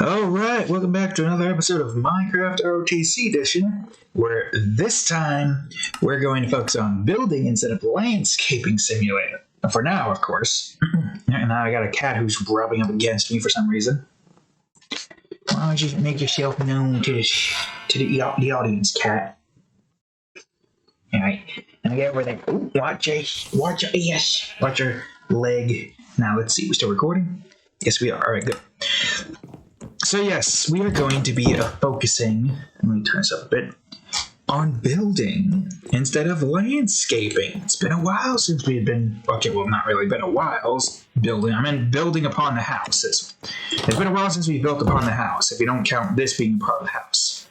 Alright, welcome back to another episode of Minecraft ROTC Edition, where this time we're going to focus on building instead of landscaping simulator. For now, of course. And now I got a cat who's rubbing up against me for some reason. Why don't you make yourself known to the audience, cat? Alright, now get over there. Ooh, watch your leg. Now let's see, we're still recording? Yes, we are. Alright, good. So yes, we are going to be focusing, let me turn this up a bit, on building instead of landscaping. It's been a while since we've been, okay, well, not really been a while building, I meant building upon the houses. It's been a while since we built upon the house, if you don't count this being part of the house.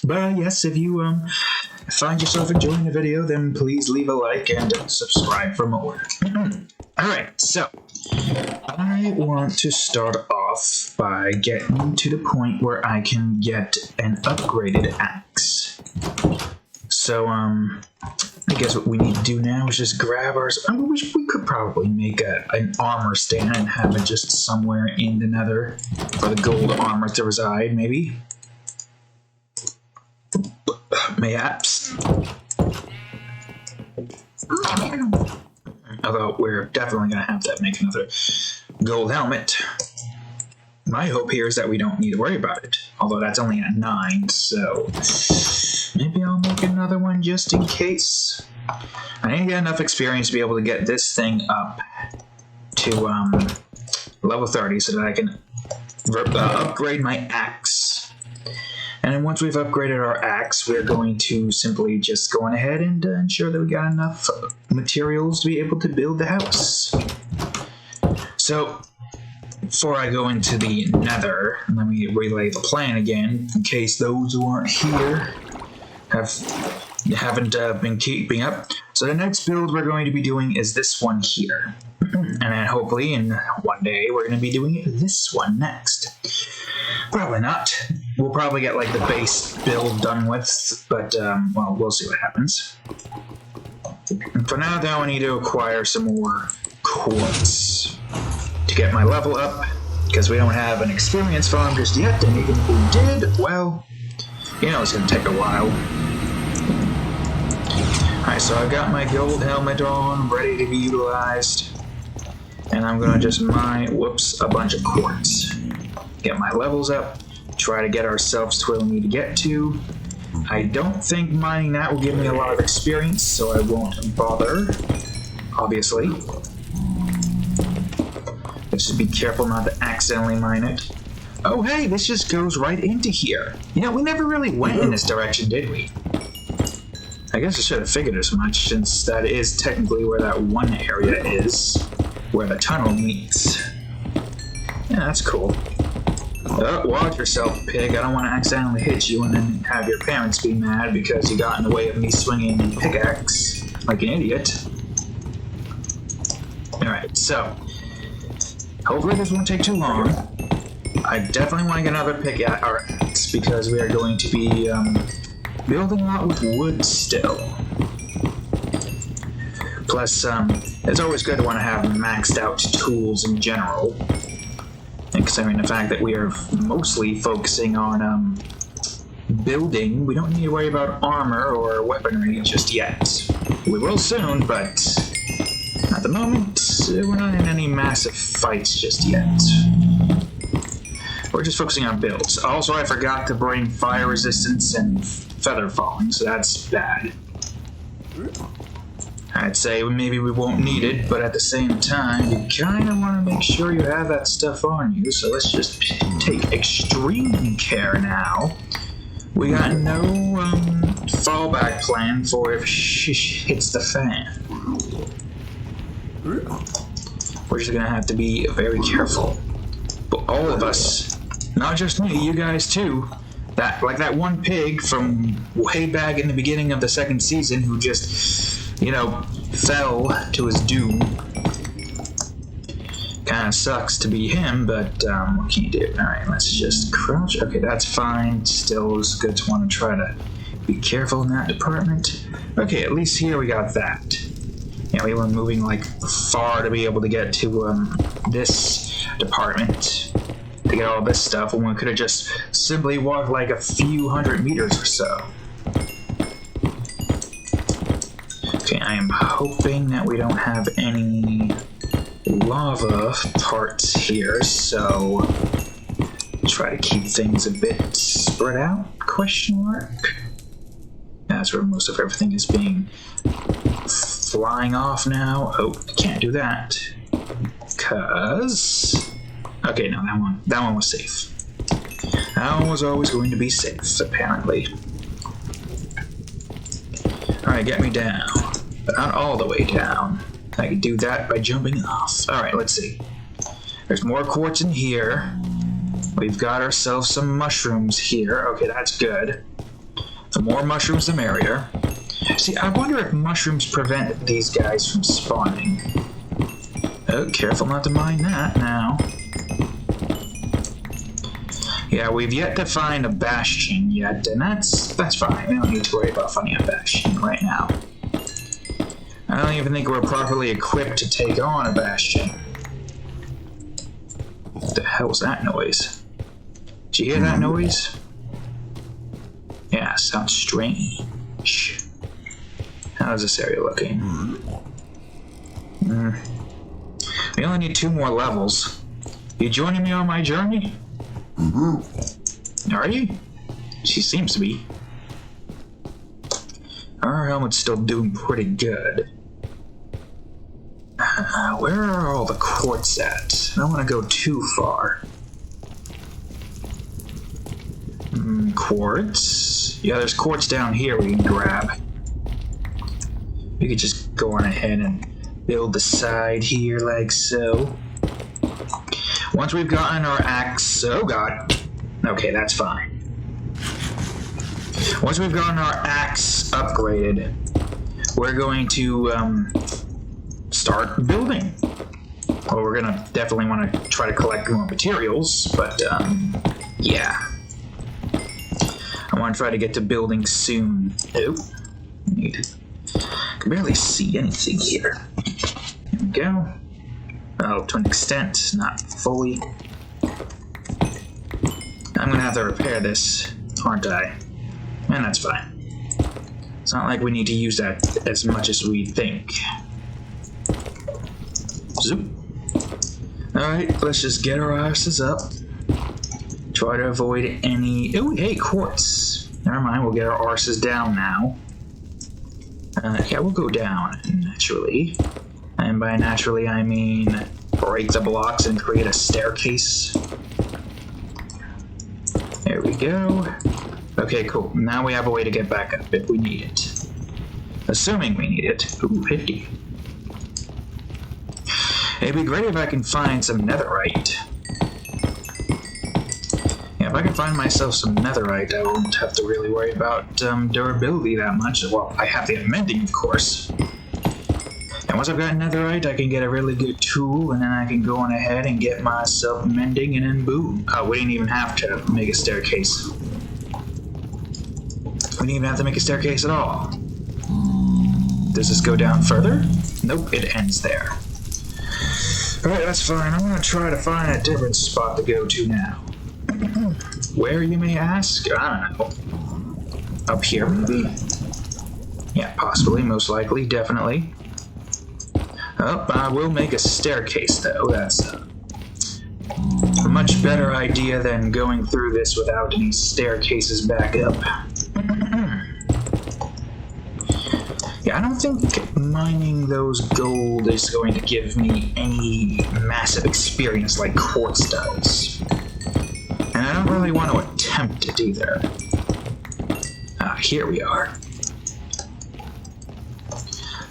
But yes, if you find yourself enjoying the video, then please leave a like and subscribe for more. Alright, so I want to start off by getting to the point where I can get an upgraded axe. So, I guess what we need to do now is just grab ours. I wish we could probably make an armor stand and have it just somewhere in the nether for the gold armor to reside, maybe. Mayhaps. Although we're definitely going to have to make another gold helmet. My hope here is that we don't need to worry about it. Although that's only at 9, so maybe I'll make another one just in case. I need to get enough experience to be able to get this thing up to level 30 so that I can upgrade my axe. And then once we've upgraded our axe, we're going to simply just go on ahead and ensure that we got enough materials to be able to build the house. So, before I go into the nether, let me relay the plan again, in case those who aren't here haven't been keeping up. So the next build we're going to be doing is this one here. And then hopefully in one day we're going to be doing this one next. Probably not. We'll probably get like the base build done with, but well, we'll see what happens. And for now though, I need to acquire some more quartz to get my level up, because we don't have an experience farm just yet, and even if we did, well, you know it's going to take a while. Alright, so I've got my gold helmet on, ready to be utilized. And I'm going to just mine, a bunch of quartz. Get my levels up, try to get ourselves to where we need to get to. I don't think mining that will give me a lot of experience, so I won't bother, obviously. Just be careful not to accidentally mine it. Oh hey, this just goes right into here. You know, we never really went in this direction, did we? I guess I should have figured as much, since that is technically where that one area is, where the tunnel meets. Yeah, that's cool. Watch yourself, pig. I don't want to accidentally hit you and then have your parents be mad because you got in the way of me swinging the pickaxe like an idiot. Alright, so hopefully this won't take too long. I definitely want to get another pickaxe because we are going to be building a lot with wood still. Plus, it's always good to want to have maxed out tools in general. And considering the fact that we are mostly focusing on building, we don't need to worry about armor or weaponry just yet. We will soon, but at the moment, we're not in any massive fights just yet. We're just focusing on builds. Also, I forgot to bring fire resistance and feather falling, so that's bad. I'd say maybe we won't need it, but at the same time, you kind of want to make sure you have that stuff on you, so let's just take extreme care now. We got no fallback plan for if shh hits the fan. We're just going to have to be very careful. But all of us, not just me, you guys too, like that one pig from way back in the beginning of the second season who just, you know, fell to his doom. Kinda sucks to be him, but what can you do? Alright, let's just crouch. Okay, that's fine. Still is good to want to try to be careful in that department. Okay, at least here we got that. Yeah, we were moving like far to be able to get to this department. to get all this stuff when we could have just simply walked like a few hundred meters or so. Okay, I am hoping that we don't have any lava parts here, so try to keep things a bit spread out, question mark. That's where most of everything is being flying off now. Oh, can't do that. Cause okay, no, that one was safe. That one was always going to be safe, apparently. Alright, get me down. But not all the way down. I can do that by jumping off. Alright, let's see. There's more quartz in here. We've got ourselves some mushrooms here. Okay, that's good. The more mushrooms, the merrier. See, I wonder if mushrooms prevent these guys from spawning. Oh, careful not to mine that now. Yeah, we've yet to find a bastion yet, and that's fine. We don't need to worry about finding a bastion right now. I don't even think we're properly equipped to take on a bastion. What the hell was that noise? Did you hear that noise? Yeah, sounds strange. How's this area looking? We only need 2 more levels. You joining me on my journey? Are you? She seems to be. Our helmet's still doing pretty good. Where are all the quartz at? I don't want to go too far. Quartz? Yeah, there's quartz down here we can grab. We could just go on ahead and build the side here like so. Once we've gotten our axe... Oh god. Okay, that's fine. Once we've gotten our axe upgraded, we're going to start building. Well, we're gonna definitely want to try to collect more materials, but yeah. I want to try to get to building soon. Oh, I can barely see anything here. There we go. Oh, to an extent, not fully. I'm gonna have to repair this, aren't I? And that's fine. It's not like we need to use that as much as we think. Zoop. Alright, let's just get our asses up. Try to avoid any... Oh, hey, quartz. Never mind, we'll get our arses down now. Yeah, we'll go down, naturally. And by naturally, I mean break the blocks and create a staircase. There we go. Okay, cool. Now we have a way to get back up if we need it. Assuming we need it. Ooh, 50. It'd be great if I can find some netherite. Yeah, if I can find myself some netherite, I won't have to really worry about durability that much. Well, I have the mending, of course. And once I've got netherite, I can get a really good tool, and then I can go on ahead and get myself mending, and then boom. Oh, we didn't even have to make a staircase. We didn't even have to make a staircase at all. Does this go down further? Nope, it ends there. Alright, that's fine. I'm gonna try to find a different spot to go to now. Where, you may ask? I don't know. Up here, maybe? Yeah, possibly, most likely, definitely. Oh, I will make a staircase, though. That's a much better idea than going through this without any staircases back up. Yeah, I don't think mining those gold is going to give me any massive experience like quartz does. And I don't really want to attempt it either. Ah, here we are.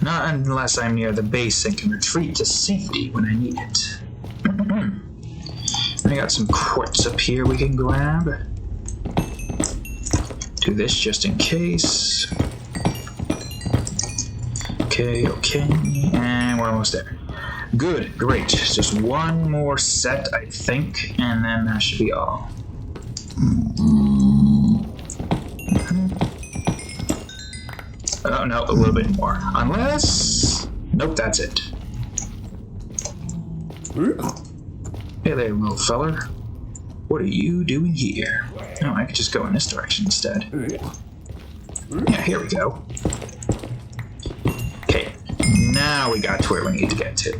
Not unless I'm near the base and can retreat to safety when I need it. I got some quartz up here we can grab. Do this just in case. Okay, and we're almost there. Good, great. Just one more set, I think, and then that should be all. Oh, no, a little bit more. Unless... Nope, that's it. Hey there, little feller. What are you doing here? Oh, I could just go in this direction instead. Yeah, here we go. Okay, now we got to where we need to get to.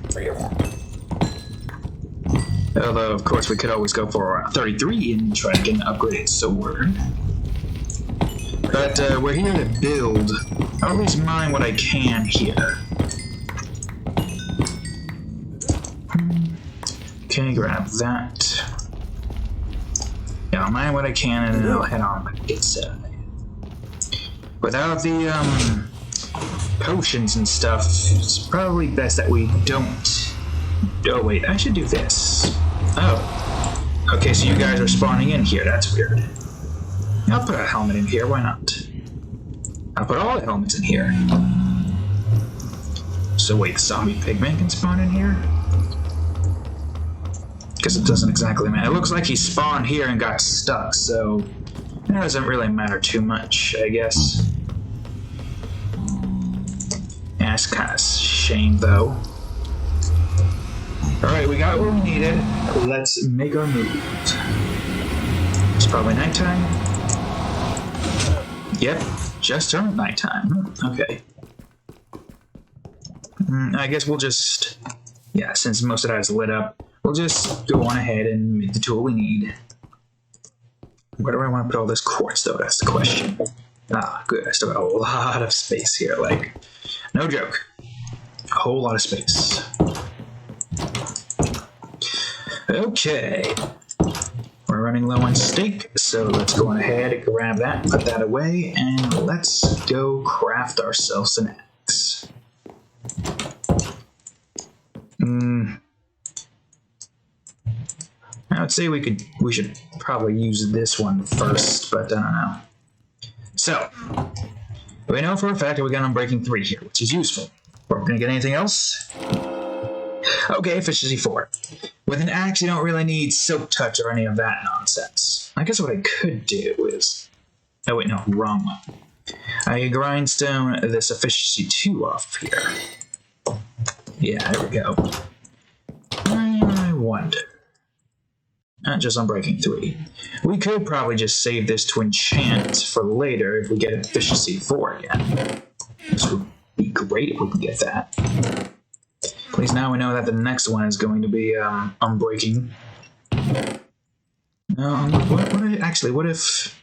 Although, of course, we could always go for 33 and try to get an upgraded sword. But we're here to build, or at least mine what I can here. Okay, grab that. Yeah, I'll mine what I can and then I'll head on back inside. Without the potions and stuff, it's probably best that we don't. Oh wait, I should do this. Oh. Okay, so you guys are spawning in here, that's weird. I'll put a helmet in here, why not? I'll put all the helmets in here. So wait, the zombie pigman can spawn in here? Because it doesn't exactly matter. It looks like he spawned here and got stuck, so it doesn't really matter too much, I guess. Yeah, it's kind of a shame, though. Alright, we got what we needed. Let's make our move. It's probably nighttime. Yep, just turned nighttime. Okay. I guess we'll just... Yeah, since most of that is lit up, we'll just go on ahead and make the tool we need. Where do I want to put all this quartz, though? That's the question. Ah, good. I still got a lot of space here. Like, no joke. A whole lot of space. Okay. We're running low on steak, so let's go on ahead and grab that, put that away, and let's go craft ourselves an axe. I would say we should probably use this one first, but I don't know. So, we know for a fact that we got Unbreaking 3 here, which is useful. We're gonna get anything else? Okay, efficiency 4. With an axe, you don't really need silk touch or any of that nonsense. I guess what I could do is... Oh wait, no, wrong one. I could grindstone this efficiency 2 off here. Yeah, there we go. I wonder... Not just Unbreaking 3. We could probably just save this to enchant for later if we get efficiency 4 again. This would be great if we could get that. At least now we know that the next one is going to be Unbreaking. What if...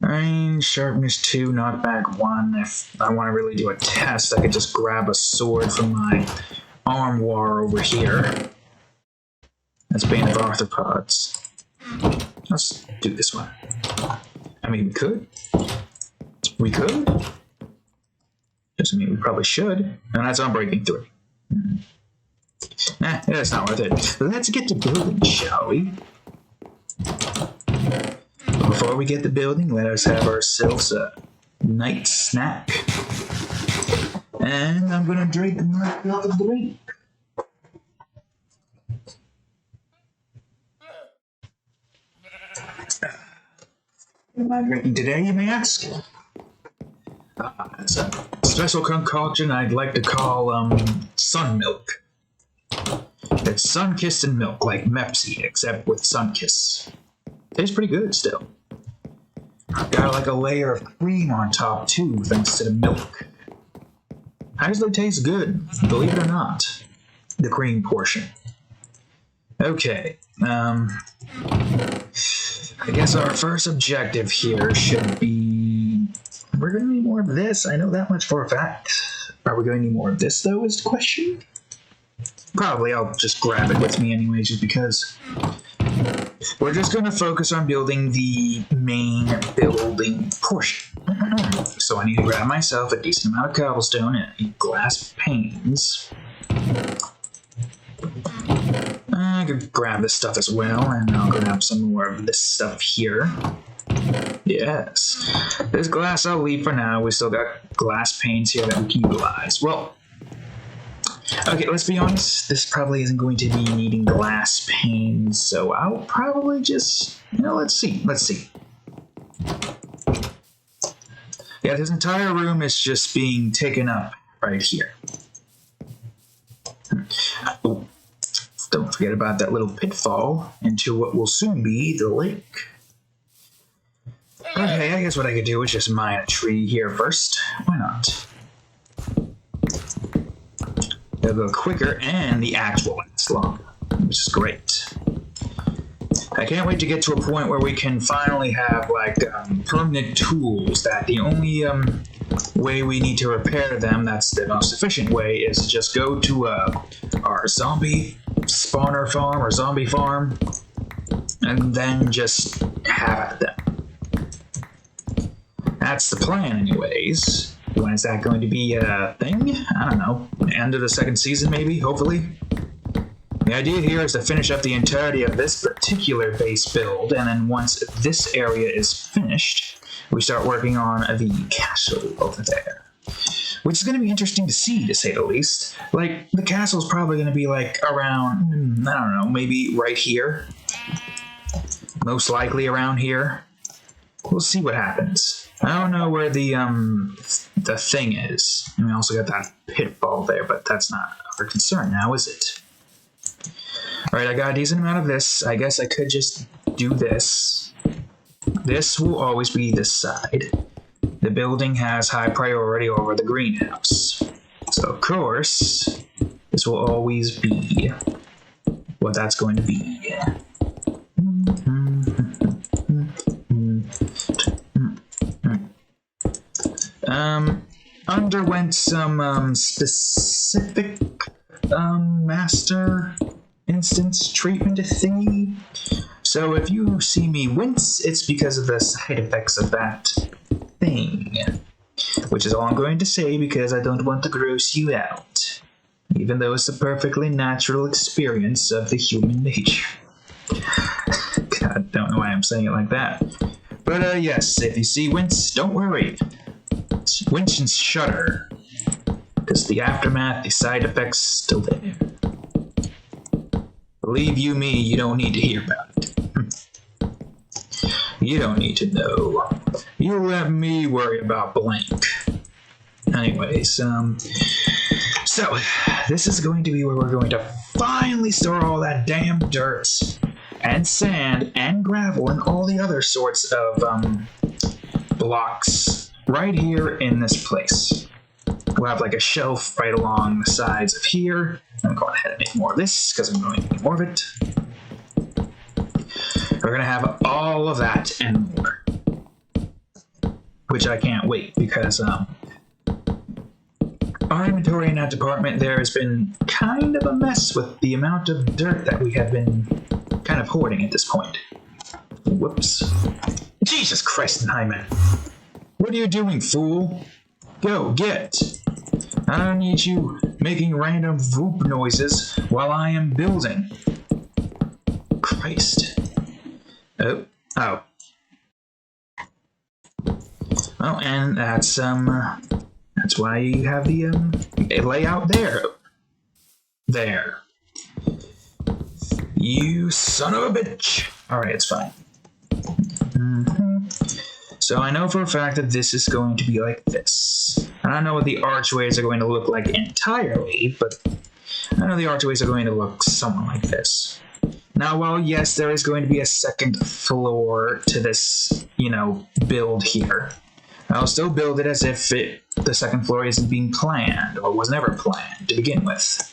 Range, sharpness 2, knockback 1. If I want to really do a test, I could just grab a sword from my armoire over here. That's Bane of Arthropods. Let's do this one. I mean, we could. We could. Doesn't mean we probably should. And that's Unbreaking 3. Nah, that's not worth it. Let's get to building, shall we? Before we get to building, let us have ourselves a night snack. And I'm gonna drink my milk of drink. What am I drinking today, you may ask? It's a special concoction I'd like to call, sun milk. It's sun-kissed in milk, like Mepsi, except with sun-kiss. Tastes pretty good, still. Got like a layer of cream on top, too, thanks to the milk. Actually tastes good, believe it or not. The cream portion. Okay, I guess our first objective here should be... We're going to need more of this, I know that much for a fact. Are we going to need more of this, though, is the question? Probably, I'll just grab it with me anyway, just because. We're just going to focus on building the main building portion. So I need to grab myself a decent amount of cobblestone and glass panes. I could grab this stuff as well, and I'll grab some more of this stuff here. Yes. This glass I'll leave for now. We still got glass panes here that we can utilize. Well, okay, let's be honest. This probably isn't going to be needing glass panes, so I'll probably just... let's see. Yeah, this entire room is just being taken up right here. Oh, Don't forget about that little pitfall into what will soon be the lake. Okay, I guess what I could do is just mine a tree here first. Why not? It'll go quicker, and the axe will last longer, which is great. I can't wait to get to a point where we can finally have, like, permanent tools that the only way we need to repair them, that's the most efficient way, is to just go to our zombie spawner farm or zombie farm, and then just have at them. That's the plan, anyways. When is that going to be a thing? I don't know. End of the second season, maybe? Hopefully? The idea here is to finish up the entirety of this particular base build, and then once this area is finished, we start working on the castle over there. Which is going to be interesting to see, to say the least. Like, the castle's probably going to be, like, around, I don't know, maybe right here. Most likely around here. We'll see what happens. I don't know where the thing is. And we also got that pitfall there, but that's not our concern now, is it? Alright, I got a decent amount of this. I guess I could just do this. This will always be this side. The building has high priority over the greenhouse. So, of course, this will always be what that's going to be. Underwent some specific master instance treatment thingy. So if you see me wince, it's because of the side effects of that thing. Which is all I'm going to say because I don't want to gross you out. Even though it's a perfectly natural experience of the human nature. God, don't know why I'm saying it like that. But yes, if you see wince, don't worry. Winch and shudder. Because the aftermath, the side effects, still there. Believe you me, you don't need to hear about it. You don't need to know. You let me worry about blank. Anyways, so this is going to be where we're going to finally store all that damn dirt and sand and gravel and all the other sorts of blocks right here in this place. We'll have like a shelf right along the sides of here. I'm going ahead and make more of this because I'm going to need more of it. We're going to have all of that and more. Which I can't wait because our inventory in that department there has been kind of a mess with the amount of dirt that we have been kind of hoarding at this point. Whoops. Jesus Christ and Hyman. What are you doing, fool? Go, get! I don't need you making random whoop noises while I am building. Christ. Oh. Oh, and that's why you have the, layout there. There. You son of a bitch! Alright, it's fine. So I know for a fact that this is going to be like this. I don't know what the archways are going to look like entirely, but I know the archways are going to look somewhat like this. Now, while yes, there is going to be a second floor to this, build here, I'll still build it as if the second floor isn't being planned, or was never planned to begin with.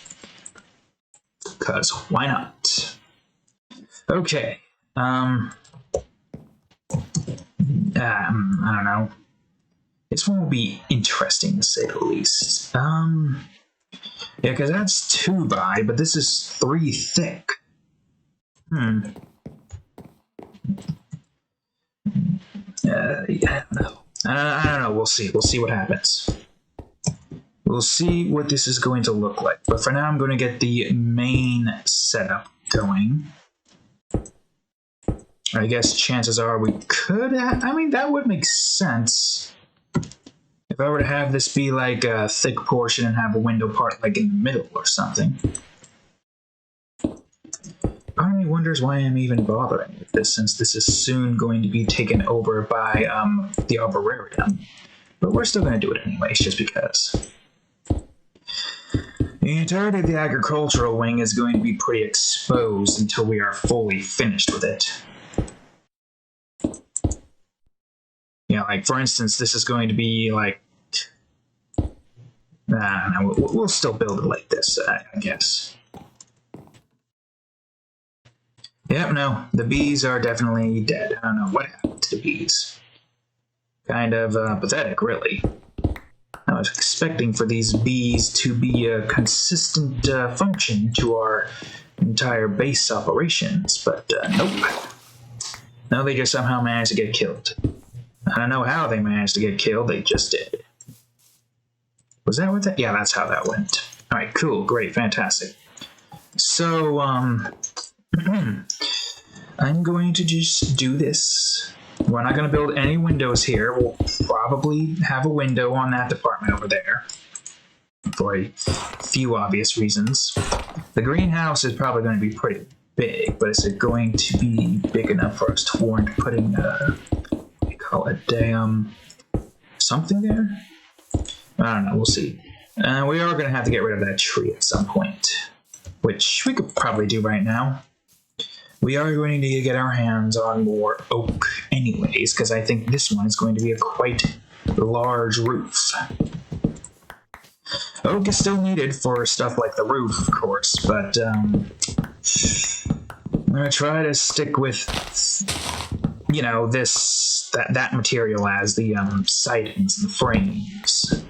Because why not? Okay, I don't know. This one will be interesting to say the least. Yeah, because that's 2 by, but this is 3 thick. Yeah, I don't know. I don't know. We'll see. We'll see what happens. We'll see what this is going to look like. But for now, I'm going to get the main setup going. I guess chances are we could have, that would make sense. If I were to have this be like a thick portion and have a window part like in the middle or something. Part of me wonders why I'm even bothering with this, since this is soon going to be taken over by the Arborarium. But we're still going to do it anyways, just because. The entirety of the agricultural wing is going to be pretty exposed until we are fully finished with it. Yeah, like for instance, this is going to be like... no, we'll still build it like this, I guess. Yep, no, the bees are definitely dead. I don't know what happened to the bees. Kind of pathetic, really. I was expecting for these bees to be a consistent function to our entire base operations, but nope. No, they just somehow managed to get killed. I don't know how they managed to get killed, they just did. Was that what that? Yeah, that's how that went. Alright, cool, great, fantastic. So, I'm going to just do this. We're not going to build any windows here. We'll probably have a window on that department over there. For a few obvious reasons. The greenhouse is probably going to be pretty big, but is it going to be big enough for us to warrant putting, what do you call it, something there? I don't know, we'll see. We are going to have to get rid of that tree at some point, which we could probably do right now. We are going to need to get our hands on more oak anyways, because I think this one is going to be a quite large roof. Oak is still needed for stuff like the roof, of course, but I'm going to try to stick with, you know, that material as the sidings and frames.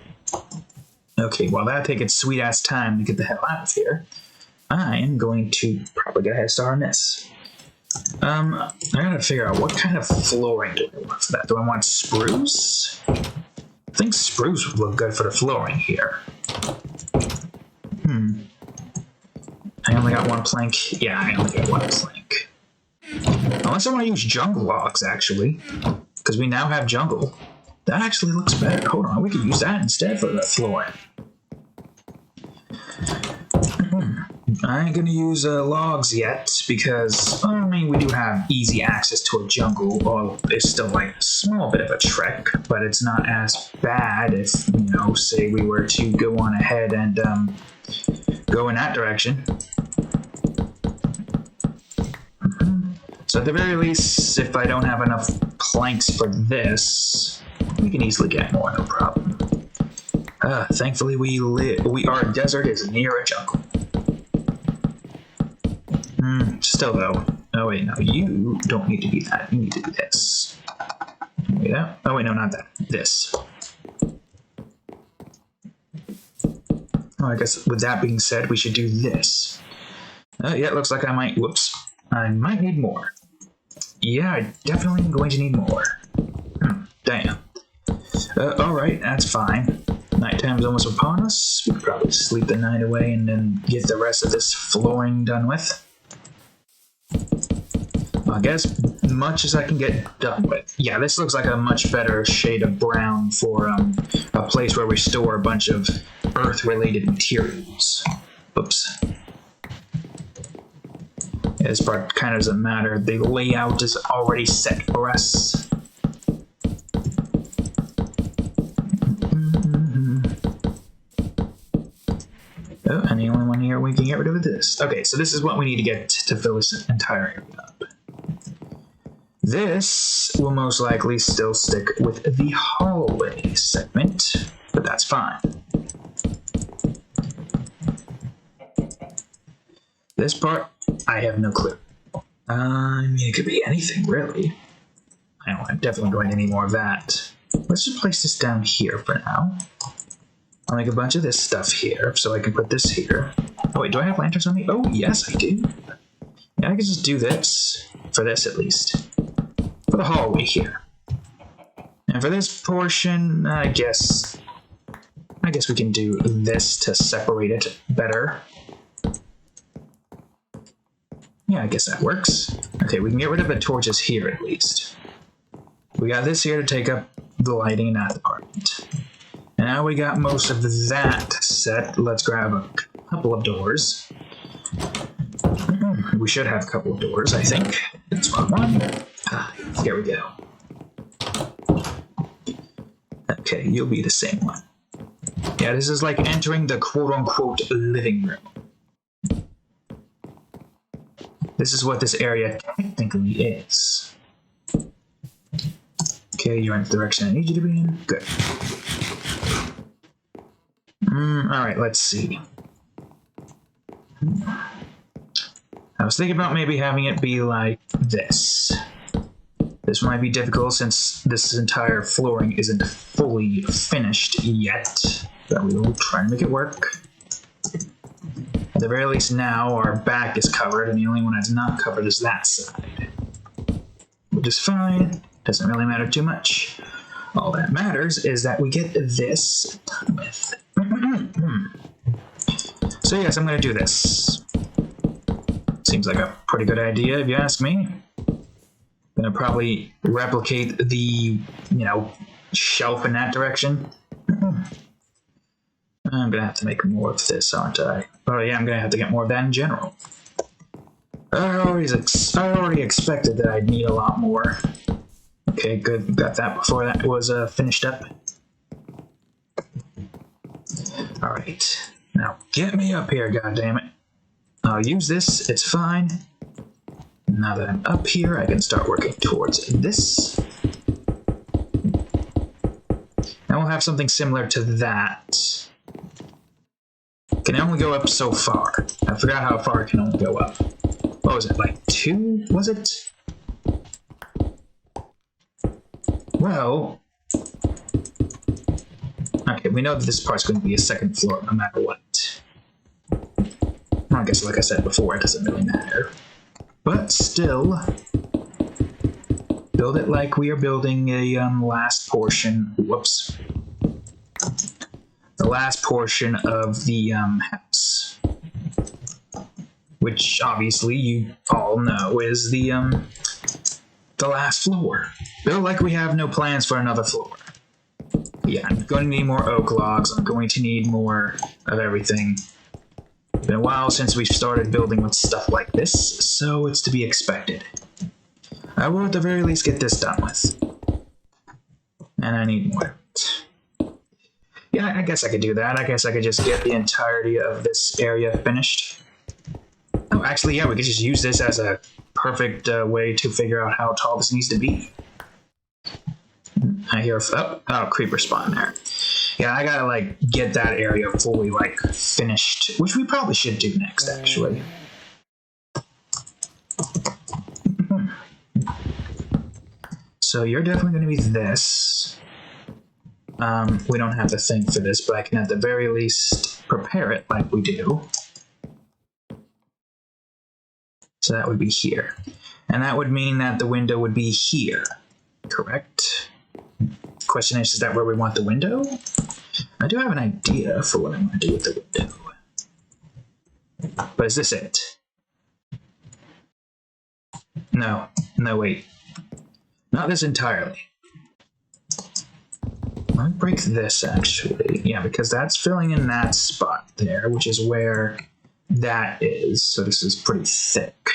Okay, well that'll take its sweet-ass time to get the hell out of here. I am going to probably get a head start on this. I gotta figure out what kind of flooring do I want for that. Do I want spruce? I think spruce would look good for the flooring here. I only got one plank. Yeah, I only got one plank. Unless I want to use jungle logs, actually. Because we now have jungle. That actually looks better. Hold on, we could use that instead for the flooring. I ain't gonna use logs yet because, I mean, we do have easy access to a jungle. Well, it's still like a small bit of a trek, but it's not as bad if, you know, say we were to go on ahead and go in that direction. So at the very least, if I don't have enough planks for this, we can easily get more, no problem. Thankfully, our desert is near a jungle. Still though. Oh wait, no, you don't need to do that. You need to do this. Wait, that? Oh wait, no, not that. This. Oh, I guess with that being said, we should do this. Yeah, it looks like I might. Whoops. I might need more. Yeah, I definitely am going to need more. Damn. Alright, that's fine. Nighttime's almost upon us. We could probably sleep the night away and then get the rest of this flooring done with. I guess much as I can get done with. Yeah, this looks like a much better shade of brown for a place where we store a bunch of earth-related materials. Oops. Yeah, this part kind of doesn't matter. The layout is already set for us. Oh, and the only one here we can get rid of is this. Okay, so this is what we need to get to fill this entire area up. This will most likely still stick with the hallway segment, but that's fine. This part, I have no clue. I mean, it could be anything, really. I know, I'm definitely going to need more of that. Let's just place this down here for now. I'll make a bunch of this stuff here, so I can put this here. Oh wait, do I have lanterns on me? Oh, yes, I do. Yeah, I can just do this. For this, at least. For the hallway here. And for this portion, I guess we can do this to separate it better. Yeah, I guess that works. Okay, we can get rid of the torches here, at least. We got this here to take up the lighting in that department. And now we got most of that set. Let's grab a couple of doors. We should have a couple of doors, I think. That's one. Ah, here we go. Okay, you'll be the same one. Yeah, this is like entering the quote-unquote living room. This is what this area technically is. Okay, you're in the direction I need you to be in. Good. Alright, let's see. I was thinking about maybe having it be like this. This might be difficult since this entire flooring isn't fully finished yet, but we will try and make it work. At the very least now, our back is covered, and the only one that's not covered is that side. Which is fine. Doesn't really matter too much. All that matters is that we get this done with. So yes, I'm going to do this. Seems like a pretty good idea, if you ask me. Gonna probably replicate the, shelf in that direction. I'm gonna have to make more of this, aren't I? Oh yeah, I'm gonna have to get more of that in general. I already expected that I'd need a lot more. Okay, good. Got that before that was finished up. Alright. Now, get me up here, goddammit. I'll use this, it's fine. Now that I'm up here, I can start working towards this. And we'll have something similar to that. Can only go up so far. I forgot how far it can only go up. What was it, like 2, was it? Well... Okay, we know that this part's going to be a second floor no matter what. I guess, like I said before, it doesn't really matter. But still, build it like we are building a last portion. Whoops. The last portion of the house, which obviously you all know is the last floor. Build like we have no plans for another floor. Yeah, I'm going to need more oak logs. I'm going to need more of everything. It's been a while since we've started building with stuff like this, so it's to be expected. I will at the very least get this done with. And I need more. Yeah, I guess I could do that. I guess I could just get the entirety of this area finished. Oh, actually, yeah, we could just use this as a perfect way to figure out how tall this needs to be. I hear creeper spawn there. Yeah, I gotta get that area fully finished, which we probably should do next, actually. So you're definitely gonna be this. We don't have the thing for this, but I can at the very least prepare it like we do. So that would be here. And that would mean that the window would be here, correct? Question is that where we want the window? I do have an idea for what I'm going to do with the window. But is this it? No, wait. Not this entirely. Let me break this, actually. Yeah, because that's filling in that spot there, which is where that is. So this is pretty thick.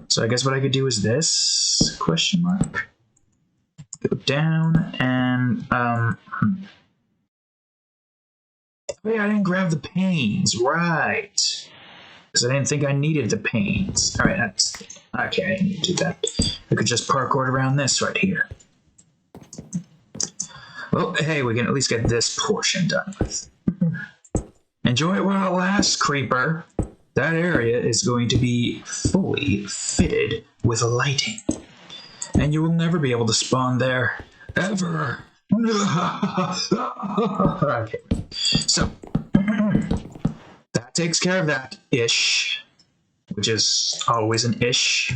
So I guess what I could do is this, question mark. Go down and, oh yeah, I didn't grab the panes, right. Because I didn't think I needed the panes. Alright, that's, okay, I didn't need to do that. I could just parkour around this right here. Well, hey, we can at least get this portion done with. Enjoy it while it lasts, creeper. That area is going to be fully fitted with lighting. And you will never be able to spawn there. Ever. Okay. So, that takes care of that ish. Which is always an ish.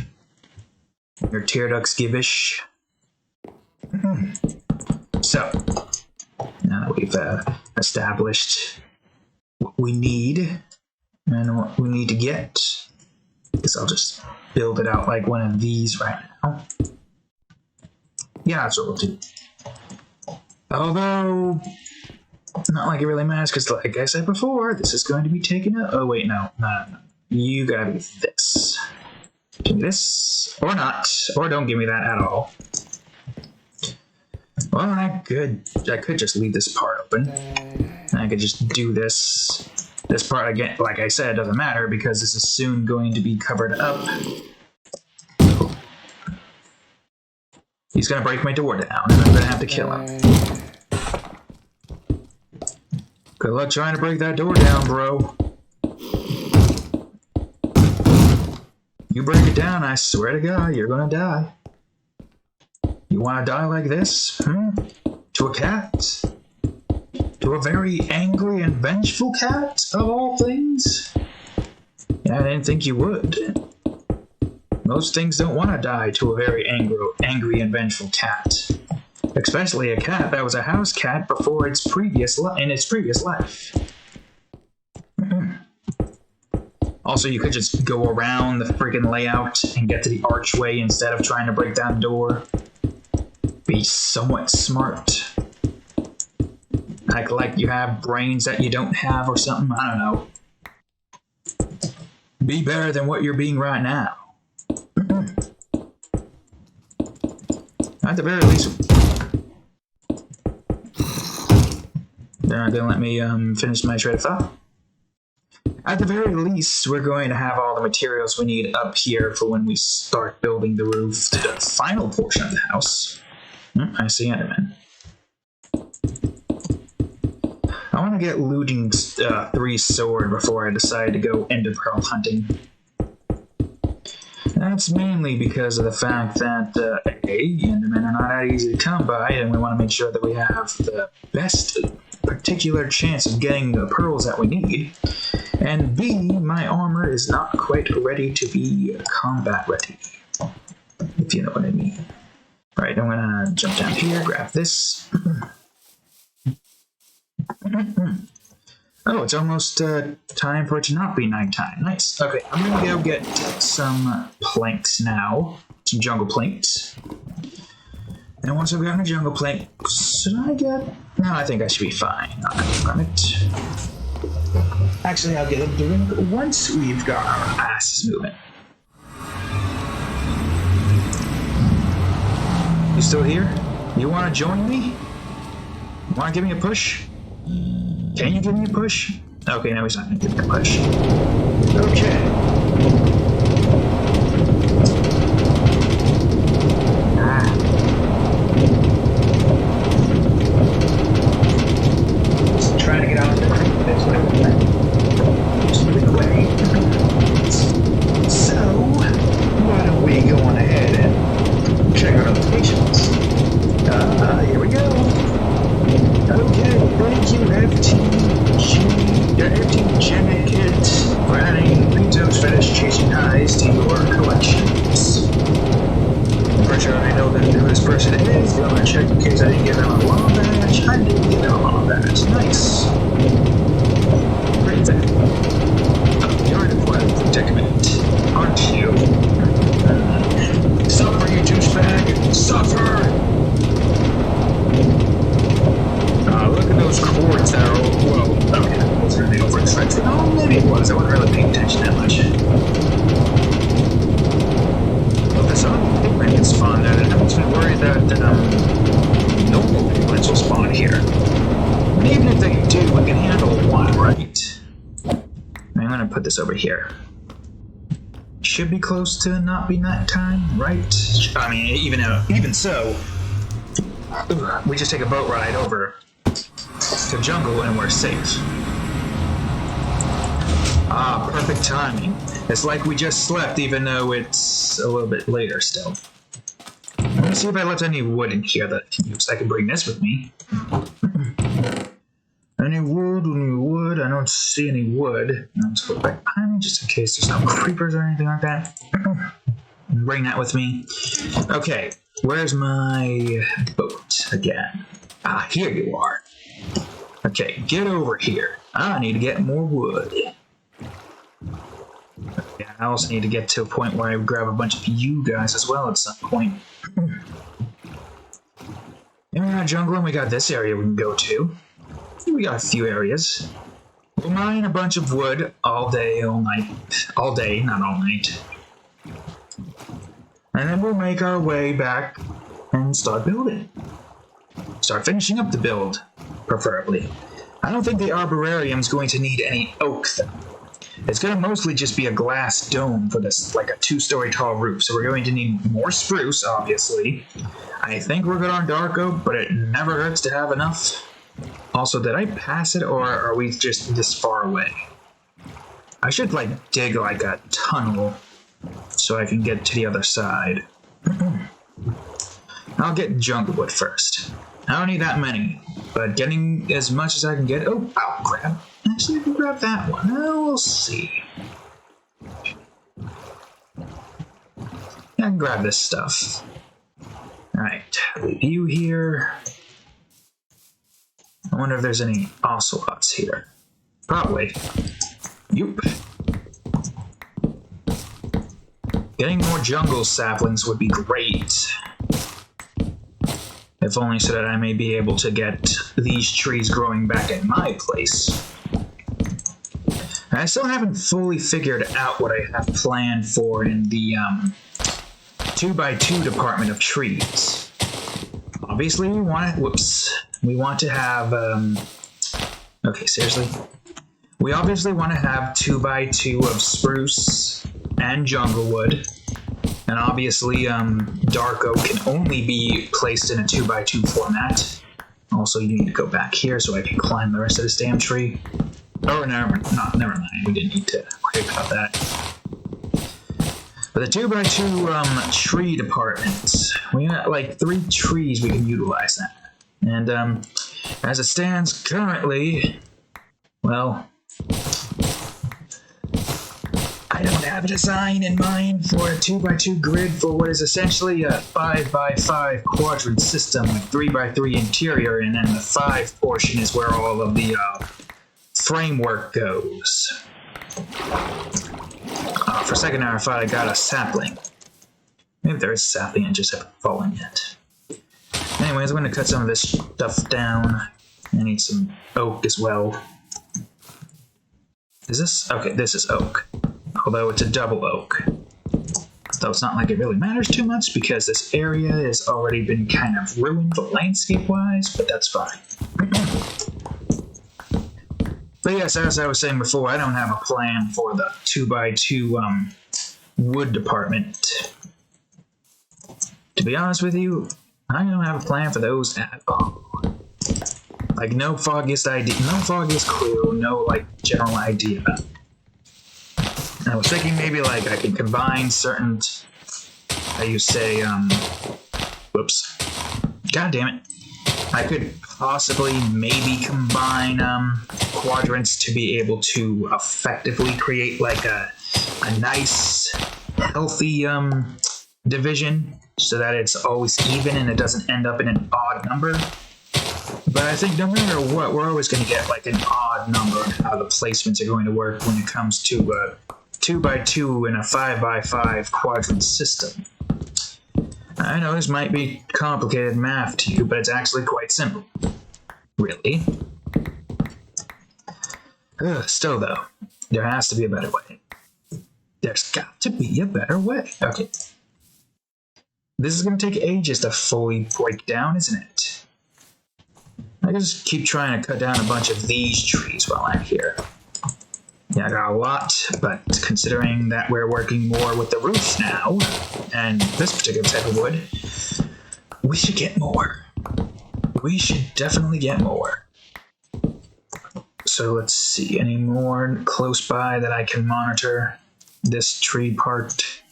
Your tear ducts give ish. So, now that we've established what we need and what we need to get, I guess I'll just build it out like one of these right now. Yeah, that's what we'll do. Although, not like it really matters, because like I said before, this is going to be taken up. Oh, wait, no. You gotta be this. Give me this, or not, or don't give me that at all. Well, I could just leave this part open. And I could just do this. This part, again, like I said, doesn't matter because this is soon going to be covered up. He's gonna break my door down, and I'm gonna have to kill him. Good luck trying to break that door down, bro. You break it down, I swear to God, you're gonna die. You wanna die like this? To a cat? To a very angry and vengeful cat, of all things? Yeah, I didn't think you would. Most things don't want to die to a very angry and vengeful cat. Especially a cat that was a house cat before its previous life. Also, you could just go around the freaking layout and get to the archway instead of trying to break down the door. Be somewhat smart. Act like you have brains that you don't have or something. I don't know. Be better than what you're being right now. At the very least, they're not gonna let me finish my shred of thought. At the very least, we're going to have all the materials we need up here for when we start building the roof to the final portion of the house. I see Enderman. I want to get Looting 3's sword before I decide to go Ender Pearl hunting. That's mainly because of the fact that, Endermen are not that easy to come by, and we want to make sure that we have the best particular chance of getting the pearls that we need. And B, my armor is not quite ready to be combat ready, if you know what I mean. Alright, I'm gonna jump down here, grab this. Oh, it's almost time for it to not be nighttime. Nice. Okay, I'm gonna go get some planks now. Some jungle planks. And once I've gotten a jungle plank, should I get... No, I think I should be fine. Run it. Actually, I'll get them doing once we've got our asses moving. You still here? You wanna join me? Wanna give me a push? Can you give me a push? Okay, no, he's not gonna give me a push. Okay. Just trying to get out of the creek, that's what I want. Just moving away. So, why don't we go on ahead and check our notifications? Here we go. Okay, thank you, FTG Kit, for adding Rito's Fetish Chasing Eyes to your collections. I'm pretty sure I know who this person is, but I'm gonna check in case I didn't give them a long badge. I did give them a long badge. Nice. Great then. You're in quite a predicament, aren't you? Suffer, you douchebag! Suffer! Look at those cords that are... Whoa, okay, that wasn't really overextended. Oh, maybe it was. I wasn't really paying attention that much. Well, this other pigment can spawn there. I was worried that normal pigments will spawn here. And even if they do, we can handle one, right? I'm gonna put this over here. Should be close to not be nighttime, right? I mean, even so, we just take a boat ride over to jungle and we're safe. Ah, perfect timing. It's like we just slept even though it's a little bit later still. Let me see if I left any wood in here that I can use. I can bring this with me. Any wood? I don't see any wood. Let's look back behind me just in case there's no creepers or anything like that. Bring that with me. Okay, where's my boat again? Ah, here you are. Okay, get over here. I need to get more wood. Yeah, I also need to get to a point where I grab a bunch of you guys as well at some point. And we got jungle and we got this area we can go to. We got a few areas. We'll mine a bunch of wood all day, all night. All day, not all night. And then we'll make our way back and start building. start finishing up the build, preferably. I don't think the arborarium's going to need any oak, though. It's going to mostly just be a glass dome for this, like a 2-story tall roof, so we're going to need more spruce, obviously. I think we're good on dark oak, but it never hurts to have enough. Also, did I pass it, or are we just this far away? I should, like, dig, like, a tunnel so I can get to the other side. I'll get jungle wood first. I don't need that many, but getting as much as I can get... Oh, I'll grab... Actually, I can grab that one. We'll see. I can grab this stuff. Alright, leave you here. I wonder if there's any ocelots here. Probably. Yoop. Getting more jungle saplings would be great. If only so that I may be able to get these trees growing back at my place. I still haven't fully figured out what I have planned for in the 2x2 department of trees. Obviously, we want to... Whoops. We want to have... Okay, seriously? We obviously want to have 2x2 of spruce and jungle wood. And obviously, dark oak can only be placed in a 2x2 format. Also, you need to go back here so I can climb the rest of this damn tree. Oh, never mind. We didn't need to worry about that. For the 2x2 tree department, we got like 3 trees we can utilize that. And as it stands currently, well, I don't have a design in mind for a 2x2 grid for what is essentially a 5x5 quadrant system with 3x3 interior, and then the 5 portion is where all of the framework goes. For a second I thought I got a sapling. Maybe there is a sapling, I just haven't fallen yet. Anyways, I'm going to cut some of this stuff down. I need some oak as well. Is this? Okay, this is oak. Although it's a double oak. Though it's not like it really matters too much because this area has already been kind of ruined landscape-wise, but that's fine. But yes, as I was saying before, I don't have a plan for the 2x2 wood department. To be honest with you, I don't have a plan for those at all. Like, no foggiest idea, no foggiest clue, no, like, general idea. I was thinking maybe, like, I could combine certain, how you say, whoops. God damn it. I could possibly maybe combine, quadrants to be able to effectively create, like, a nice, healthy, division, so that it's always even and it doesn't end up in an odd number. But I think no matter what, we're always going to get like an odd number on how the placements are going to work when it comes to a 2x2 and a 5x5 quadrant system. I know this might be complicated math to you, but it's actually quite simple. Really. Still though, there has to be a better way. There's got to be a better way. Okay. This is going to take ages to fully break down, isn't it? I can just keep trying to cut down a bunch of these trees while I'm here. Yeah, I got a lot, but considering that we're working more with the roof now, and this particular type of wood, we should get more. We should definitely get more. So let's see, any more close by that I can monitor? This tree part?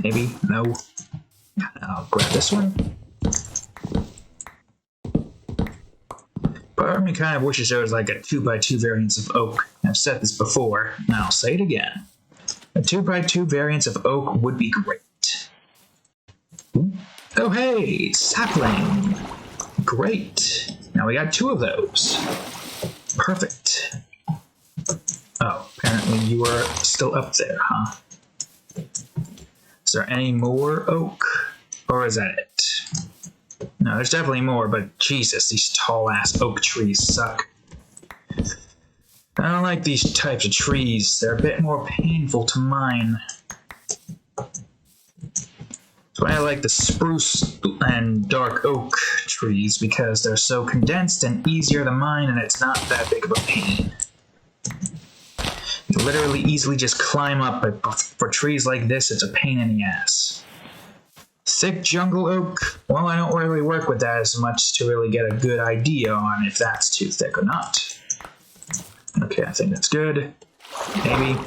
Maybe? No. I'll grab this one. Part of me kind of wishes there was like a 2x2 variance of oak. I've said this before, and I'll say it again. A 2x2 variance of oak would be great. Oh hey, sapling! Great. Now we got 2 of those. Perfect. Oh, apparently you were still up there, huh? Is there any more oak? Or is that it? No, there's definitely more, but Jesus, these tall-ass oak trees suck. I don't like these types of trees. They're a bit more painful to mine. So why I like the spruce and dark oak trees, because they're so condensed and easier to mine, and it's not that big of a pain. You literally easily just climb up, but for trees like this, it's a pain in the ass. Thick jungle oak, well, I don't really work with that as much to really get a good idea on if that's too thick or not. Okay, I think that's good. Maybe.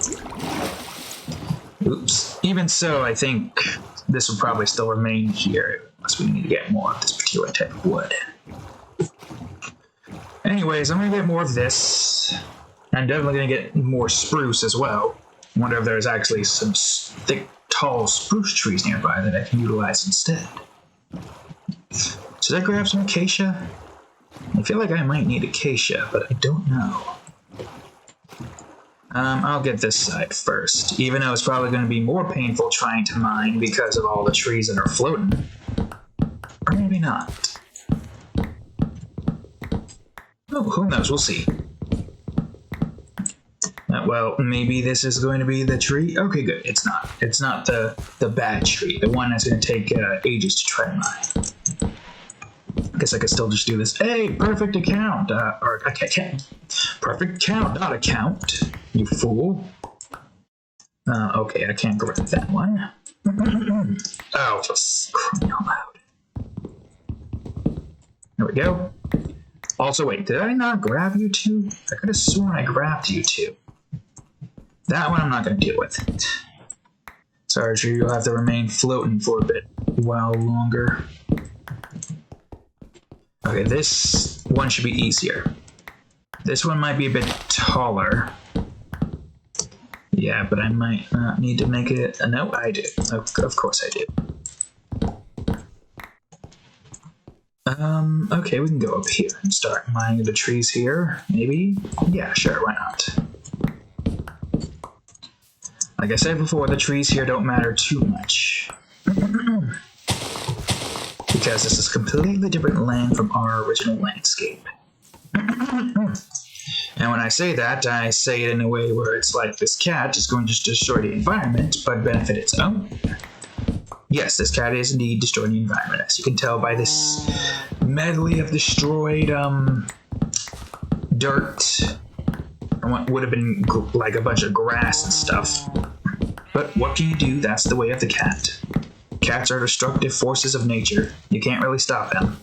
Oops. Even so, I think this will probably still remain here, unless we need to get more of this particular type of wood. Anyways, I'm going to get more of this. I'm definitely going to get more spruce as well. I wonder if there's actually some thick, tall spruce trees nearby that I can utilize instead. Should I grab some acacia? I feel like I might need acacia, but I don't know. I'll get this side first, even though it's probably going to be more painful trying to mine because of all the trees that are floating. Or maybe not. Oh, who knows? We'll see. Well, maybe this is going to be the tree. Okay, good. It's not. It's not the bad tree. The one that's going to take ages to try to mine. I guess I could still just do this. Hey, perfect account. Or okay, perfect count, not account. You fool. Okay, I can't grab that one. Oh, just crying out loud. There we go. Also, wait, did I not grab you two? I could have sworn I grabbed you two. That one I'm not going to deal with. Sorry, Drew, you'll have to remain floating for a while longer. Okay, this one should be easier. This one might be a bit taller. Yeah, but I might not need to make it... no, I do. Of course I do. Okay, we can go up here and start mining the trees here, maybe? Yeah, sure, why not? Like I said before, the trees here don't matter too much. Because this is completely different land from our original landscape. And when I say that, I say it in a way where it's like this cat is going to destroy the environment, but benefit its own. Yes, this cat is indeed destroying the environment, as you can tell by this medley of destroyed, dirt, and what would have been like a bunch of grass and stuff. But what can you do? That's the way of the cat. Cats are destructive forces of nature. You can't really stop them.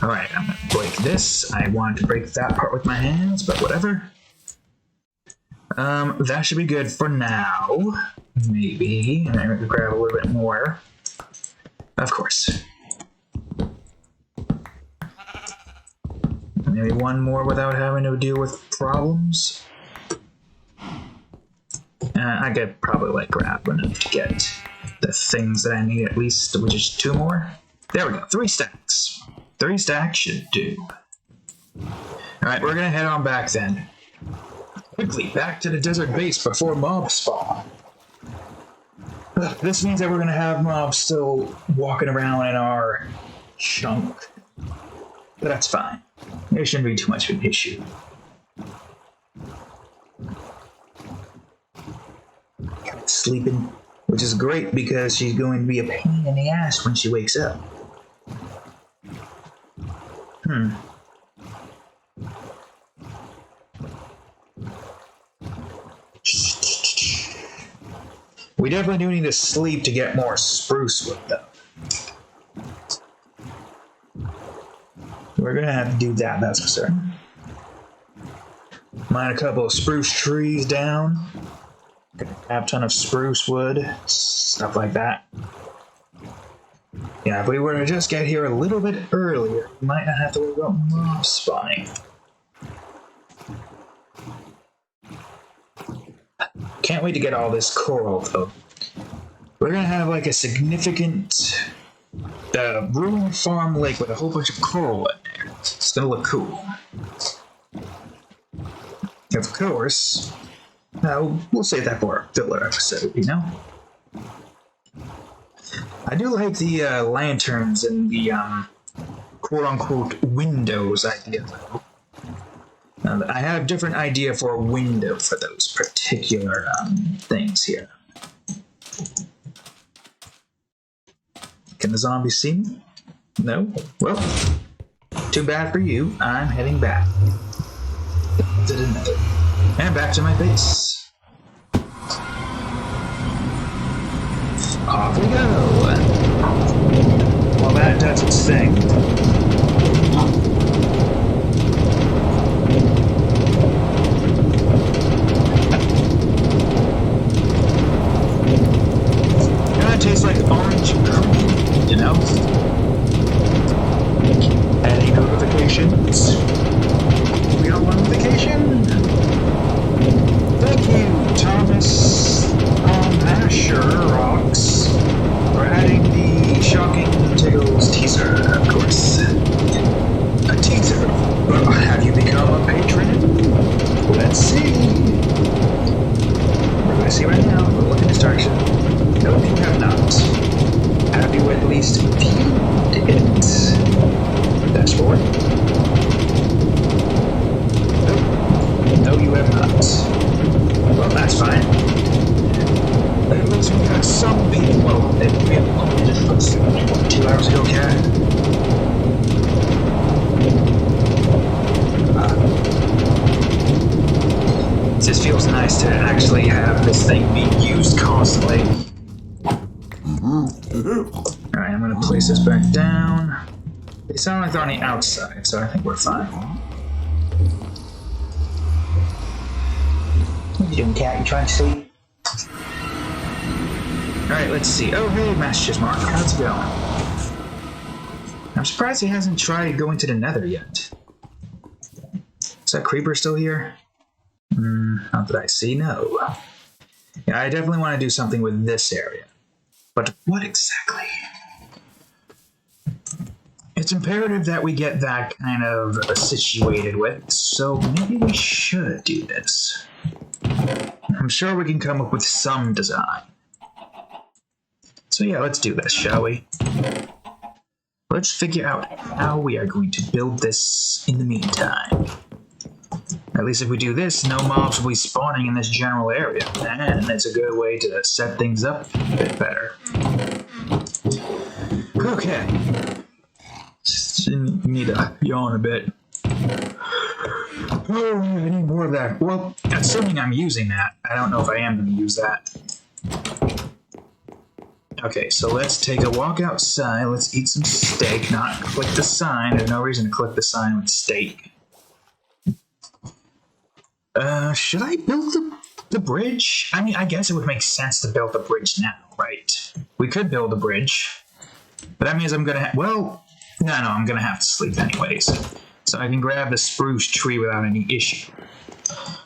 Alright, I'm gonna break this. I wanted to break that part with my hands, but whatever. That should be good for now. Maybe. And I'm gonna grab a little bit more. Of course. Maybe one more without having to deal with problems. I could probably like grab enough to get the things that I need at least, which is 2 more. There we go, 3 stacks. 3 stacks should do. Alright, we're gonna head on back then. Quickly, back to the desert base before mobs spawn. This means that we're gonna have mobs still walking around in our chunk. But that's fine. There shouldn't be too much of an issue. Sleeping, which is great because she's going to be a pain in the ass when she wakes up. We definitely do need to sleep to get more spruce wood, though. We're gonna have to do that, that's for certain. Mine a couple of spruce trees down. Have a ton of spruce wood, stuff like that. Yeah, if we were to just get here a little bit earlier, we might not have to worry about mob spawning. Can't wait to get all this coral, though. We're gonna have like a significant rural farm lake with a whole bunch of coral in there. It's gonna look cool. Of course. No, we'll save that for a filler episode, you know? I do like the lanterns and the quote-unquote windows idea, though. I have a different idea for a window for those particular things here. Can the zombies see me? No? Well, too bad for you. I'm heading back. To the nether. And back to my base. Off we go. While that does its thing. It tastes like orange cream, you know? Any notifications? We don't want notification? Thank you, Thomas Rocks, for adding the Shocking Tiggles teaser, of course. A teaser? Well, have you become a patron? Let's see. We're going to see right now. We'll look in this direction. Nope, you have not. Have you at least viewed it? Dashboard? Nope. No, you have not. Well, that's fine. It looks like we got some people. Well, we have only just posted like 2 hours ago, Cat. It just feels nice to actually have this thing being used constantly. Alright, I'm gonna place this back down. They sound like they're on the outside, so I think we're fine. What are you doing, Cat? You trying to sleep? Alright, let's see. Oh, hey, Master Mark. How's it going? I'm surprised he hasn't tried going to the nether yet. Is that creeper still here? Not that I see, no. Yeah, I definitely want to do something with this area. But what exactly? It's imperative that we get that kind of situated with, so maybe we should do this. I'm sure we can come up with some design. So yeah, let's do this, shall we? Let's figure out how we are going to build this in the meantime. At least if we do this, no mobs will be spawning in this general area, and it's a good way to set things up a bit better. Okay. Just need to yawn a bit. Oh, I need more of that. Well, assuming I'm using that. I don't know if I am going to use that. Okay, so let's take a walk outside. Let's eat some steak, not click the sign. There's no reason to click the sign with steak. Should I build the bridge? I mean, I guess it would make sense to build the bridge now, right? We could build a bridge, but that means I'm gonna well, no, I'm gonna have to sleep anyways. So I can grab the spruce tree without any issue.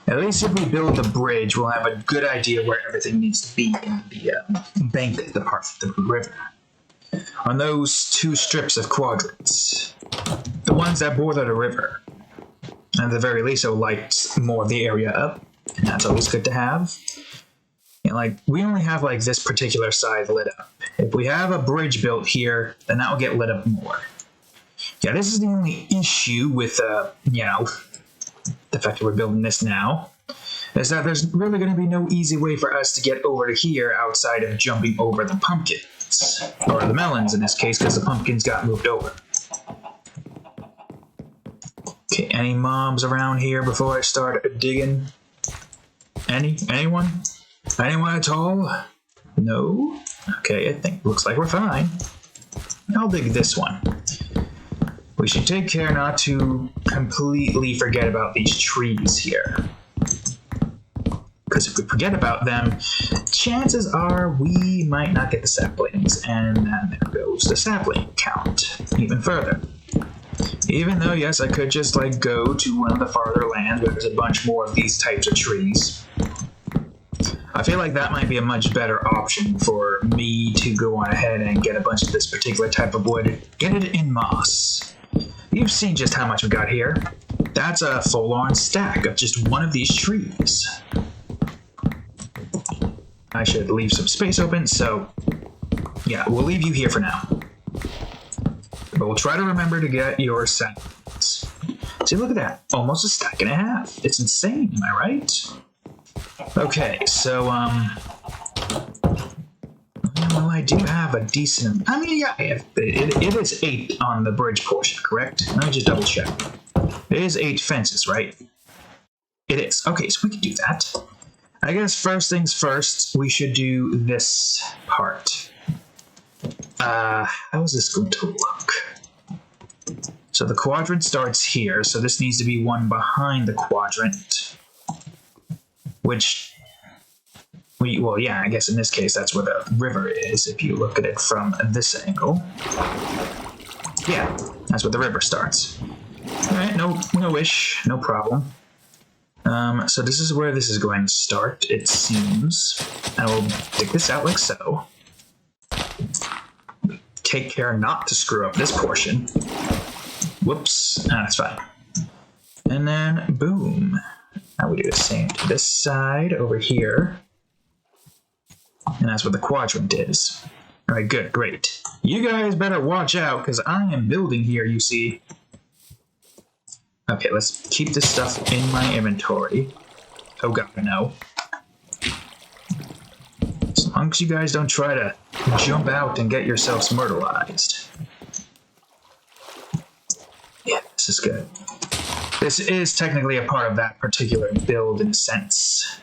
At least if we build the bridge, we'll have a good idea where everything needs to be in the bank, the part of the river. On those 2 strips of quadrants. The ones that border the river. At the very least, it'll light more of the area up, and that's always good to have. And like, we only have like this particular side lit up. If we have a bridge built here, then that will get lit up more. Yeah, this is the only issue with, you know, the fact that we're building this now, is that there's really going to be no easy way for us to get over to here outside of jumping over the pumpkins. Or the melons in this case, because the pumpkins got moved over. Okay, any mobs around here before I start digging? Anyone? Anyone at all? No? Okay, I think looks like we're fine. I'll dig this one. We should take care not to completely forget about these trees here. Because if we forget about them, chances are we might not get the saplings, and there goes the sapling count even further. Even though, yes, I could just, like, go to one of the farther lands where there's a bunch more of these types of trees. I feel like that might be a much better option for me to go on ahead and get a bunch of this particular type of wood. Get it in moss. You've seen just how much we got here. That's a full-on stack of just one of these trees. I should leave some space open, so yeah, we'll leave you here for now. But we'll try to remember to get your saplings. See, look at that. Almost a stack and a half. It's insane, am I right? Okay, so, well, I do have a decent... I mean, yeah, it is 8 on the bridge portion, correct? Let me just double check. It is 8 fences, right? It is. Okay, so we can do that. I guess first things first, we should do this part. How is this going to look? So the quadrant starts here, so this needs to be one behind the quadrant. Which, well, yeah, I guess in this case that's where the river is, if you look at it from this angle. Yeah, that's where the river starts. Alright, no problem. So this is where this is going to start, it seems. And we'll dig this out like so. Take care not to screw up this portion. Whoops, that's fine. And then, boom. Now we do the same to this side over here. And that's where the quadrant is. Alright, good, great. You guys better watch out, because I am building here, you see. Okay, let's keep this stuff in my inventory. Oh god, no. As long as you guys don't try to jump out and get yourselves myrtleized. Yeah, this is good. This is technically a part of that particular build in a sense.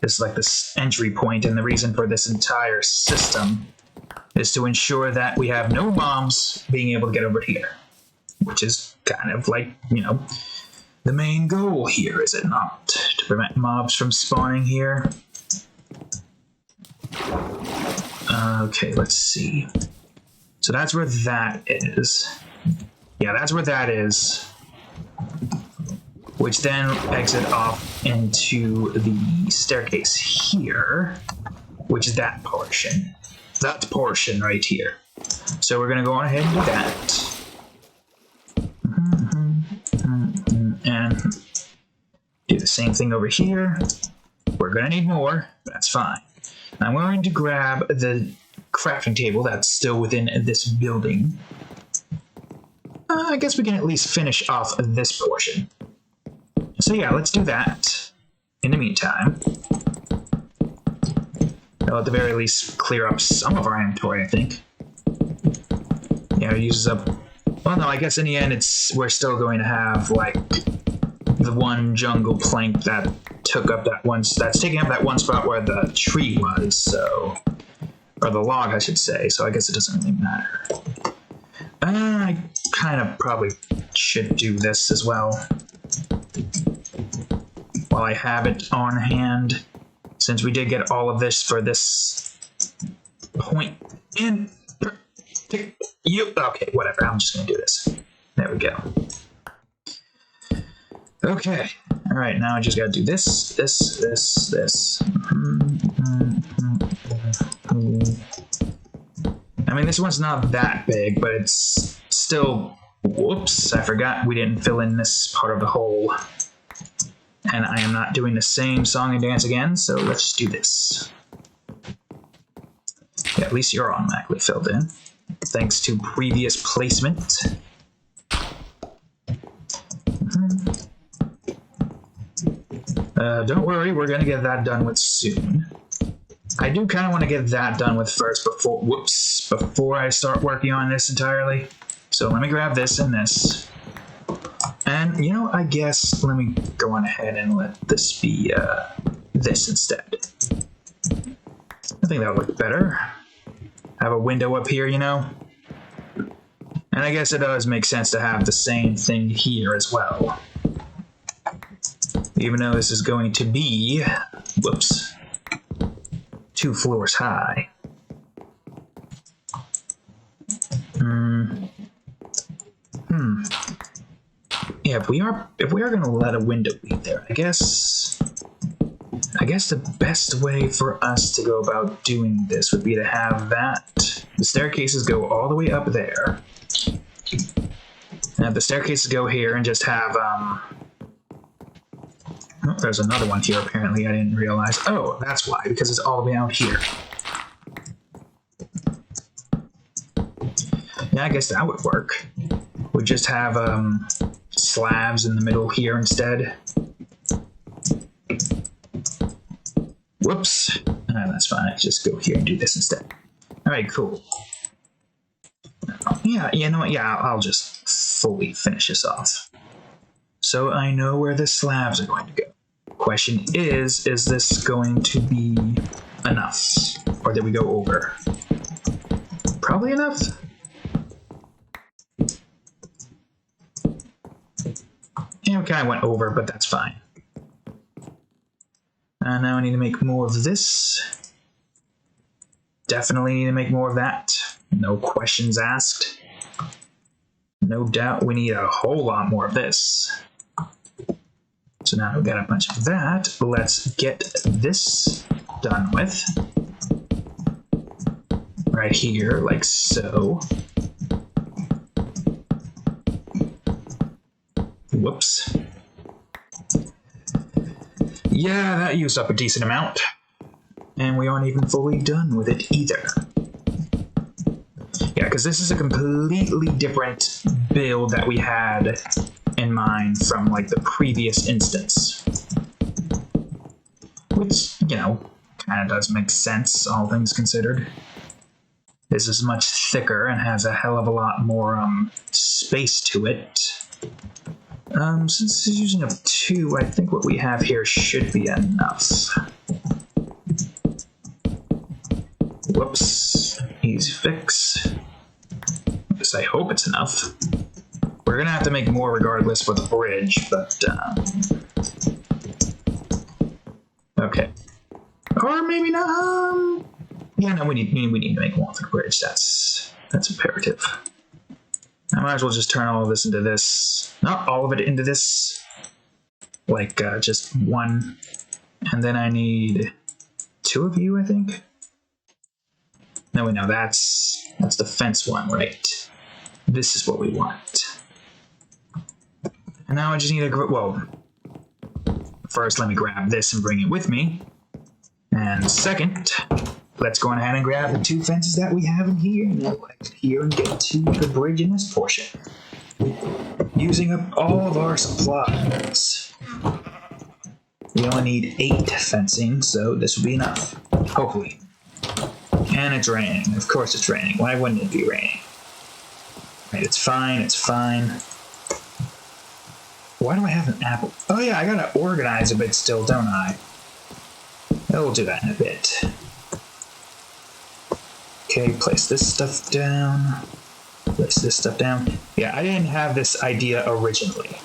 It's like this entry point, and the reason for this entire system is to ensure that we have no mobs being able to get over here. Which is kind of like, you know, the main goal here, is it not? To prevent mobs from spawning here. Okay, let's see. So that's where that is. Yeah, that's where that is. Which then exit off into the staircase here, which is that portion. That portion right here. So we're going to go on ahead and do that. And do the same thing over here. We're going to need more. That's fine. I'm going to grab the crafting table that's still within this building. I guess we can at least finish off this portion. So yeah, let's do that. In the meantime, I'll at the very least clear up some of our inventory, I think. Yeah, it uses up... Well, no, I guess in the end, we're still going to have, like, the one jungle plank that took up that one... That's taking up that one spot where the tree was, so... Or the log, I should say, so I guess it doesn't really matter. I kind of probably should do this as well. While I have it on hand, since we did get all of this for this point in... Okay, whatever, I'm just gonna do this. There we go. Okay, alright, now I just gotta do this. I mean, this one's not that big, but it's still... Whoops, I forgot we didn't fill in this part of the hole. And I am not doing the same song and dance again, so let's just do this. Yeah, at least you're automatically filled in. Thanks to previous placement. Don't worry, we're gonna get that done with soon. I do kind of want to get that done with first before I start working on this entirely. So let me grab this and this. And, you know, I guess let me go on ahead and let this be this instead. I think that'll look better. Have a window up here, you know? And I guess it does make sense to have the same thing here as well. Even though this is going to be, 2 floors high. Yeah, if we are going to let a window be there, I guess the best way for us to go about doing this would be to have the staircases go all the way up there. And have the staircases go here and just have, oh, there's another one here apparently, I didn't realize. Oh, that's why, because it's all the way out here. Yeah, I guess that would work. We'd just have, slabs in the middle here instead. Whoops. That's fine. Just go here and do this instead. Alright, cool. Yeah, you know what? Yeah, I'll just fully finish this off. So I know where the slabs are going to go. Question is this going to be enough? Or did we go over? Probably enough? Yeah, we kind of went over, but that's fine. Now I need to make more of this. Definitely need to make more of that. No questions asked. No doubt we need a whole lot more of this. So now we've got a bunch of that. Let's get this done with. Right here, like so. Whoops. Yeah, that used up a decent amount. And we aren't even fully done with it either. Yeah, because this is a completely different build that we had in mind from like the previous instance. Which, you know, kind of does make sense, all things considered. This is much thicker and has a hell of a lot more space to it. Since it's using up 2, I think what we have here should be enough. Whoops. Easy fix. At least I hope it's enough. We're gonna have to make more regardless for the bridge, but okay. Or maybe not. Yeah, no, we need to make more for the bridge. That's imperative. I might as well just turn all of this into this. Not all of it into this. Like just one. And then I need 2 of you, I think. No, wait, no, that's the fence one, right? This is what we want. And now I just need to, well, first let me grab this and bring it with me. And second, let's go ahead and grab the 2 fences that we have in here and go here and get to the bridge in this portion. Using up all of our supplies. We only need 8 fencing, so this will be enough. Hopefully. And it's raining. Of course it's raining. Why wouldn't it be raining? Right, it's fine, it's fine. Why do I have an apple? Oh yeah, I gotta organize a bit still, don't I? We'll do that in a bit. Okay, place this stuff down. Place this stuff down. Yeah, I didn't have this idea originally.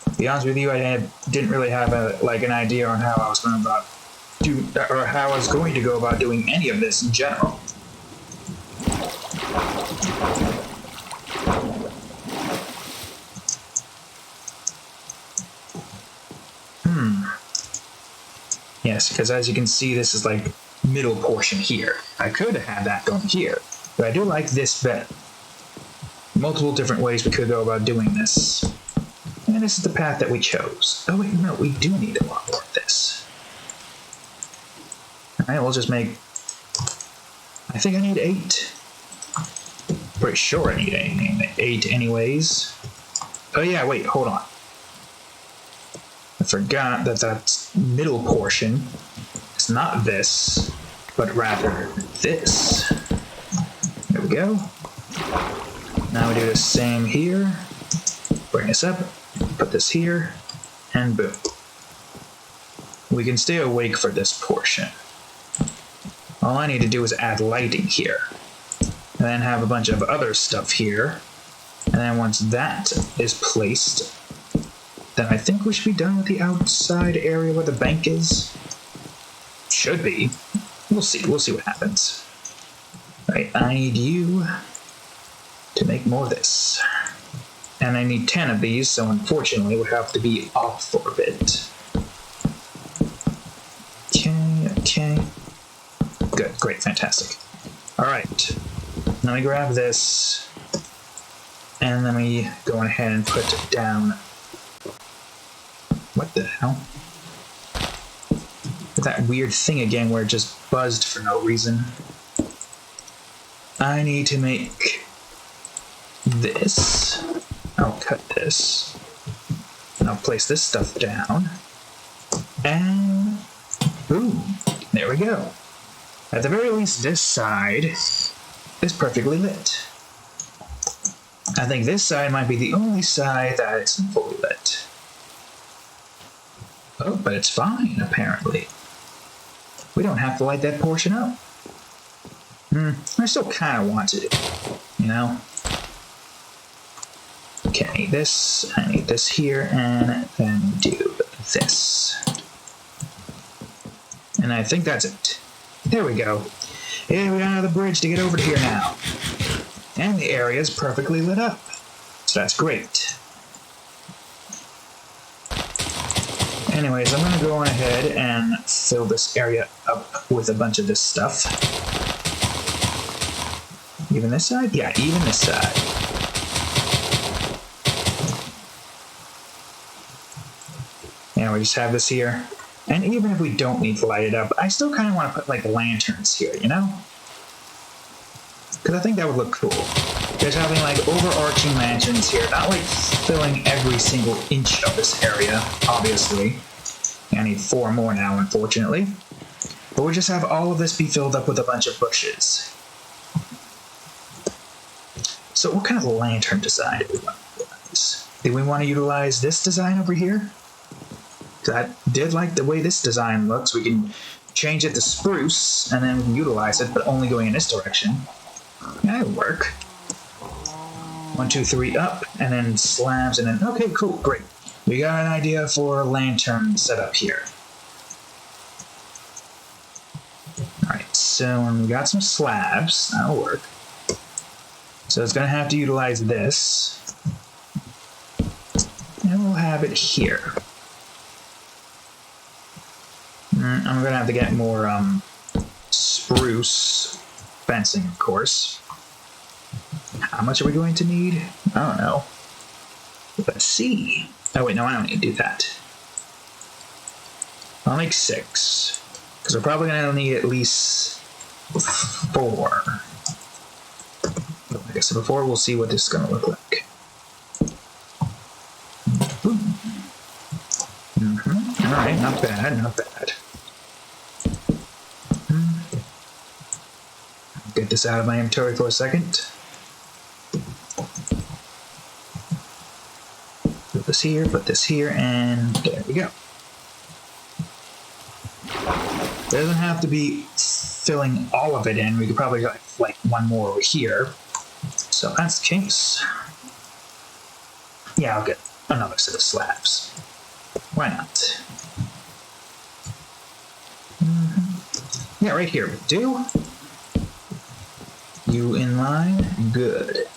To be honest with you, I didn't really have an idea on how I was going to go about doing any of this in general. Yes, because as you can see, this is like middle portion here. I could have had that going here, but I do like this better. Multiple different ways we could go about doing this. And this is the path that we chose. Oh wait, no, we do need a lot more of this. Alright, we'll just make... I think I need 8. Pretty sure I need 8 anyways. Oh yeah, wait, hold on. I forgot that middle portion is not this, but rather this. There we go. Now we do the same here. Bring this up, put this here, and boom. We can stay awake for this portion. All I need to do is add lighting here. And then have a bunch of other stuff here. And then once that is placed, then I think we should be done with the outside area where the bank is. Should be. We'll see what happens. Right, I need you to make more of this. And I need 10 of these, so unfortunately we have to be off for a bit. Okay. Good, great, fantastic. Alright, let me grab this, and let me go ahead and put down... What the hell? That weird thing again where it just buzzed for no reason. I need to make this. I'll cut this. And I'll place this stuff down. And boom. There we go. At the very least, this side is perfectly lit. I think this side might be the only side that isn't fully lit. Oh, but it's fine, apparently. We don't have to light that portion up. I still kind of want to, you know? Okay, I need this here, and then do this. And I think that's it. There we go. Yeah, we got another bridge to get over to here now. And the area is perfectly lit up. So that's great. Anyways, I'm going to go on ahead and fill this area up with a bunch of this stuff. Even this side? Yeah, even this side. And we just have this here. And even if we don't need to light it up, I still kind of want to put like lanterns here, you know? Because I think that would look cool. Just having like overarching lanterns here, not like filling every single inch of this area, obviously. I need 4 more now, unfortunately. But we'll just have all of this be filled up with a bunch of bushes. So what kind of lantern design do we want to utilize? Do we want to utilize this design over here? I did like the way this design looks. We can change it to spruce, and then we can utilize it, but only going in this direction. Yeah, that'll work. 1, 2, 3 up, and then slabs, and then... Okay, cool, great. We got an idea for a lantern setup here. Alright, so we got some slabs. That'll work. So it's going to have to utilize this. And we'll have it here. I'm going to have to get more spruce fencing, of course. How much are we going to need? I don't know. Let's see. Oh, wait, no, I don't need to do that. I'll make 6. Because we're probably going to need at least 4. Okay, so before we'll see what this is going to look like. Alright, not bad, not bad. Get this out of my inventory for a second. Put this here, and there we go. It doesn't have to be filling all of it in. We could probably get like 1 more over here. So that's the case. Yeah, I'll get another set of slabs. Why not? Yeah, right here would do. You in line? Good.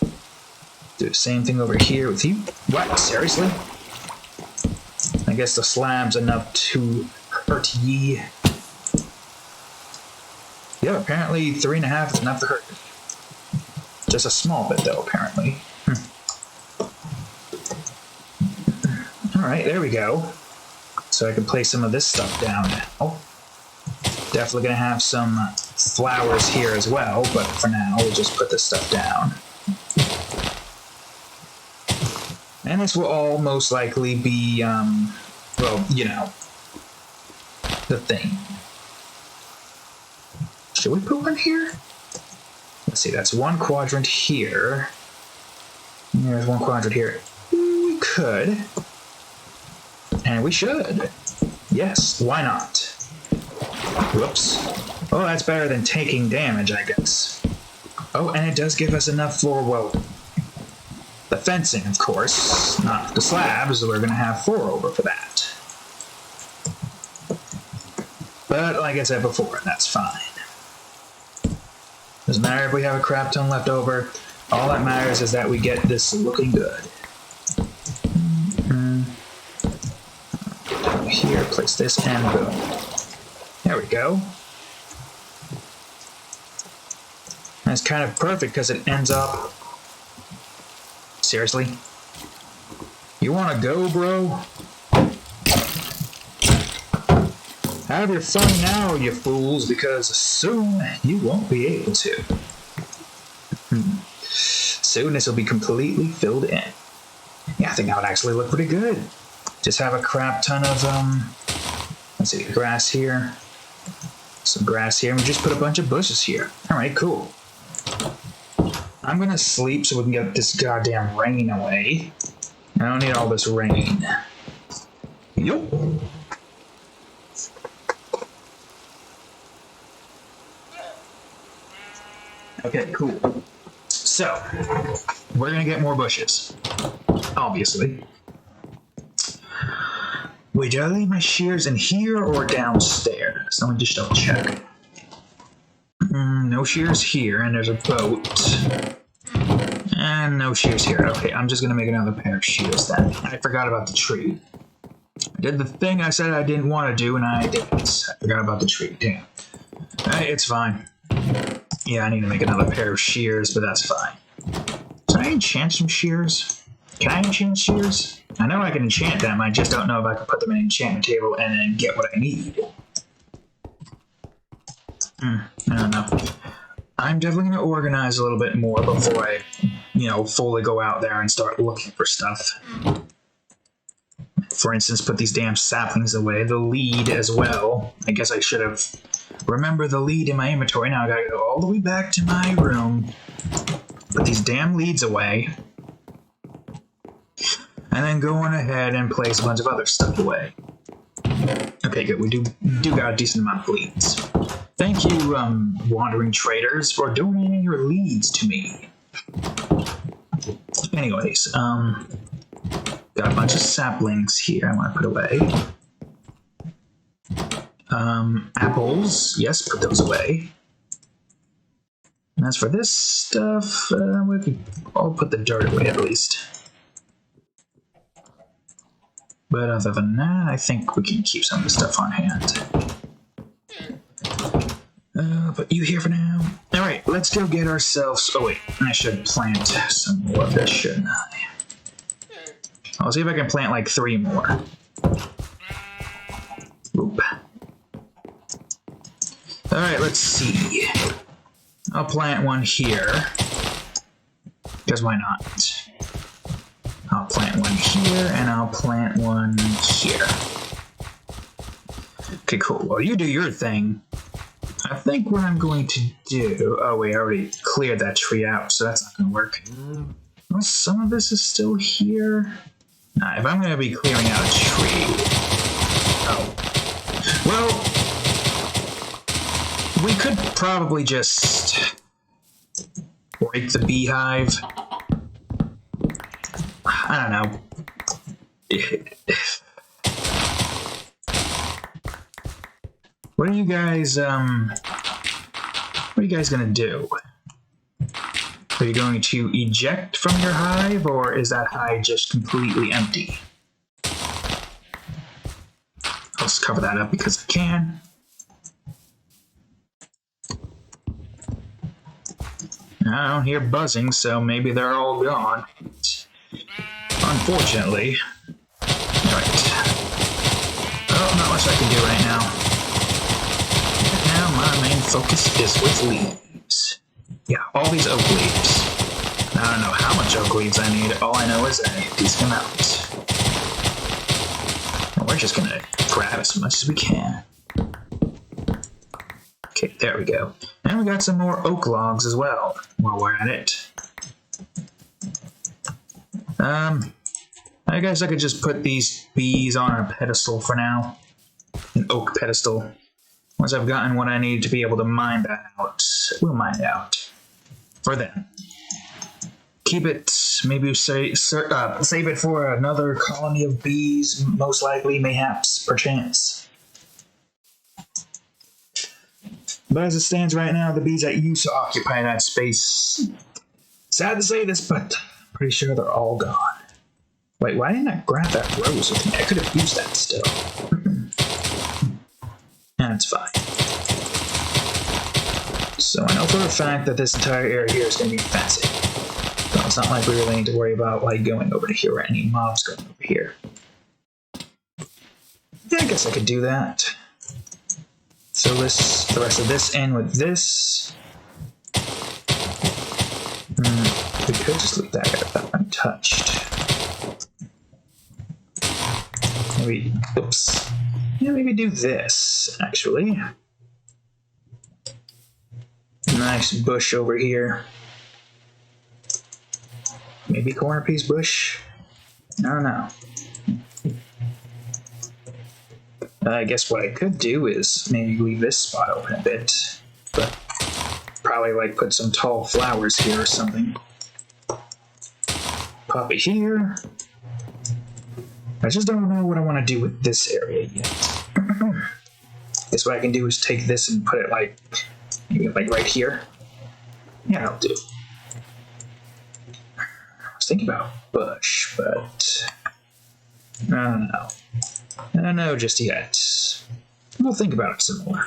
Do the same thing over here with you. What? Seriously? I guess the slab's enough to hurt ye. Yeah, apparently 3.5 is enough to hurt. Just a small bit, though, apparently. Alright, there we go. So I can place some of this stuff down now. Definitely gonna have some flowers here as well, but for now, we'll just put this stuff down. And this will all most likely be, well, you know, the thing. Should we put one here? Let's see, that's 1 quadrant here. And there's 1 quadrant here. We could. And we should. Yes, why not? Whoops. Oh, that's better than taking damage, I guess. Oh, and it does give us enough for, well, the fencing, of course. Not the slabs, we're going to have 4 over for that. But, like I said before, that's fine. Doesn't matter if we have a crap ton left over. All that matters is that we get this looking good. Down here, place this, and boom. There we go. That's kind of perfect because it ends up... Seriously? You want to go, bro? Have your fun now, you fools, because soon you won't be able to. Soon this will be completely filled in. Yeah, I think that would actually look pretty good. Just have a crap ton of, let's see, grass here. Some grass here, and we just put a bunch of bushes here. Alright, cool. I'm gonna sleep so we can get this goddamn rain away. I don't need all this rain. Yup. Okay, cool. So, we're gonna get more bushes. Obviously. Wait, did I leave my shears in here or downstairs? Let me just double check. No shears here, and there's a boat. And no shears here. Okay, I'm just gonna make another pair of shears then. I forgot about the tree. I did the thing I said I didn't want to do, and I didn't. I forgot about the tree. Damn. It's fine. Yeah, I need to make another pair of shears, but that's fine. Can I enchant some shears? Can I enchant shears? I know I can enchant them, I just don't know if I can put them in an enchantment table and then get what I need. I don't know. I'm definitely going to organize a little bit more before I, fully go out there and start looking for stuff. For instance, put these damn saplings away. The lead as well. I guess I should have remembered the lead in my inventory. Now I gotta go all the way back to my room. Put these damn leads away. And then go on ahead and place a bunch of other stuff away. Okay, good. We do got a decent amount of leads. Thank you, wandering traders, for donating your leads to me. Anyways, got a bunch of saplings here I want to put away. Apples. Yes, put those away. And as for this stuff, I'll put the dirt away at least. But other than that, I think we can keep some of the stuff on hand. Put you here for now. Alright, let's go get ourselves... Oh wait, I should plant some more of this, shouldn't I? I'll see if I can plant like 3 more. Oop. Alright, let's see. I'll plant one here. Because why not? I'll plant one here, and I'll plant one here. Okay, cool. Well, you do your thing. I think what I'm going to do... Oh, wait, I already cleared that tree out, so that's not going to work. Well, some of this is still here. Nah, if I'm going to be clearing out a tree... Oh. Well, we could probably just break the beehive. I don't know. What are you guys gonna do? Are you going to eject from your hive, or is that hive just completely empty? I'll just cover that up because I can. I don't hear buzzing, so maybe they're all gone. Unfortunately. Alright. Oh, not much I can do right now. Now my main focus is with leaves. Yeah, all these oak leaves. I don't know how much oak leaves I need. All I know is I need a decent amount. And we're just gonna grab as much as we can. Okay, there we go. And we got some more oak logs as well while we're at it. I guess I could just put these bees on a pedestal for now. An oak pedestal. Once I've gotten what I need to be able to mine that out, we'll mine it out. For then. Keep it, maybe save it for another colony of bees, most likely, mayhaps, perchance. But as it stands right now, the bees that used to occupy that space, sad to say this, but I'm pretty sure they're all gone. Wait, why didn't I grab that rose with me? I could have used that still. That's fine. So I know for a fact that this entire area here is going to be fenced. So it's not like we really need to worry about like going over to here or any mobs going over here. Yeah, I guess I could do that. Fill this, the rest of this in with this. We could just leave that untouched. Maybe, oops. Yeah, maybe do this, actually. Nice bush over here. Maybe corner piece bush? I don't know. I guess what I could do is maybe leave this spot open a bit, but probably like put some tall flowers here or something. Pop it here. I just don't know what I want to do with this area yet. Guess what I can do is take this and put it like, maybe like right here. Yeah, I'll do. I was thinking about bush, but I don't know. I don't know just yet. We'll think about it some more.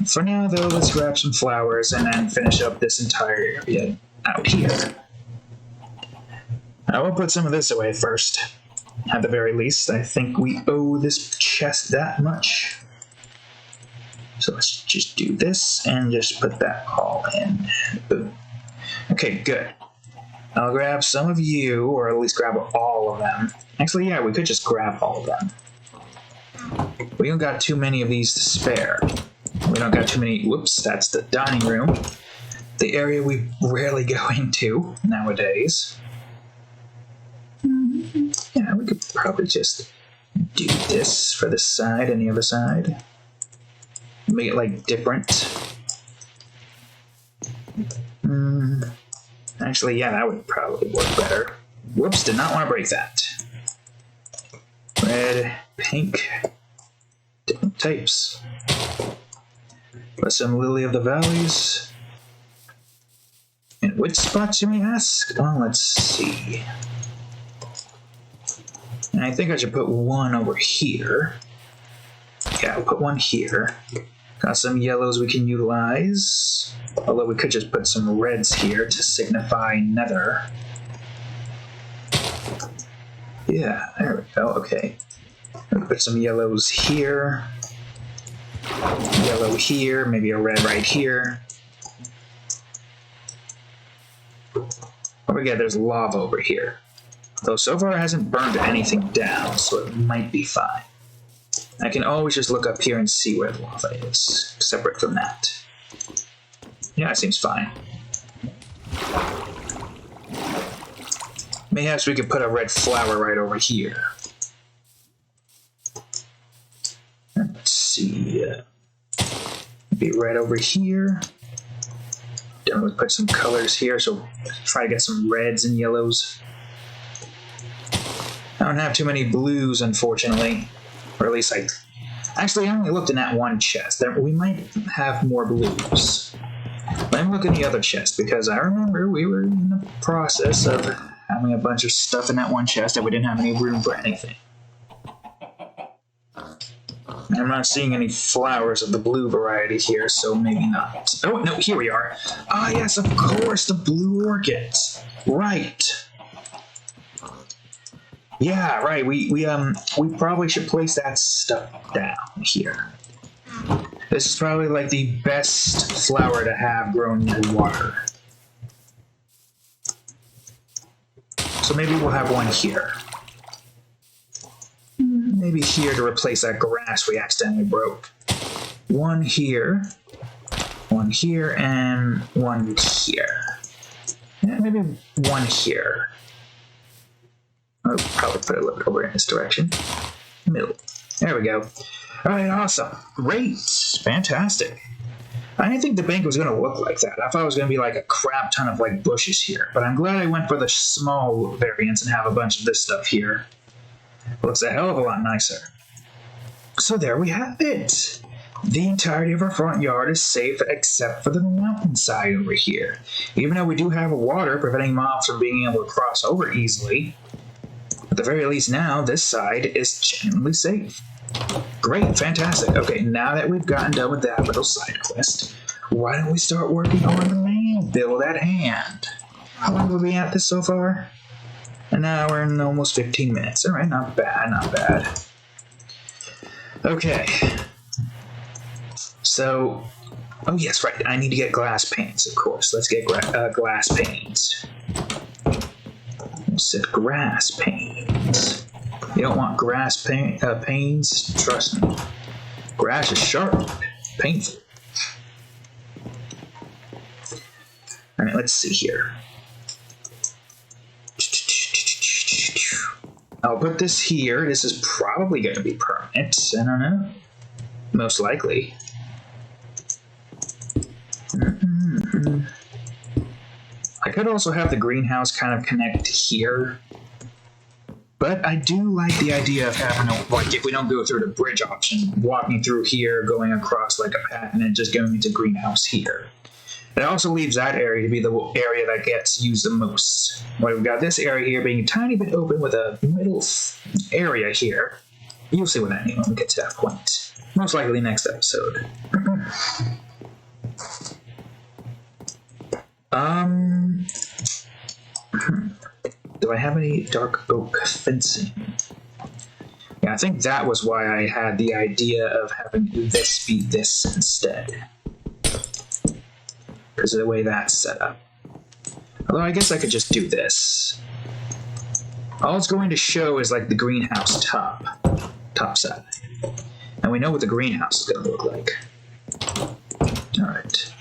For now, though, let's grab some flowers and then finish up this entire area out here. I will put some of this away first. At the very least, I think we owe this chest that much. So let's just do this and just put that all in. Boom. Okay, good. I'll grab some of you, or at least grab all of them. Actually, yeah, we could just grab all of them. We don't got too many of these to spare. We don't got too many. Whoops, that's the dining room. The area we rarely go into nowadays. Yeah, we could probably just do this for this side and the other side. Make it like different. Actually, yeah, that would probably work better. Whoops, did not want to break that. Red, pink, different types. Put some Lily of the Valleys. And which spots, you may ask? Oh, let's see. And I think I should put one over here. Yeah, I'll put one here. Got some yellows we can utilize. Although we could just put some reds here to signify nether. Yeah, there we go, okay. I'll put some yellows here. Yellow here, maybe a red right here. Oh yeah, there's lava over here. Though so far it hasn't burned anything down, so it might be fine. I can always just look up here and see where the lava is, separate from that. Yeah, it seems fine. Perhaps we could put a red flower right over here. Let's see. Maybe red over here. Definitely put some colors here, so try to get some reds and yellows. I don't have too many blues, unfortunately. Or at least actually, I only looked in that one chest. We might have more blues. Let me look in the other chest, because I remember we were in the process of having a bunch of stuff in that one chest that we didn't have any room for anything. I'm not seeing any flowers of the blue variety here, so maybe not. Oh, no, here we are. Ah, yes, of course, the blue orchids. Right. Yeah, right. We probably should place that stuff down here. This is probably like the best flower to have grown near water. So maybe we'll have one here. Maybe here to replace that grass we accidentally broke. One here, and one here. Yeah, maybe one here. I'll probably put it a little bit over in this direction. Middle. There we go. Alright, awesome. Great. Fantastic. I didn't think the bank was going to look like that. I thought it was going to be like a crap ton of like bushes here. But I'm glad I went for the small variants and have a bunch of this stuff here. It looks a hell of a lot nicer. So there we have it. The entirety of our front yard is safe except for the mountainside over here. Even though we do have water preventing mobs from being able to cross over easily, at the very least now, this side is genuinely safe. Great, fantastic. Okay, now that we've gotten done with that little side quest, why don't we start working on the main build at hand? How long have we been at this so far? An hour and almost 15 minutes. Alright, not bad, not bad. Okay. So, oh yes, right, I need to get glass panes, of course. Let's get glass panes. We'll set grass panes. You don't want grass panes? Trust me. Grass is sharp, painful. I mean, let's see here. I'll put this here. This is probably going to be permanent. I don't know. Most likely. I could also have the greenhouse kind of connect here. But I do like the idea of having a, like, if we don't go through the bridge option, walking through here, going across like a path, and then just going into greenhouse here. It also leaves that area to be the area that gets used the most. Well, we've got this area here being a tiny bit open with a middle area here. You'll see what I mean when we get to that point. Most likely next episode. Do I have any dark oak fencing? Yeah, I think that was why I had the idea of having this be this instead. Because of the way that's set up. Although I guess I could just do this. All it's going to show is like the greenhouse top side. And we know what the greenhouse is going to look like. Alright.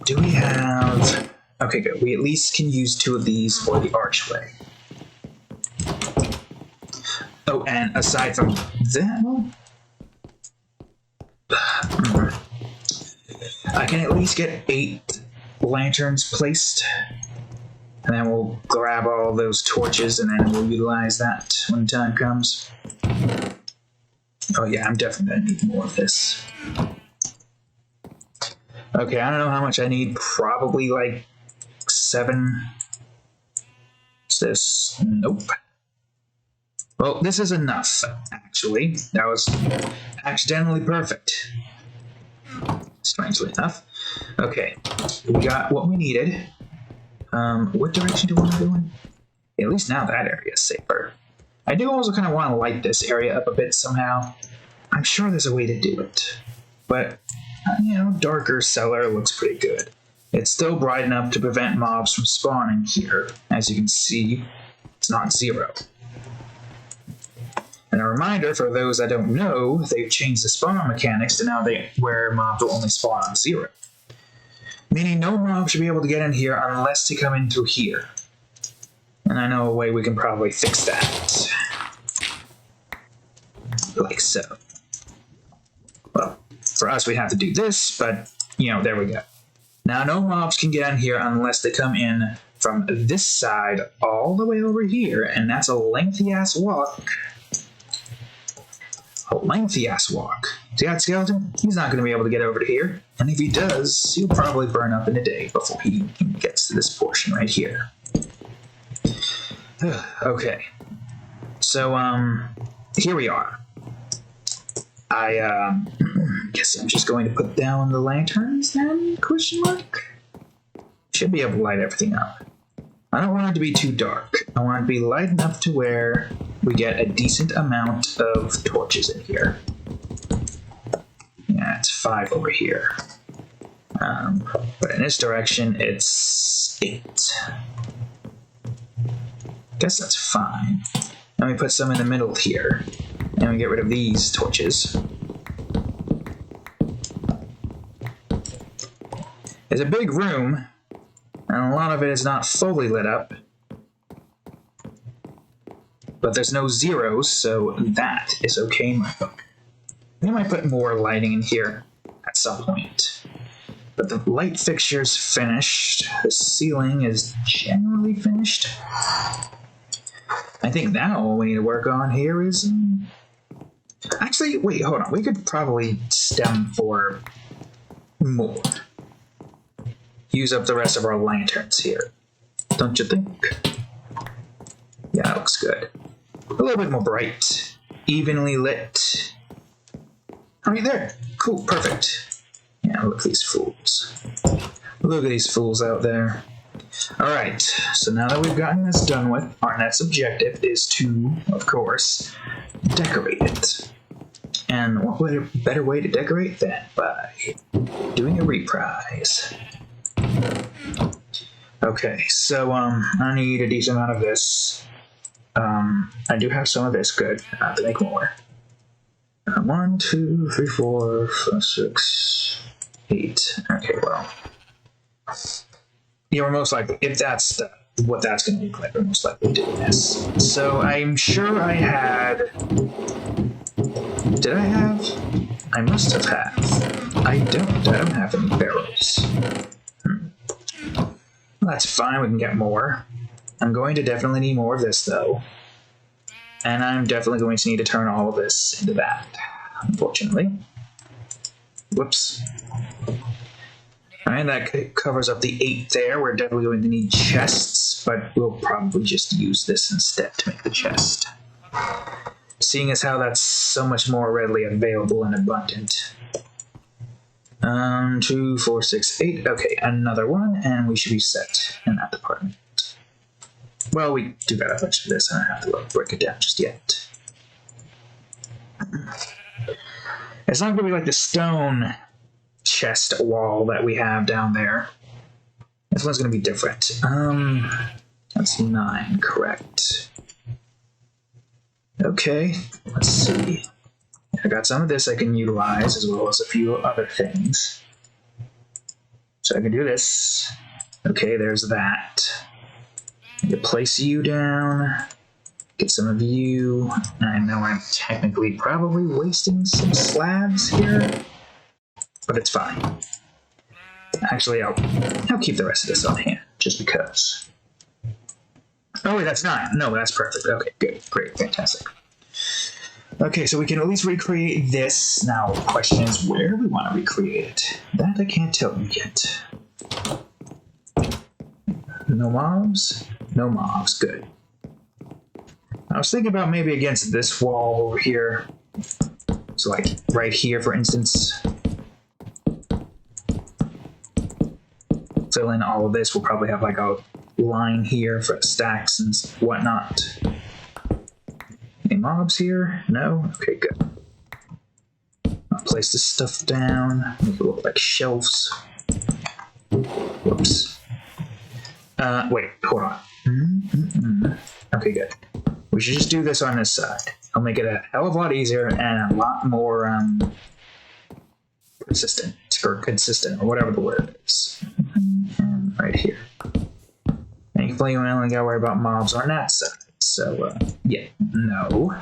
Do we have... Okay, good. We at least can use 2 of these for the archway. Oh, and aside from that... I can at least get 8 lanterns placed. And then we'll grab all those torches and then we'll utilize that when the time comes. Oh yeah, I'm definitely going to need more of this. Okay, I don't know how much I need. Probably like 7. What's this? Nope. Well, this is enough, actually. That was accidentally perfect. Strangely enough. Okay, we got what we needed. What direction do we want to go in? At least now that area is safer. I do also kind of want to light this area up a bit somehow. I'm sure there's a way to do it. But, you know, darker cellar looks pretty good. It's still bright enough to prevent mobs from spawning here. As you can see, it's not 0. And a reminder for those that don't know, they've changed the spawn mechanics to now where mobs will only spawn on 0. Meaning no mob should be able to get in here unless they come in through here. And I know a way we can probably fix that. Like so. Well, for us we have to do this, but, you know, there we go. Now no mobs can get in here unless they come in from this side all the way over here, and that's a lengthy-ass walk. A lengthy-ass walk. See that skeleton? He's not going to be able to get over to here. And if he does, he'll probably burn up in a day before he gets to this portion right here. Okay. So, here we are. I guess I'm just going to put down the lanterns then? Question mark? Should be able to light everything up. I don't want it to be too dark. I want it to be light enough to where we get a decent amount of torches in here. Yeah, it's 5 over here. But in this direction, it's 8. Guess that's fine. Then we put some in the middle here. And we get rid of these torches. It's a big room, and a lot of it is not fully lit up. But there's no zeros, so that is okay in my book. We might put more lighting in here at some point. But the light fixture's finished. The ceiling is generally finished. I think now all we need to work on here is... Actually, wait, hold on. We could probably stem for more. Use up the rest of our lanterns here. Don't you think? Yeah, that looks good. A little bit more bright. Evenly lit. Right there. Cool, perfect. Yeah, look at these fools. Look at these fools out there. Alright, so now that we've gotten this done with, our next objective is to, of course, decorate it. And what better way to decorate than by doing a reprise. Okay, so I need a decent amount of this. I do have some of this, good. I have to make more. 1, 2, 3, 4, 5, 6, 8. Okay, well. We're most likely, if that's what that's going to look like, we're most likely doing this. So I'm sure I had... Did I have? I must have had. I don't have any barrels. Well, that's fine, we can get more. I'm going to definitely need more of this, though. And I'm definitely going to need to turn all of this into that, unfortunately. Whoops. Alright, that covers up the 8 there. We're definitely going to need chests, but we'll probably just use this instead to make the chest. Seeing as how that's so much more readily available and abundant. 2, 4, 6, 8. Okay, another one, and we should be set in that department. Well, we do got a bunch of this, and I don't have to break it down just yet. It's not going to be like the stone chest wall that we have down there. This one's going to be different. That's 9, correct. Okay, let's see. I got some of this I can utilize, as well as a few other things. So I can do this. Okay, there's that. I can place you down. Get some of you. I know I'm technically probably wasting some slabs here, but it's fine. Actually, I'll keep the rest of this on hand, just because. Oh wait, that's 9. No, that's perfect. Okay, good, great, fantastic. Okay, so we can at least recreate this. Now, the question is where we want to recreate it. That I can't tell you yet. No mobs? No mobs, good. I was thinking about maybe against this wall over here. So like right here, for instance. Fill in all of this. We'll probably have like a line here for stacks and whatnot. Any mobs here? No? Okay, good. I'll place this stuff down. Make it look like shelves. Whoops. Wait, hold on. Okay, good. We should just do this on this side. I'll make it a hell of a lot easier and a lot more persistent or consistent or whatever the word is. And right here. Thankfully, we only gotta worry about mobs on that side. So, yeah, no.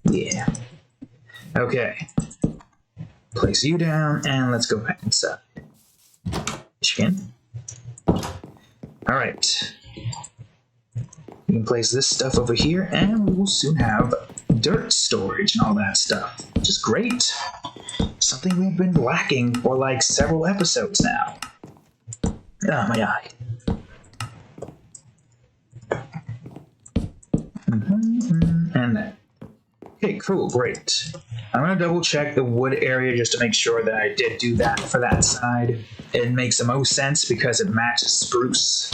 Yeah. Okay. Place you down and let's go back inside. Chicken. Alright. We can place this stuff over here, and we will soon have dirt storage and all that stuff, which is great. Something we've been lacking for like several episodes now. Ah, my eye. And then. Okay, cool, great. I'm going to double check the wood area just to make sure that I did do that for that side. It makes the most sense because it matches spruce.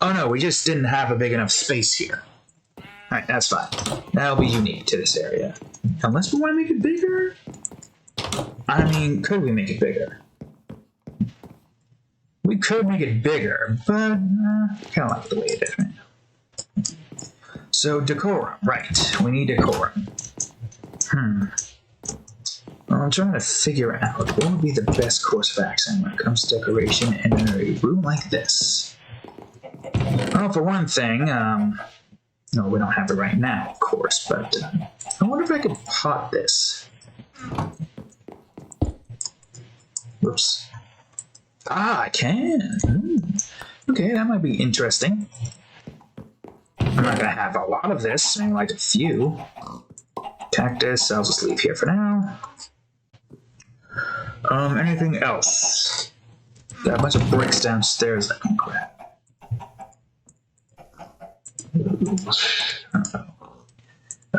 Oh no, we just didn't have a big enough space here. Alright, that's fine. That'll be unique to this area. Unless we want to make it bigger? I mean, could we make it bigger? We could make it bigger, but I kind of like the way it is right now. So, decorum. Right, we need decorum. Well, I'm trying to figure out what would be the best course of action when it comes to decoration in a room like this. Well, for one thing, no, we don't have it right now, of course, but I wonder if I could pot this. Whoops. Ah, I can. Okay, that might be interesting. I'm not going to have a lot of this, maybe like a few. Cactus, I'll just leave here for now. Anything else? Got a bunch of bricks downstairs I can grab.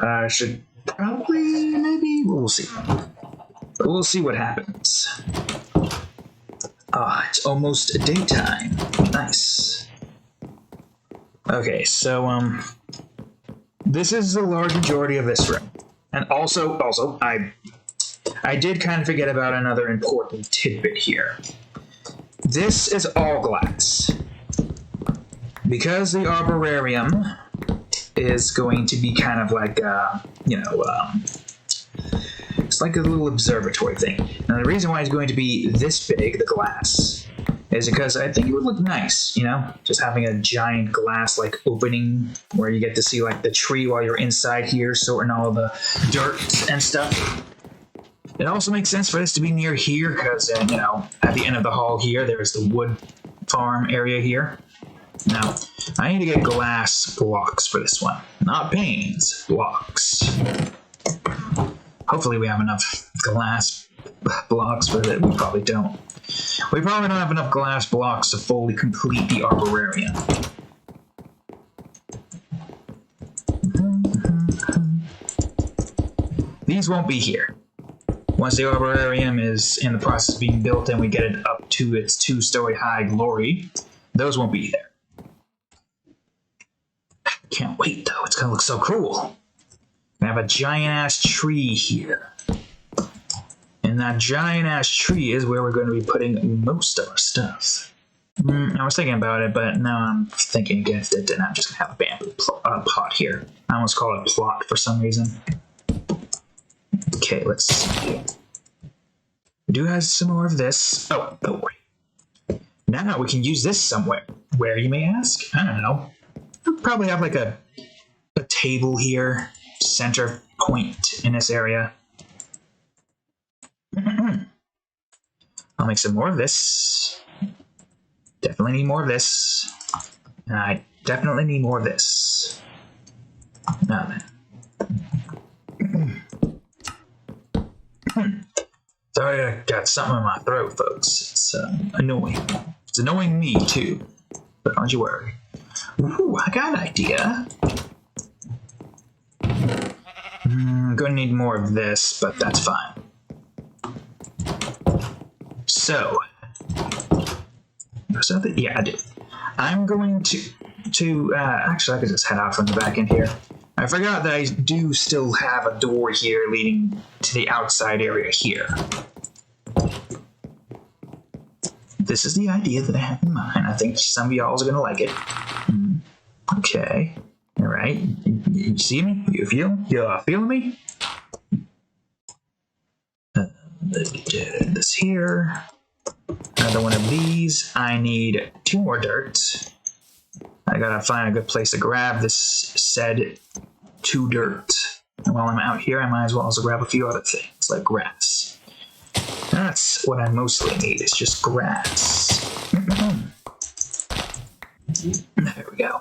I should probably, maybe, we'll see. We'll see what happens. Ah, it's almost daytime. Nice. Okay, so, this is the large majority of this room. And also, I did kind of forget about another important tidbit here. This is all glass. Because the arborarium is going to be kind of like, it's like a little observatory thing. Now, the reason why it's going to be this big, the glass, is because I think it would look nice, you know, just having a giant glass like opening where you get to see like the tree while you're inside here sorting all the dirt and stuff. It also makes sense for this to be near here because, you know, at the end of the hall here, there's the wood farm area here. Now, I need to get glass blocks for this one. Not panes, blocks. Hopefully we have enough glass blocks for that. We probably don't. We probably don't have enough glass blocks to fully complete the arborarium. These won't be here. Once the arborarium is in the process of being built and we get it up to its 2-story high glory, those won't be there. Can't wait though, it's gonna look so cool. We have a giant ass tree here. And that giant ass tree is where we're going to be putting most of our stuff. I was thinking about it, but now I'm thinking against it, and I'm just gonna have a bamboo pot here. I almost call it a plot for some reason. Okay, let's see. We do have some more of this. Oh, don't worry. Now we can use this somewhere. Where, you may ask? I don't know. We'll probably have like a table here, center point in this area. I'll make some more of this. Definitely need more of this. And I definitely need more of this. Now then. Sorry, I got something in my throat, folks. It's annoying. It's annoying me, too. But don't you worry. Ooh, I got an idea. I'm gonna need more of this, but that's fine. So, yeah, I do. I'm going to actually, I could just head out from the back end here. I forgot that I do still have a door here leading to the outside area here. This is the idea that I have in mind. I think some of y'all are gonna like it. Okay. All right. You see me? You feeling me? This here. Another one of these. I need 2 more dirt. I gotta find a good place to grab this said 2 dirt. And while I'm out here, I might as well also grab a few other things, like grass. That's what I mostly need, is just grass. There we go.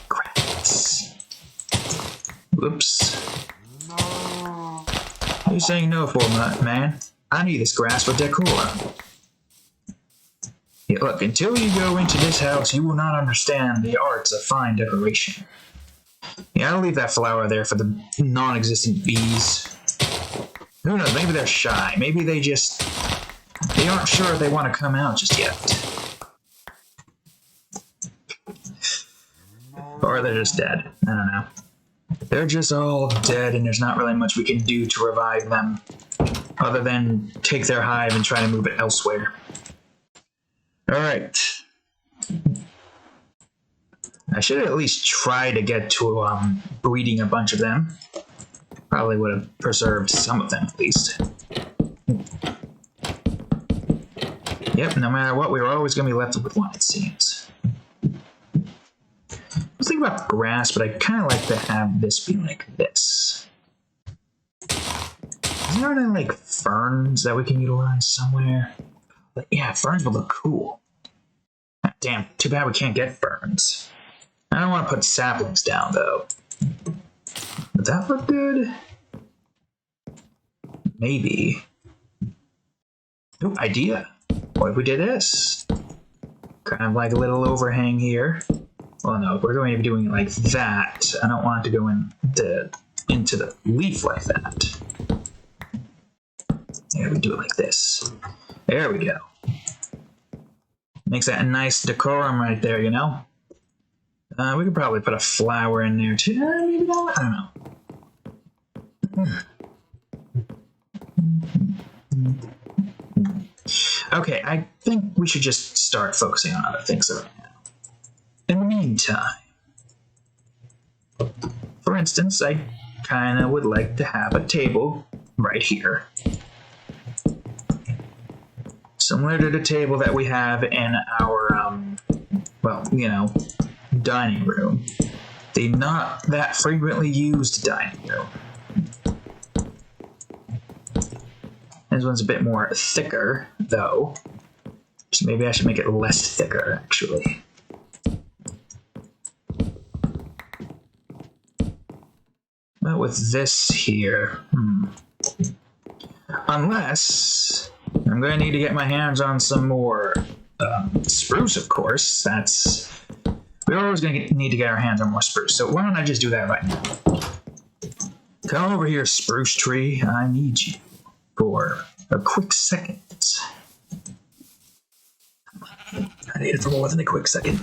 Grass. Whoops. What are you saying no for, man? I need this grass for decor. Yeah, look, until you go into this house, you will not understand the arts of fine decoration. Yeah, I'll leave that flower there for the non-existent bees. Who knows, maybe they're shy. Maybe they aren't sure if they want to come out just yet. Or they're just dead. I don't know. They're just all dead and there's not really much we can do to revive them. Other than take their hive and try to move it elsewhere. Alright. I should at least try to get to breeding a bunch of them. Probably would have preserved some of them at least. Yep, no matter what, we were always going to be left with one, it seems. I was thinking about grass, but I kind of like to have this be like this. Is there any like ferns that we can utilize somewhere? But yeah, ferns would look cool. Damn, too bad we can't get ferns. I don't want to put saplings down though. Would that look good? Maybe. Oh, idea. What if we did this? Kind of like a little overhang here. Well, no, we're going to be doing it like that. I don't want it to go into the leaf like that. There, we do it like this. There we go. Makes that a nice decorum right there, you know? We could probably put a flower in there too. Maybe not. I don't know. Okay, I think we should just start focusing on other things right now. In the meantime, for instance, I kind of would like to have a table right here. Similar to the table that we have in our, well, you know, dining room. The not that frequently used dining room. This one's a bit more thicker, though. So maybe I should make it less thicker, actually. But with this here, unless I'm going to need to get my hands on some more spruce, of course. We're always going to need to get our hands on more spruce. So why don't I just do that right now? Come over here, spruce tree. I need you for a quick second. I need it for more than a quick second.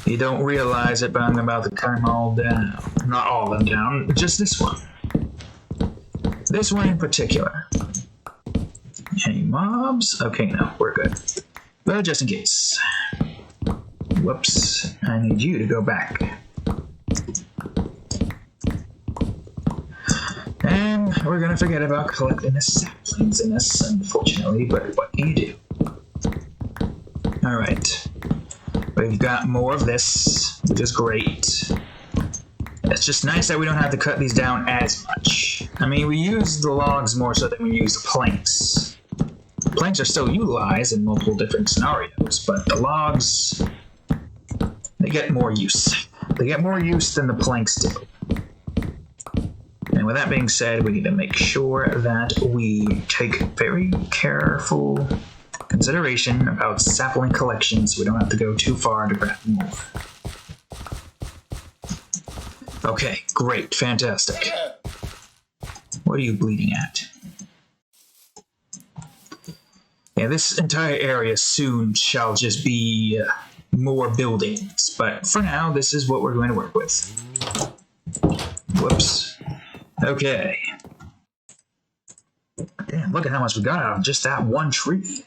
You don't realize it, but I'm about to cut them all down. Not all of them down, just this one. This one in particular. Any mobs? Okay, no, we're good. But just in case. Whoops, I need you to go back. And we're gonna forget about collecting the saplings in this, unfortunately, but what can you do? Alright. We've got more of this, which is great. It's just nice that we don't have to cut these down as much. I mean, we use the logs more so than we use the planks. Planks are still utilized in multiple different scenarios, but the logs, they get more use. They get more use than the planks do. And with that being said, we need to make sure that we take very careful consideration about sapling collections. We don't have to go too far to grab more. Okay, great, fantastic. What are you bleeding at? Yeah, this entire area soon shall just be more buildings, but for now, this is what we're going to work with. Whoops. Okay. Damn, look at how much we got out of just that one tree.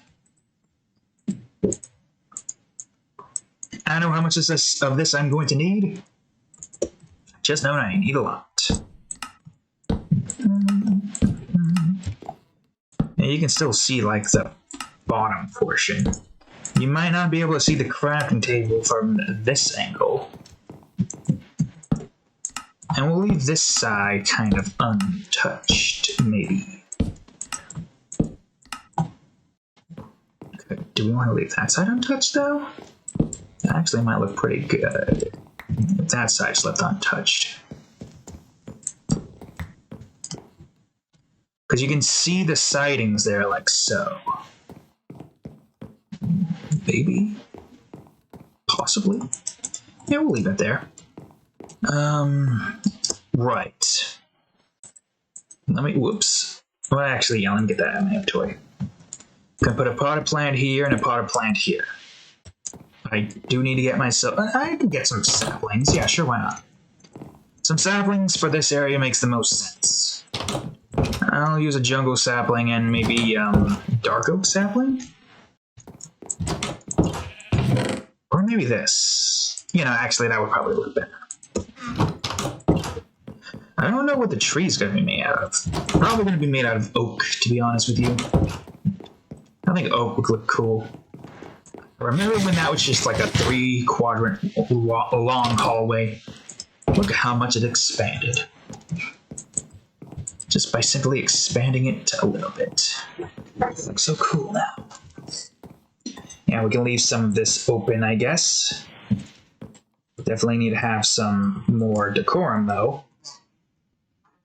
I know how much of this I'm going to need. Just know I need a lot. And you can still see like the bottom portion. You might not be able to see the crafting table from this angle. And we'll leave this side kind of untouched, maybe. Okay, do we want to leave that side untouched though? That actually might look pretty good. If that side's left untouched. Because you can see the sidings there like so. Maybe? Possibly? Yeah, we'll leave it there. Right. Whoops. Well, actually, yeah, let me get that out of my inventory. Gonna put a potted plant here and a potted plant here. I do need to get myself... I can get some saplings. Yeah, sure, why not? Some saplings for this area makes the most sense. I'll use a jungle sapling and maybe, dark oak sapling? Or maybe this. You know, actually, that would probably look better. I don't know what the tree's gonna be made out of. Probably gonna be made out of oak, to be honest with you. I think oak would look cool. Remember when that was just like a 3-quadrant long hallway? Look at how much it expanded. Just by simply expanding it a little bit. It looks so cool now. Yeah, we can leave some of this open, I guess. Definitely need to have some more decorum, though.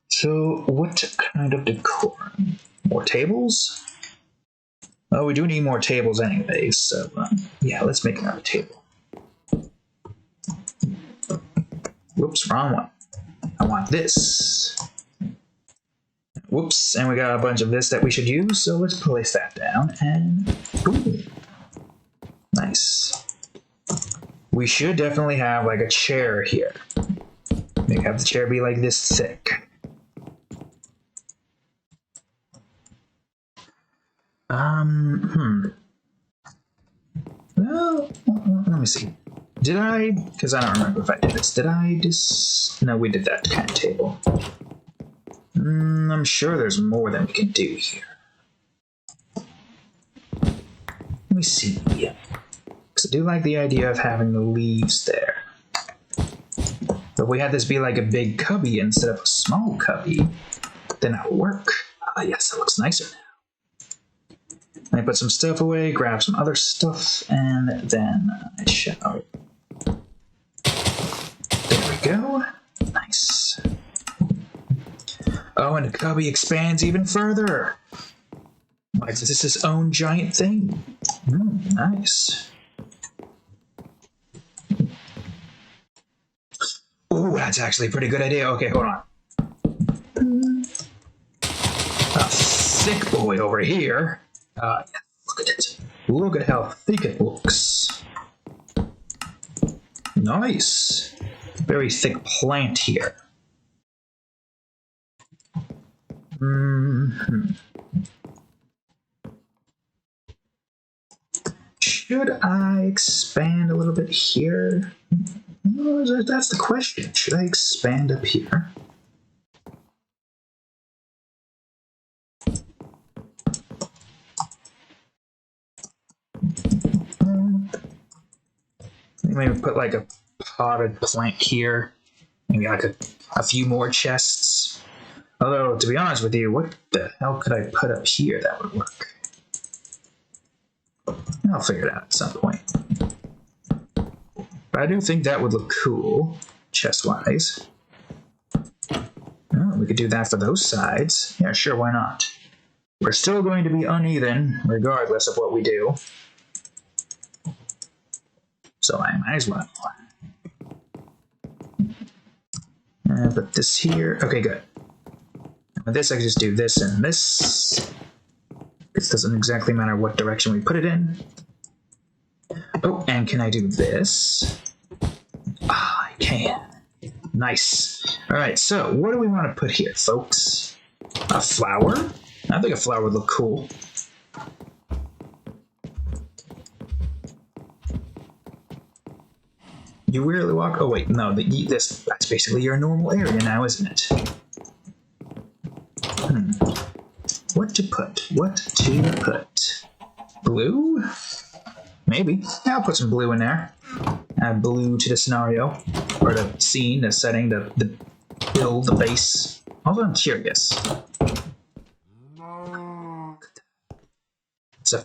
So, what kind of decorum? More tables? Oh, we do need more tables anyways, so yeah, let's make another table. Whoops, wrong one. I want this. Whoops, and we got a bunch of this that we should use, so let's place that down, and boom. Nice. We should definitely have like a chair here. Make have the chair be like this thick. Well, let me see. Did I? Because I don't remember if I did this. Did I just... No, we did that kind of table. I'm sure there's more than we can do here. Let me see. Because I do like the idea of having the leaves there. But if we had this be like a big cubby instead of a small cubby, then that would work. Yes, that looks nicer now. Let me put some stuff away, grab some other stuff, and then I shall. There we go. Nice. Oh, and the cubby expands even further. Like this is his own giant thing. Nice. Oh, that's actually a pretty good idea. Okay, hold on. A thick boy over here. Look at it. Look at how thick it looks. Nice. Very thick plant here. Should I expand a little bit here? That's the question. Should I expand up here? Maybe put like a potted plant here. Maybe like a few more chests. Although, to be honest with you, what the hell could I put up here that would work? I'll figure it out at some point. But I do think that would look cool, chest-wise. Oh, we could do that for those sides. Yeah, sure, why not? We're still going to be uneven, regardless of what we do. So I might as well. Put this here. Okay, good. With this, I can just do this and this. It doesn't exactly matter what direction we put it in. Oh, and can I do this? I can. Nice. All right, so what do we want to put here, folks? A flower? I think a flower would look cool. You rarely walk. Oh wait, no. That's basically your normal area now, isn't it? What to put? What to put? Blue? Maybe. Yeah, I'll put some blue in there. Add blue to the scenario, or the scene, the setting, the build, the base. Although I'm curious. So,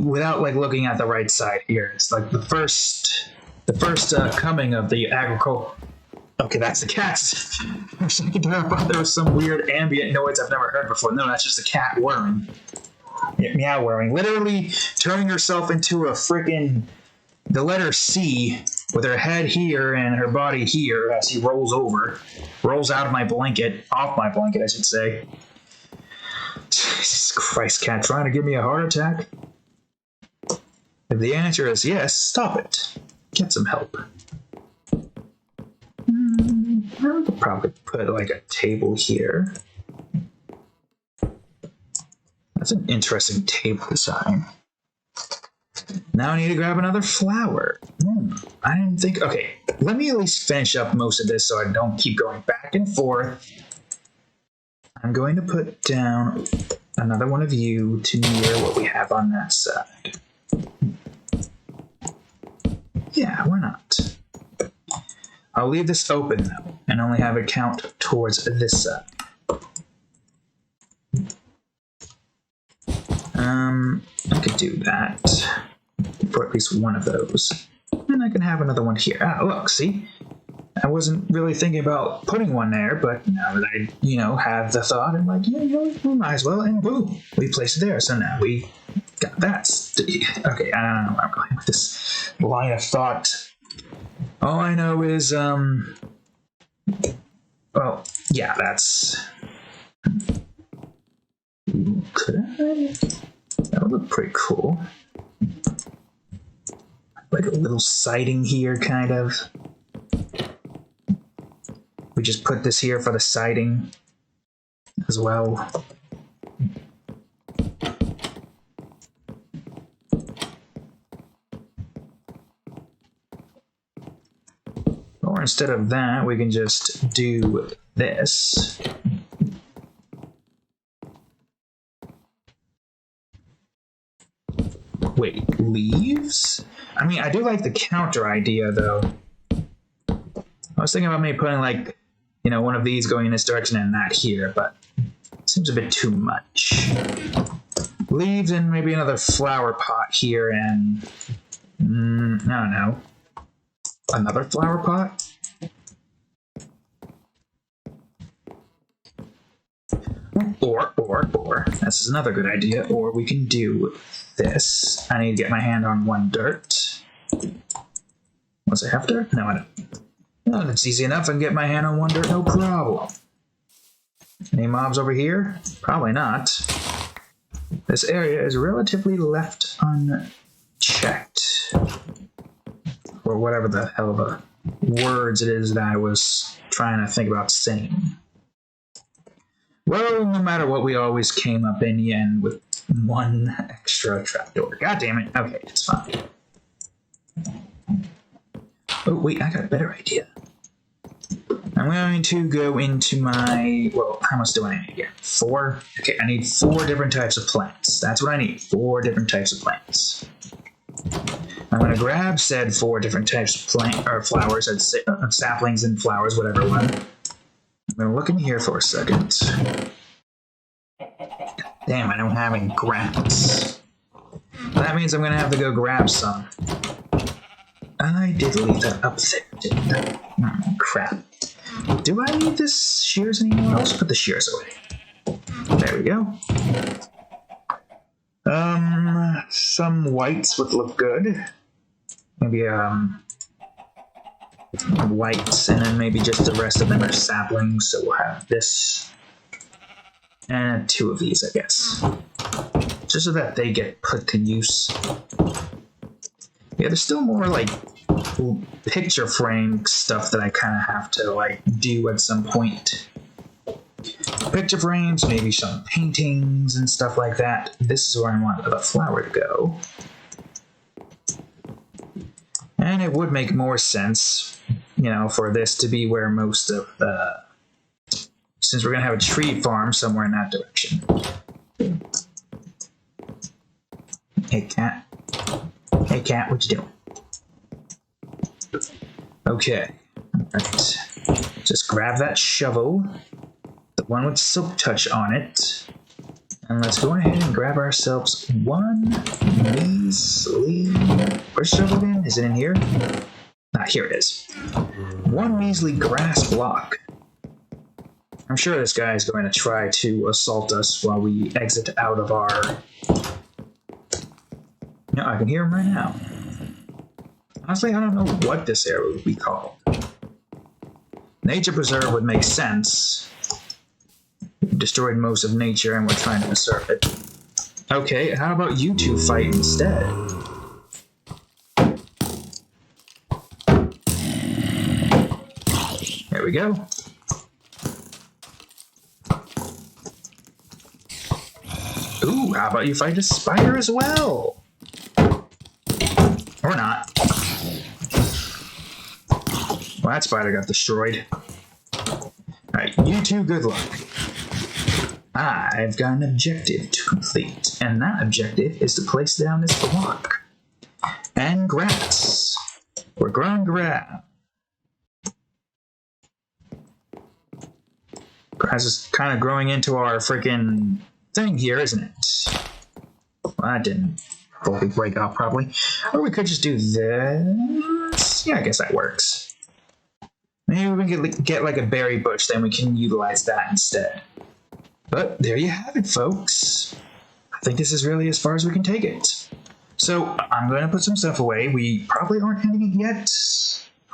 without like looking at the right side here, it's like the first coming of the agriculture. Okay, that's the cats. For a second there, I thought there was some weird ambient noise I've never heard before. No, that's just a cat whirring. Yeah, meow whirring. Literally turning herself into a freaking the letter C with her head here and her body here as he rolls over. Rolls out of my blanket. Off my blanket, I should say. Jesus Christ, cat trying to give me a heart attack? If the answer is yes, stop it. Get some help. I could probably put like a table here. That's an interesting table design. Now I need to grab another flower. I didn't think... Okay, let me at least finish up most of this so I don't keep going back and forth. I'm going to put down another one of you to near what we have on that side. Yeah, why not? I'll leave this open, though, and only have it count towards this side. I could do that for at least one of those. And I can have another one here. Ah, look, see? I wasn't really thinking about putting one there, but now that I, have the thought, I'm like, we might as well, and boom, we placed it there. So now we got that. Okay, I don't know where I'm going with this line of thought. All I know is, well, yeah, that's... Could I? That would look pretty cool. Like a little siding here, kind of. We just put this here for the siding as well. Or instead of that, we can just do this. Wait, leaves? I mean, I do like the counter idea, though. I was thinking about maybe putting, like, you know, one of these going in this direction and that here, but it seems a bit too much. Leaves and maybe another flower pot here and... I don't know. Another flower pot? Or, this is another good idea, or we can do this. I need to get my hand on one dirt. Was I have dirt? No, I don't. Oh, that's easy enough. I can get my hand on one dirt, no problem. Any mobs over here? Probably not. This area is relatively left unchecked. Or whatever the hell of a words it is that I was trying to think about saying. Well, no matter what, we always came up in the end with one extra trapdoor. God damn it. Okay, it's fine. Oh, wait, I got a better idea. I'm going to go into my... Well, how much do I need again? 4? Okay, I need 4 different types of plants. That's what I need. 4 different types of plants. I'm going to grab said 4 different types of flowers, saplings and flowers, whatever one. I'm going to look in here for a second. Damn, I don't have any grass. That means I'm going to have to go grab some. I did leave that up there, didn't I? Oh, crap. Do I need this shears anymore? I'll just put the shears away. There we go. Some whites would look good. Maybe, whites, and then maybe just the rest of them are saplings, so we'll have this. And 2 of these, I guess. Just so that they get put to use. Yeah, there's still more, like, picture frame stuff that I kind of have to, like, do at some point. Picture frames, maybe some paintings and stuff like that. This is where I want the flower to go. And it would make more sense, you know, for this to be where most of the... Since we're going to have a tree farm somewhere in that direction. Hey, cat. Hey, cat, what you doing? Okay. Alright. Just grab that shovel. The one with silk touch on it. And let's go ahead and grab ourselves one measly... Where's the shovel again? Is it in here? Ah, here it is. One measly grass block. I'm sure this guy is going to try to assault us while we exit out of our... No, I can hear him right now. Honestly, I don't know what this area would be called. Nature preserve would make sense. We've destroyed most of nature and we're trying to preserve it. Okay, how about you two fight instead? There we go. Ooh, how about you fight a spider as well? Or not. Well, that spider got destroyed. Alright, you two, good luck. I've got an objective to complete, and that objective is to place down this block. And grass. We're growing grass. Grass is kind of growing into our freaking thing here, isn't it? Well, that didn't fully break off properly. Or we could just do this. Yeah, I guess that works. Maybe we can get like a berry bush, then we can utilize that instead. But there you have it, folks. I think this is really as far as we can take it. So I'm going to put some stuff away. We probably aren't ending it yet.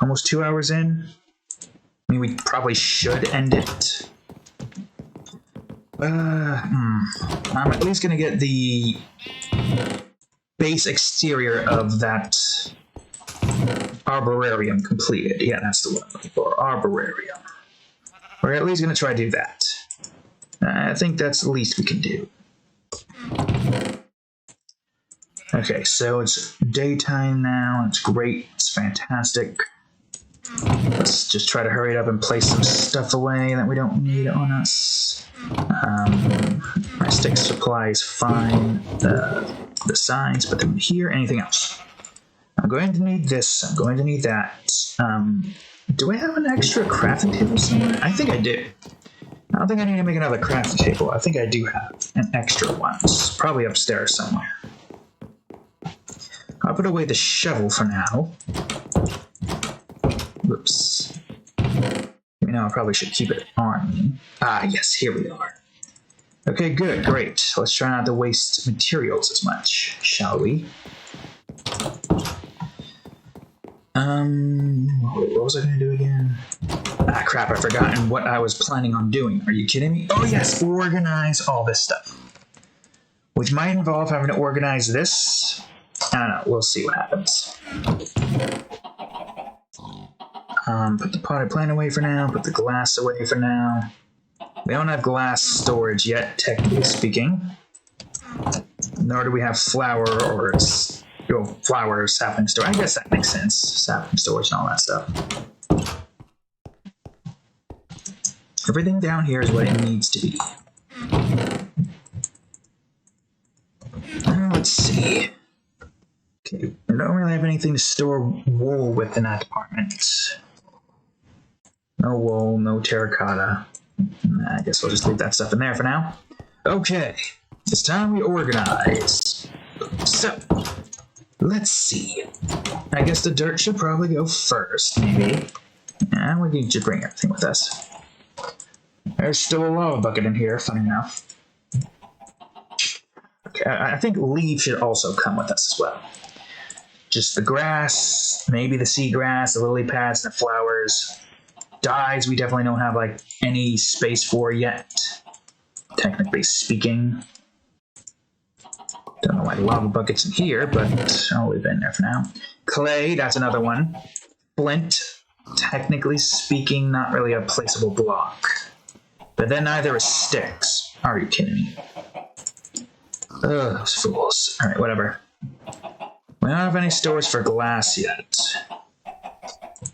Almost 2 hours in. I mean, we probably should end it. I'm at least going to get the base exterior of that arborarium completed. Yeah, that's the one I'm looking for. Arborarium. We're at least going to try to do that. I think that's the least we can do. Okay, so it's daytime now. It's great. It's fantastic. Let's just try to hurry it up and place some stuff away that we don't need on us. My stick supply is fine. The signs, put them here. Anything else? I'm going to need this. I'm going to need that. Do I have an extra crafting table somewhere? I think I do. I don't think I need to make another crafting table. I think I do have an extra one. It's probably upstairs somewhere. I'll put away the shovel for now. Whoops. You know, I probably should keep it on me. Ah, yes, here we are. Okay, good, great. Let's try not to waste materials as much, shall we? What was I going to do again? Ah, crap, I've forgotten what I was planning on doing. Are you kidding me? Oh, yes, organize all this stuff. Which might involve having to organize this. I don't know, we'll see what happens. Put the potted plant away for now, put the glass away for now. We don't have glass storage yet, technically speaking. Nor do we have flour or flour sapling storage. I guess that makes sense. Sapling storage and all that stuff. Everything down here is what it needs to be. Let's see. Okay, I don't really have anything to store wool with in that department. No wool, no terracotta. I guess we'll just leave that stuff in there for now. Okay, it's time we organize. So, let's see. I guess the dirt should probably go first, maybe. And we need to bring everything with us. There's still a lava bucket in here, funny enough. Okay, I think leaves should also come with us as well. Just the grass, maybe the seagrass, the lily pads, the flowers. Dyes we definitely don't have like any space for yet, technically speaking. Don't know why the lava bucket's in here, but I'll leave it in there for now. Clay, that's another one. Flint, technically speaking, not really a placeable block. But then neither is sticks. Are you kidding me? Ugh, those fools. Alright, whatever. We don't have any stores for glass yet.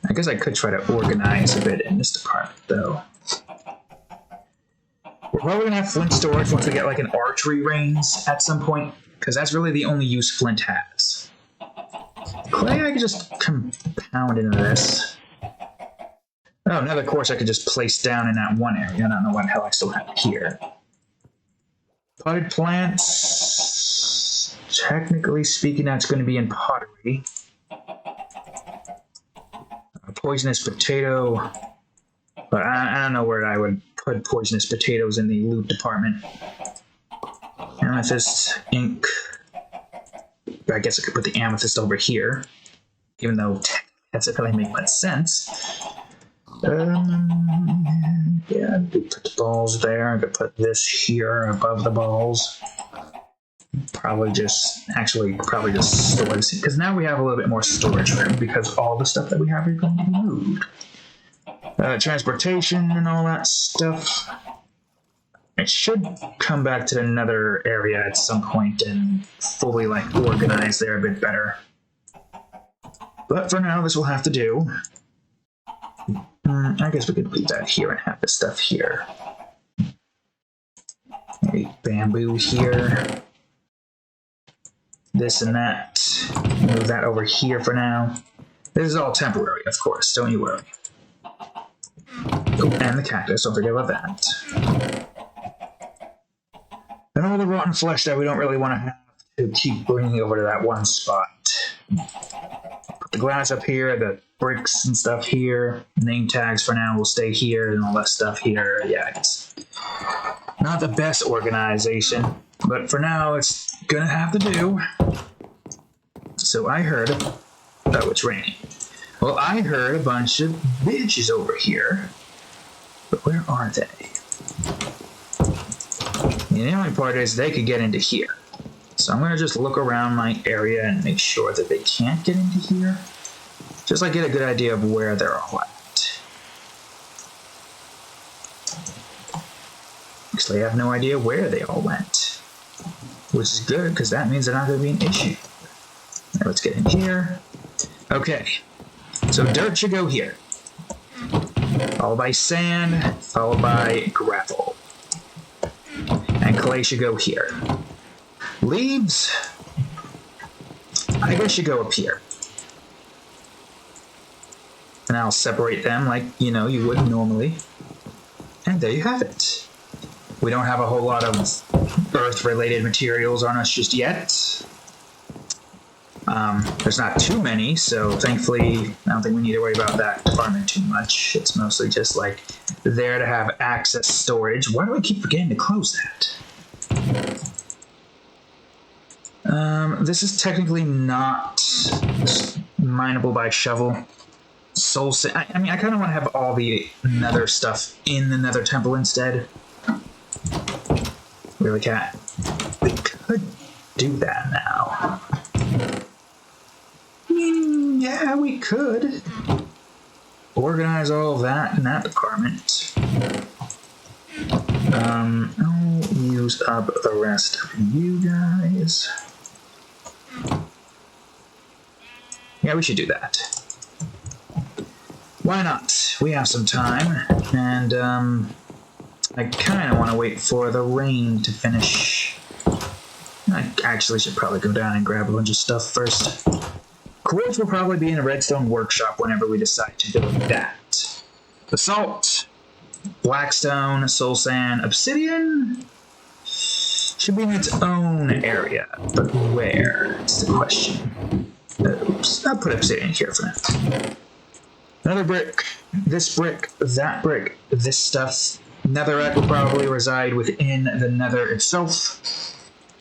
I guess I could try to organize a bit in this department, though. We're probably going to have flint storage once we get like an archery range at some point, because that's really the only use flint has. Clay I could just compound into this. Oh, another course I could just place down in that one area. I don't know what the hell I still have here. Potted plants. Technically speaking, that's going to be in pottery. Poisonous potato, but I don't know where I would put poisonous potatoes in the loot department. Amethyst, ink. I guess I could put the amethyst over here, even though that doesn't really make much sense. Yeah, I could put the balls there. I could put this here above the balls. Probably just store this, because now we have a little bit more storage room because all the stuff that we have is going to be moved. Transportation and all that stuff. It should come back to another area at some point and fully organize there a bit better. But for now, this will have to do. I guess we could leave that here and have this stuff here. Maybe bamboo here. This and that. Move that over here for now. This is all temporary, of course, don't you worry. Oh, and the cactus, don't forget about that. And all the rotten flesh that we don't really want to have to keep bringing over to that one spot. Put the glass up here, the bricks and stuff here. Name tags for now will stay here, and all that stuff here. Yeah, it's not the best organization, but for now it's gonna have to do. So I heard, oh, it's raining. Well, I heard a bunch of bitches over here, but where are they? The only part is they could get into here. So I'm gonna just look around my area and make sure that they can't get into here. Just get a good idea of where they're all at. Actually, I have no idea where they all went. Which is good, because that means they're not going to be an issue. Now let's get in here. Okay, so dirt should go here. Followed by sand, followed by gravel. And And clay should go here. Leaves, I guess should go up here. And I'll separate them like, you know, you would normally. And there you have it. We don't have a whole lot of earth-related materials on us just yet. There's not too many, so thankfully I don't think we need to worry about that department too much. It's mostly just like there to have access storage. Why do I keep forgetting to close that? This is technically not mineable by shovel. Soul Sand. I mean, I kind of want to have all the nether stuff in the nether temple instead. Really can't. We could do that now. Yeah, we could. Organize all of that in that department. I'll use up the rest of you guys. Yeah, we should do that. Why not? We have some time, and I kind of want to wait for the rain to finish. I actually should probably go down and grab a bunch of stuff first. Quartz will probably be in a redstone workshop whenever we decide to do that. Basalt, blackstone, soul sand, obsidian should be in its own area, but where? It's the question. Oops, I'll put obsidian here for now. Another brick, this brick, that brick, this stuff. Netherrack will probably reside within the nether itself.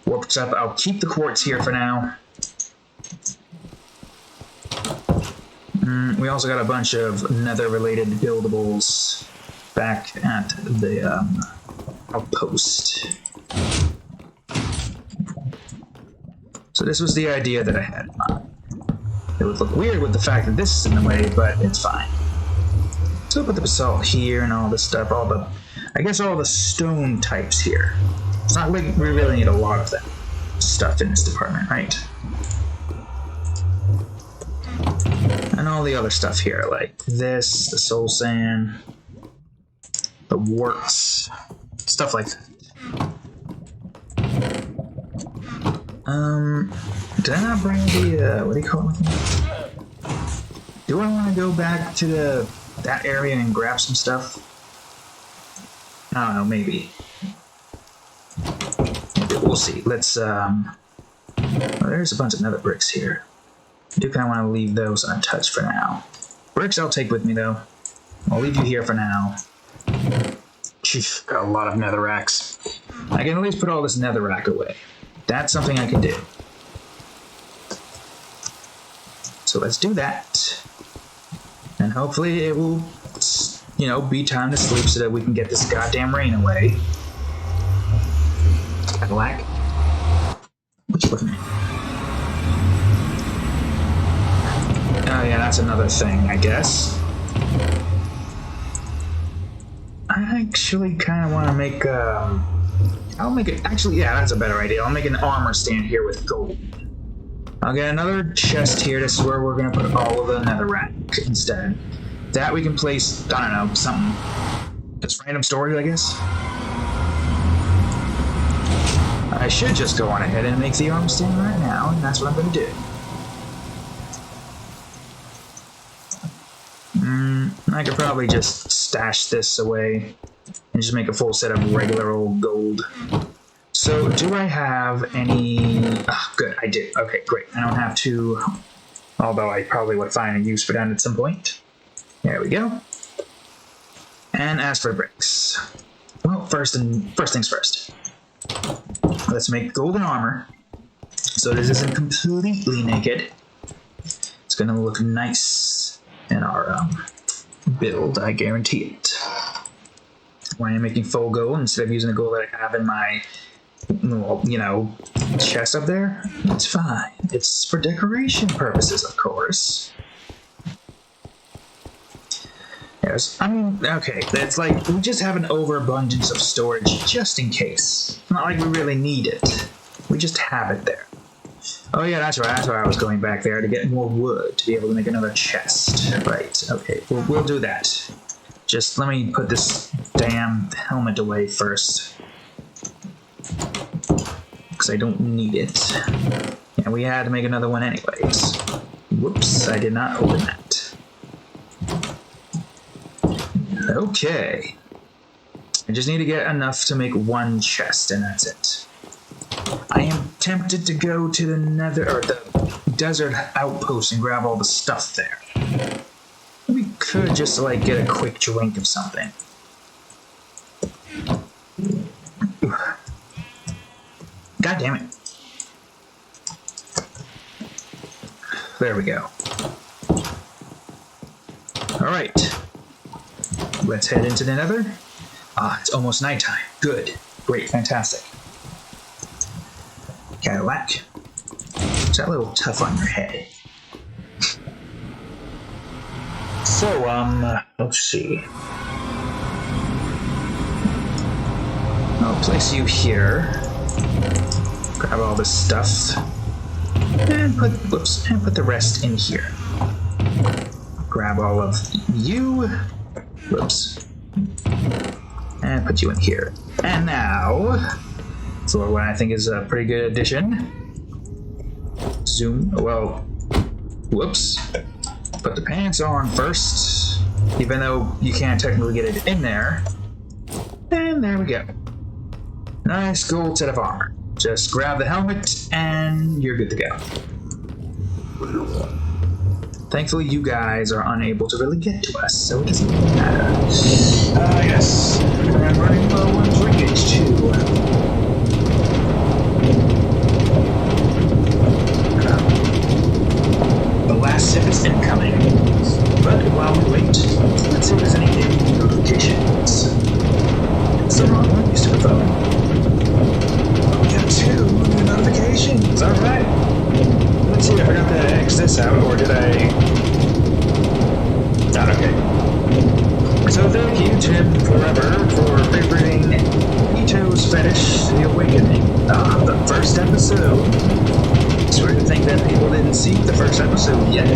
Warped up, I'll keep the quartz here for now. We also got a bunch of nether-related buildables back at the outpost. So this was the idea that I had in mind. It would look weird with the fact that this is in the way, but it's fine. So I'll put the basalt here and all this stuff, I guess all the stone types here. It's not like we really need a lot of that stuff in this department, right? And all the other stuff here, like this, the soul sand, the warts, stuff like that. Did I not bring the, what do you call it? Do I want to go back to that area and grab some stuff? I don't know, maybe. We'll see. Let's, well, there's a bunch of nether bricks here. I do kind of want to leave those untouched for now. Bricks I'll take with me, though. I'll leave you here for now. Sheesh, got a lot of netherracks. I can at least put all this netherrack away. That's something I can do. So let's do that. And hopefully it will, you know, be time to sleep so that we can get this goddamn rain away. Cadillac. What you looking at? Oh yeah, that's another thing, I guess. I actually kind of want to make, I'll make it, actually, yeah, that's a better idea. I'll make an armor stand here with gold. I'll get another chest here. This is where we're going to put all of the netherrack instead. That we can place, I don't know, something. That's random storage, I guess. I should just go on ahead and make the armor stand right now, and that's what I'm going to do. I could probably just stash this away and just make a full set of regular old gold. So, do I have any... Oh, good, I do. Okay, great. I don't have to... Although I probably would find a use for that at some point. There we go. And as for bricks... Well, first things first. Let's make golden armor. So this isn't completely naked. It's gonna look nice in our build, I guarantee it. Why am I making full gold instead of using the gold that I have in my, well, you know, chest up there? It's fine. It's for decoration purposes, of course. Yes, I mean, okay, it's like we just have an overabundance of storage just in case. It's not like we really need it. We just have it there. Oh yeah, that's right. That's why I was going back there, to get more wood to be able to make another chest. Right, okay, we'll do that. Just let me put this damn helmet away first. because I don't need it. And we had to make another one anyways. Whoops, I did not open that. Okay. I just need to get enough to make one chest, and that's it. I am tempted to go to the nether, or the desert outpost and grab all the stuff there. We could just, like, get a quick drink of something. God damn it. There we go. Alright. Let's head into the nether. Ah, it's almost nighttime. Good. Great. Fantastic. Cadillac. Is that a little tough on your head? So, let's see. I'll place you here. Grab all this stuff. And put the rest in here. Grab all of you. Whoops. And put you in here. And now, for what I think is a pretty good addition. Zoom, well, whoops. Put the pants on first, even though you can't technically get it in there. And there we go. Nice gold set of armor. Just grab the helmet and you're good to go. Thankfully, you guys are unable to really get to us, so it doesn't matter. Yes. I'm running low on drinkage, too. The last sip is incoming. But while we wait, let's see if there's any new notifications. It's the wrong one, Mr. Phone. We got 2 new notifications. Alright. Let's see, I forgot to X this out, or did I? Not okay. So thank you, Tim Forever, for favoriting Ito's Fetish, The Awakening. The first episode. It's weird to think that people didn't see the first episode yet.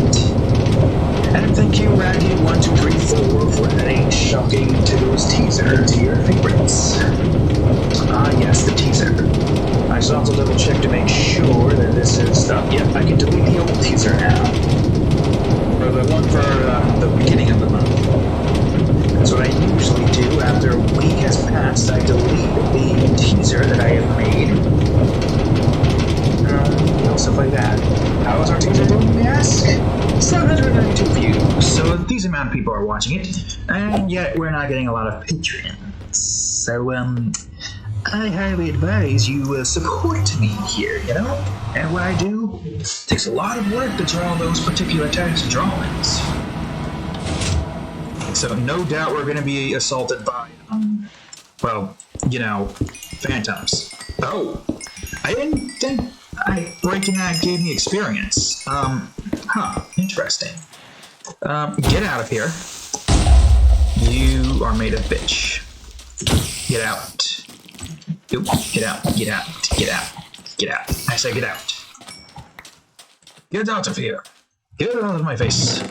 And thank you, Raggy1234, for adding Shocking To's teaser to your favorites. Yes, the teaser. I should also double check to make sure that this is yep, I can delete the old teaser now. Or the one for the beginning of the month. That's what I usually do after a week has passed. I delete the teaser that I have made. Stuff like that. How is our teaser doing, you may ask? 792 views, so a decent amount of people are watching it, and yet we're not getting a lot of patrons. So, I highly advise you support me here, you know? And what I do takes a lot of work to draw those particular types of drawings. So no doubt we're going to be assaulted by, well, you know, phantoms. Oh, I didn't think breaking that gave me experience. Interesting. Get out of here. You are made of bitch. Get out. Oop, get out, get out, get out, get out. I say get out. Get out of here. Get out of my face.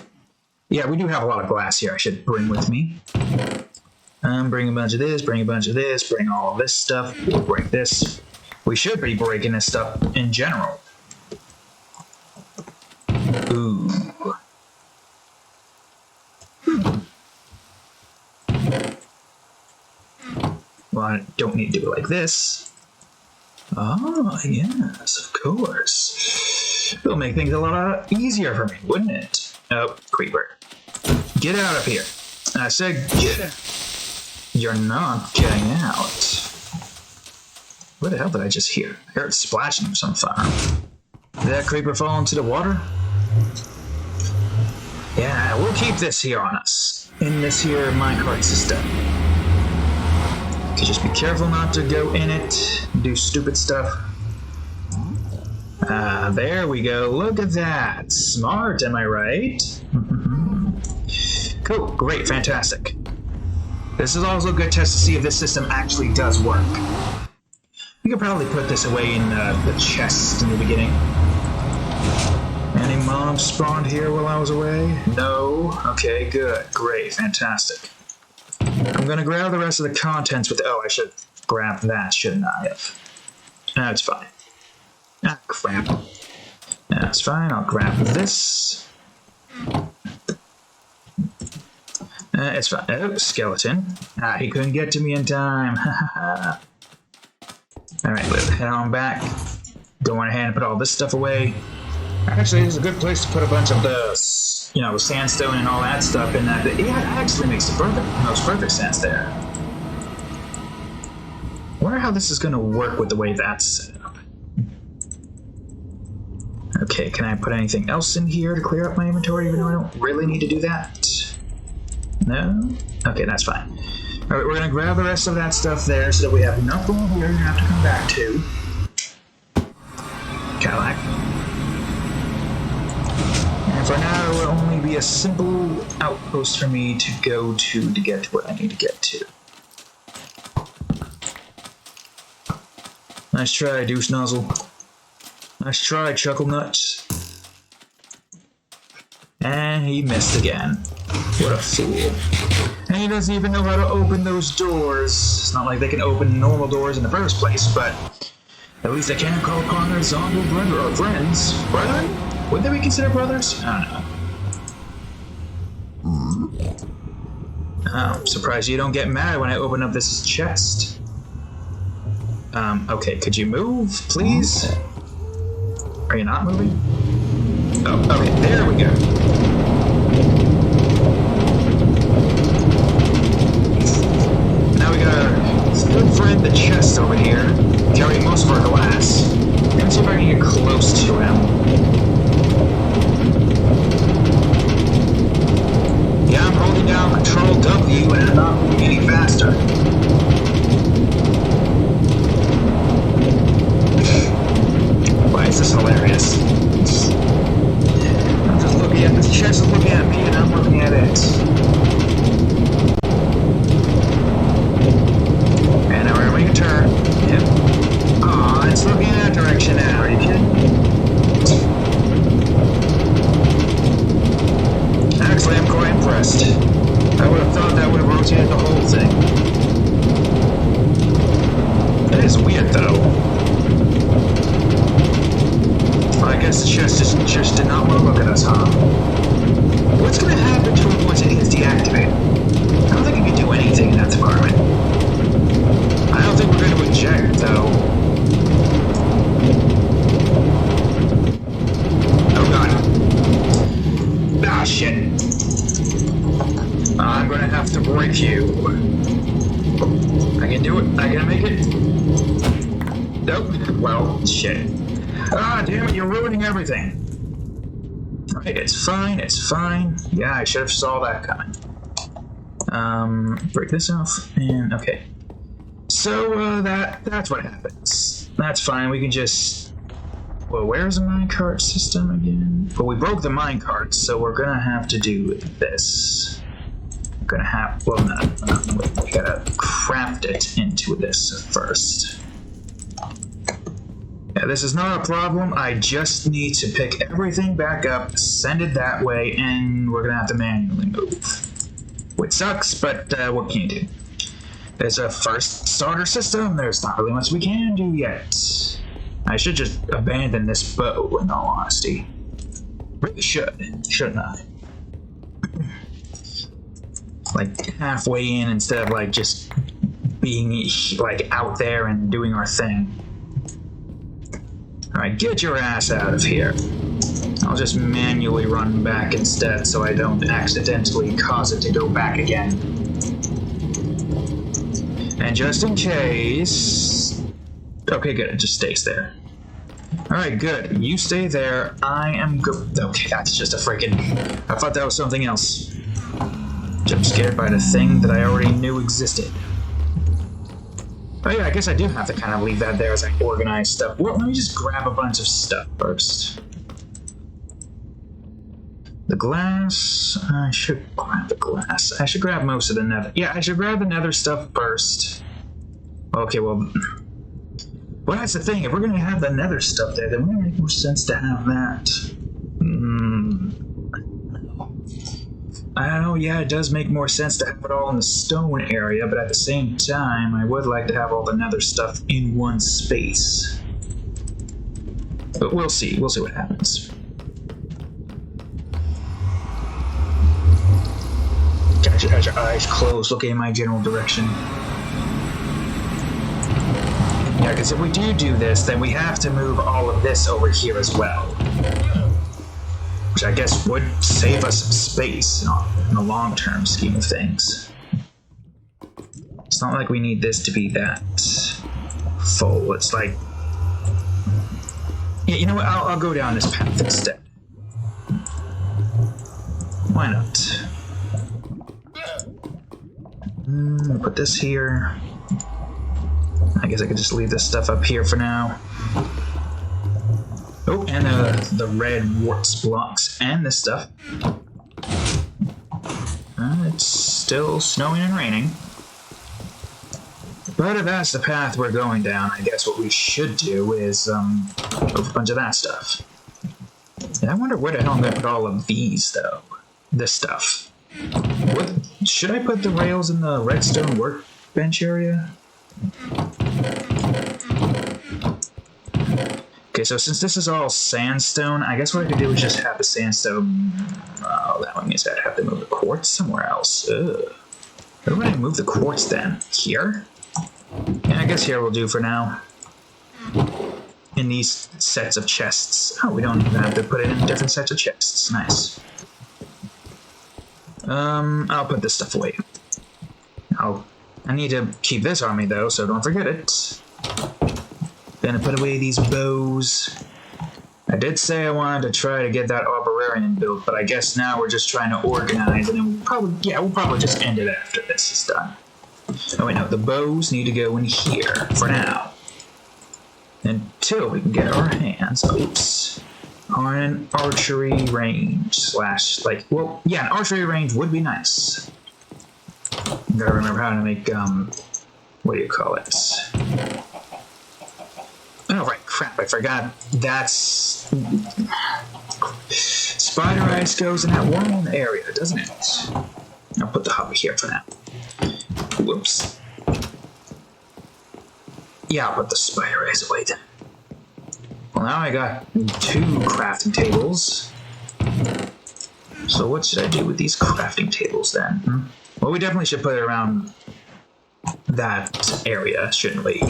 Yeah, we do have a lot of glass here I should bring with me. Bring a bunch of this, bring a bunch of this, bring all of this stuff. We'll break this. We should be breaking this stuff in general. Ooh. Well, I don't need to do it like this. Oh, yes, of course. It'll make things a lot easier for me, wouldn't it? Oh, creeper. Get out of here. I said get out. You're not getting out. What the hell did I just hear? I heard splashing of some fire. Did that creeper fall into the water? Yeah, we'll keep this here on us. In this here minecart system. Okay, just be careful not to go in it. Do stupid stuff. There we go. Look at that. Smart, am I right? Cool, great, fantastic. This is also a good test to see if this system actually does work. We could probably put this away in the chest in the beginning. Any mobs spawned here while I was away? No? Okay, good, great, fantastic. I'm gonna grab the rest of the contents with... Oh, I should grab that, shouldn't I have? That's fine. Ah, crap. That's fine, I'll grab this. It's fine. Oh, skeleton. Ah, he couldn't get to me in time. Alright, let's head on back. Go on ahead and put all this stuff away. Actually, this is a good place to put a bunch of the, you know, the sandstone and all that stuff in that. Yeah, it actually makes the most perfect sense there. I wonder how this is going to work with the way that's set up. Okay, can I put anything else in here to clear up my inventory even though I don't really need to do that? No? Okay, that's fine. Alright, we're going to grab the rest of that stuff there so that we have enough room here to have to come back to. Cadillac. And for now, it will only be a simple outpost for me to go to get to what I need to get to. Nice try, Douche Nozzle. Nice try, Chuckle Nuts. And he missed again. What a fool. And he doesn't even know how to open those doors. It's not like they can open normal doors in the first place, but at least they can call upon their zombie brother or friends. Brethren? Would they be considered brothers? I don't know. Oh, I'm surprised you don't get mad when I open up this chest. Okay, could you move, please? Are you not moving? Oh, okay, there we go. Now we got our good friend, the chest over here, carrying most of our glass. Let me see if I can get close to him. Yeah, I'm holding down Control W and I'm not moving any faster. Why is this hilarious? I'm just looking at this chest, is looking at me, and I'm looking at it. And now we're gonna make a turn. Yep. Aw, it's looking in that direction now. Are you kidding? Actually, I'm quite impressed. I would have thought that would have rotated the whole thing. That is weird, though. I guess the chest just did not want to look at us, huh? What's going to happen to it once it is deactivated? I don't think it can do anything in that department. I don't think we're going to eject, though. Oh god. Ah, shit. I'm going to have to break you. I can do it. I can make it. Nope. Well, shit. Ah, damn it, you're ruining everything. Okay, it's fine, it's fine. Yeah, I should have saw that coming. Break this off, and okay. So, that's what happens. That's fine, we can just... Well, where's the minecart system again? Well, we broke the minecart, so we're gonna have to do this. We're gonna have... Well, no, wait, we gotta craft it into this first. Yeah, this is not a problem. I just need to pick everything back up, send it that way, and we're gonna have to manually move. Which sucks, but what can you do? It's a first starter system. There's not really much we can do yet. I should just abandon this bow, in all honesty. Really should, shouldn't I? Like halfway in instead of like just being like out there and doing our thing. Alright, get your ass out of here. I'll just manually run back instead so I don't accidentally cause it to go back again. And just in case... Okay, good, it just stays there. Alright, good. You stay there. I am good. Okay, that's just a freaking... I thought that was something else. Jump scared by the thing that I already knew existed. Oh yeah, I guess I do have to kind of leave that there as I organize stuff. Well, let me just grab a bunch of stuff first. The glass... I should grab the glass. I should grab most of the nether... Yeah, I should grab the nether stuff first. Okay, well... Well, that's the thing. If we're going to have the nether stuff there, then it would make more sense to have that. I don't know, yeah, it does make more sense to have it all in the stone area, but at the same time, I would like to have all the nether stuff in one space. But we'll see. We'll see what happens. Got your eyes closed, looking in my general direction. Yeah, because if we do this, then we have to move all of this over here as well. Which I guess would save us some space in the long-term scheme of things. It's not like we need this to be that full. It's like... Yeah, you know what? I'll go down this path instead. Why not? I'll put this here. I guess I could just leave this stuff up here for now. Oh, and the red quartz blocks and this stuff. It's still snowing and raining. But if that's the path we're going down, I guess what we should do is move a bunch of that stuff. Yeah, I wonder where the hell I'm going to put all of these, though. This stuff. What, should I put the rails in the redstone workbench area? Okay, so since this is all sandstone, I guess what I could do is just have the sandstone... Oh, that one means I'd have to move the quartz somewhere else. Ugh. Where would I move the quartz then? Here? Yeah, I guess here will do for now. In these sets of chests. Oh, we don't even have to put it in different sets of chests. Nice. I'll put this stuff away. I need to keep this on me though, so don't forget it. Gonna put away these bows. I did say I wanted to try to get that arborarium built, but I guess now we're just trying to organize, and then we'll probably just end it after this is done. Oh wait, no, the bows need to go in here for now. Until we can get our hands, on an archery range well, yeah, an archery range would be nice. Gotta remember how to make, what do you call it? Oh, right, crap, I forgot. That's... Spider ice goes in that one area, doesn't it? I'll put the hopper here for now. Whoops. Yeah, I'll put the spider ice away then. Well, now I got 2 crafting tables. So what should I do with these crafting tables then? Well, we definitely should put it around that area, shouldn't we?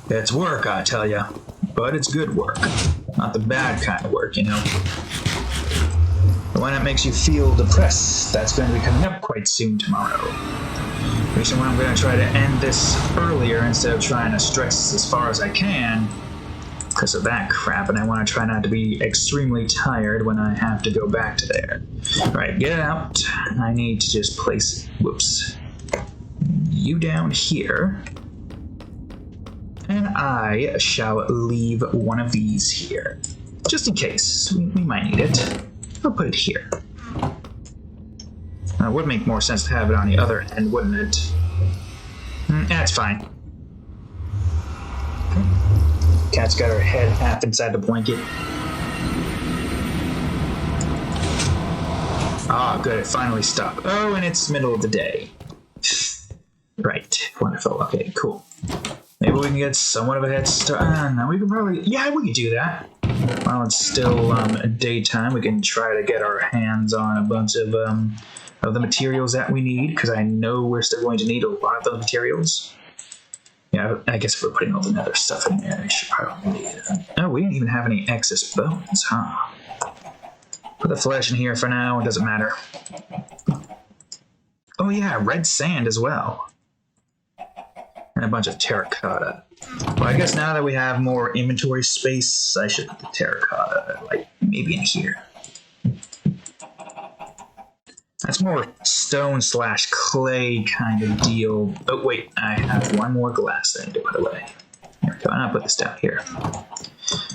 It's work, I tell ya. But it's good work. Not the bad kind of work, you know. The one that makes you feel depressed. That's going to be coming up quite soon tomorrow. Reason why I'm going to try to end this earlier instead of trying to stretch this as far as I can. Because of that crap, and I want to try not to be extremely tired when I have to go back to there. Alright, get out. I need to just place... Whoops. You down here. And I shall leave one of these here. Just in case. We might need it. I'll put it here. It would make more sense to have it on the other end, wouldn't it? That's fine. Cat's got her head half inside the blanket. Ah, good, it finally stopped. Oh, and it's middle of the day. Right, wonderful, okay, cool. Maybe we can get somewhat of a head start. No, we can probably... Yeah, we can do that. While it's still daytime, we can try to get our hands on a bunch of the materials that we need, because I know we're still going to need a lot of those materials. Yeah, I guess if we're putting all the nether stuff in there, I should probably need it. Oh, we didn't even have any excess bones, huh? Put the flesh in here for now, it doesn't matter. Oh yeah, red sand as well. And a bunch of terracotta. Well, I guess now that we have more inventory space, I should put the terracotta, like, maybe in here. That's more stone/clay kind of deal. Oh, wait, I have one more glass that I need to put away. Here we go, and I'll put this down here.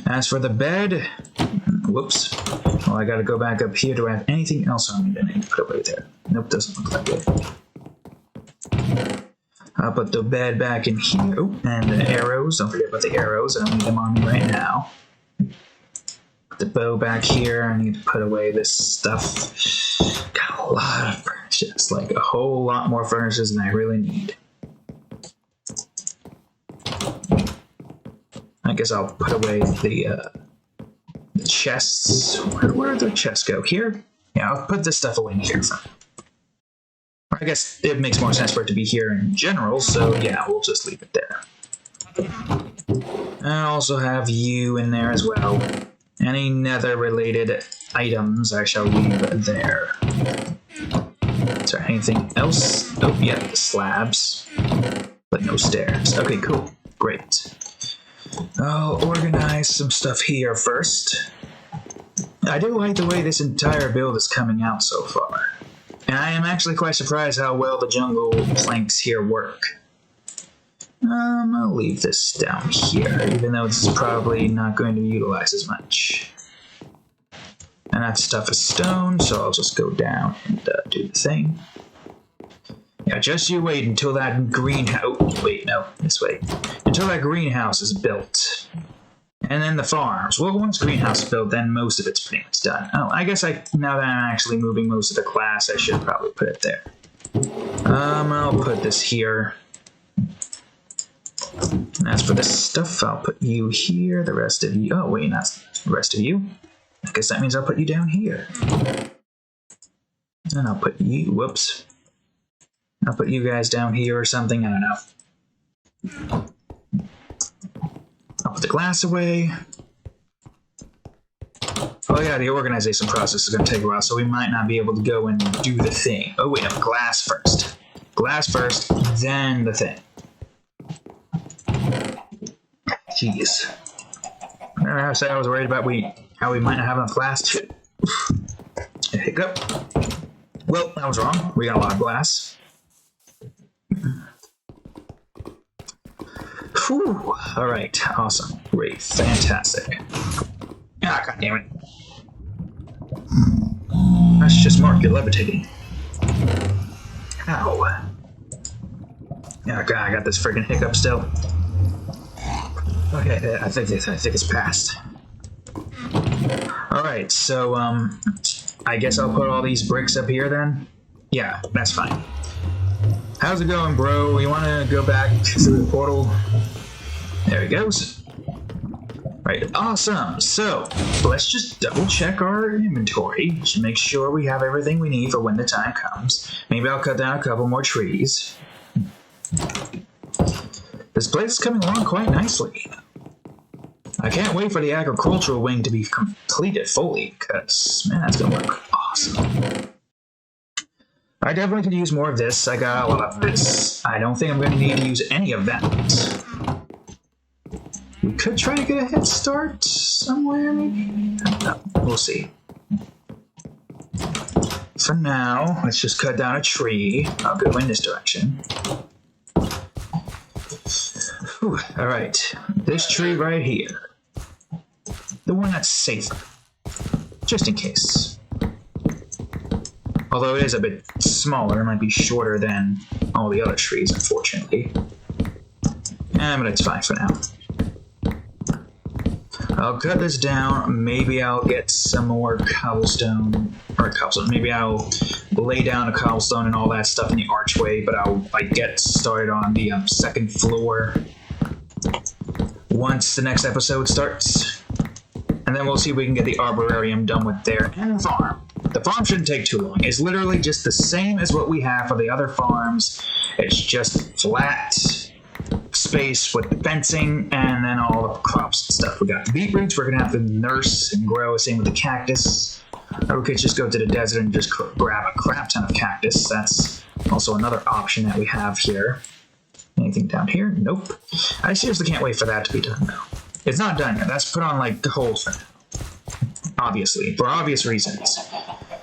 As for the bed, whoops. Well, I gotta go back up here. Do I have anything else on me that I need to put away there? Nope, doesn't look like it. I'll put the bed back in here. Oh, and the arrows. Don't forget about the arrows. I don't need them on me right now. Put the bow back here. I need to put away this stuff. Got a lot of furnaces. Like a whole lot more furnaces than I really need. guess I'll put away the chests. Where did the chests go? Here? Yeah, I'll put this stuff away in here. I guess it makes more sense for it to be here in general, so yeah, we'll just leave it there. I also have you in there as well. Any nether-related items I shall leave there. Is there anything else? Oh, yeah, the slabs. But no stairs. Okay, cool. Great. I'll organize some stuff here first. I do like the way this entire build is coming out so far. And I am actually quite surprised how well the jungle planks here work. I'll leave this down here, even though it's probably not going to be utilized as much. And that stuff is stone, so I'll just go down and do the thing. Yeah, just you wait until that greenhouse... Oh, wait, no, this way. Until that greenhouse is built. And then the farms. Well, once greenhouse is built, then most of it's pretty much done. Oh, I guess now that I'm actually moving most of the class, I should probably put it there. I'll put this here. And as for this stuff, I'll put you here, the rest of you... Oh, wait, not the rest of you. I guess that means I'll put you down here. And I'll put you... Whoops. I'll put you guys down here or something, I don't know. I'll put the glass away. Oh yeah, the organization process is going to take a while, so we might not be able to go and do the thing. Oh wait, no, glass first. Glass first, then the thing. Jeez. I said I was worried about how we might not have enough glass. A hiccup. Well, that was wrong. We got a lot of glass. Whew. Alright, awesome. Great. Fantastic. Ah, god damn it. That's just Mark, you're levitating. Ow. Yeah, god, I got this freaking hiccup still. Okay, I think it's passed. Alright, so, I guess I'll put all these bricks up here then? Yeah, that's fine. How's it going, bro? You want to go back through the portal? There he goes. Right, awesome. So, let's just double check our inventory to make sure we have everything we need for when the time comes. Maybe I'll cut down a couple more trees. This place is coming along quite nicely. I can't wait for the agricultural wing to be completed fully, because, man, that's going to look awesome. I definitely could use more of this. I got a lot of this. I don't think I'm going to need to use any of that. We could try to get a head start somewhere, maybe? I don't know. We'll see. For now, let's just cut down a tree. I'll go in this direction. Alright, this tree right here. The one that's safer. Just in case. Although it is a bit smaller, it might be shorter than all the other trees, unfortunately. But it's fine for now. I'll cut this down. Maybe I'll get some more cobblestone. Maybe I'll lay down a cobblestone and all that stuff in the archway, but I'll get started on the second floor once the next episode starts. And then we'll see if we can get the arborarium done with there and the farm. The farm shouldn't take too long. It's literally just the same as what we have for the other farms. It's just flat space with fencing and then all the crops and stuff. We got the beetroots we're gonna have to nurse and grow, same with the cactus. Or we could just go to the desert and just grab a crap ton of cactus. That's also another option that we have here. Anything down here? Nope. I seriously can't wait for that to be done though. It's not done yet. That's put on like hold for now. Obviously, for obvious reasons.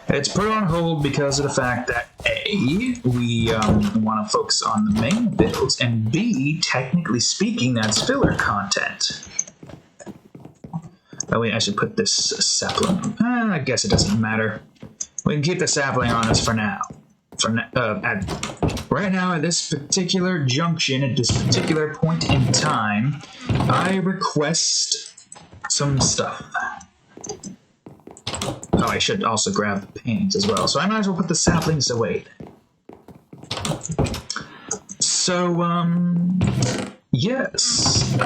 It's put on hold because of the fact that A, we want to focus on the main builds, and B, technically speaking, that's filler content. Oh wait, I should put this sapling. I guess it doesn't matter. We can keep the sapling on us for now. Right now, at this particular junction, at this particular point in time, I request some stuff. Oh, I should also grab the paintings as well, so I might as well put the saplings away. So, yes.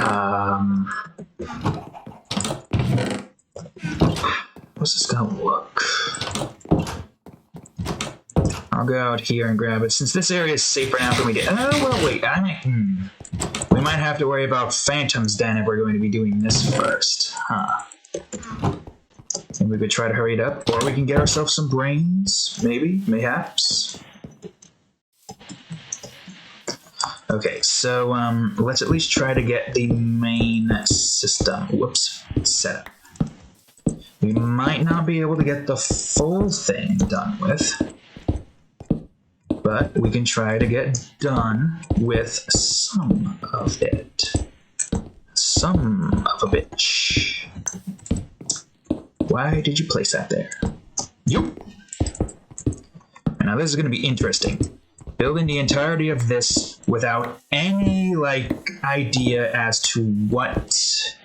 What's this gonna look? I'll go out here and grab it. Since this area is safer now than we get. Oh, well, wait. We might have to worry about phantoms then if we're going to be doing this first. Huh. Maybe we could try to hurry it up, or we can get ourselves some brains. Maybe, mayhaps. Okay, so let's at least try to get the main system. Whoops, set up. We might not be able to get the full thing done with, but we can try to get done with some of it. Some of a bitch. Why did you place that there? Yup. Now this is going to be interesting. Building the entirety of this without any, idea as to what,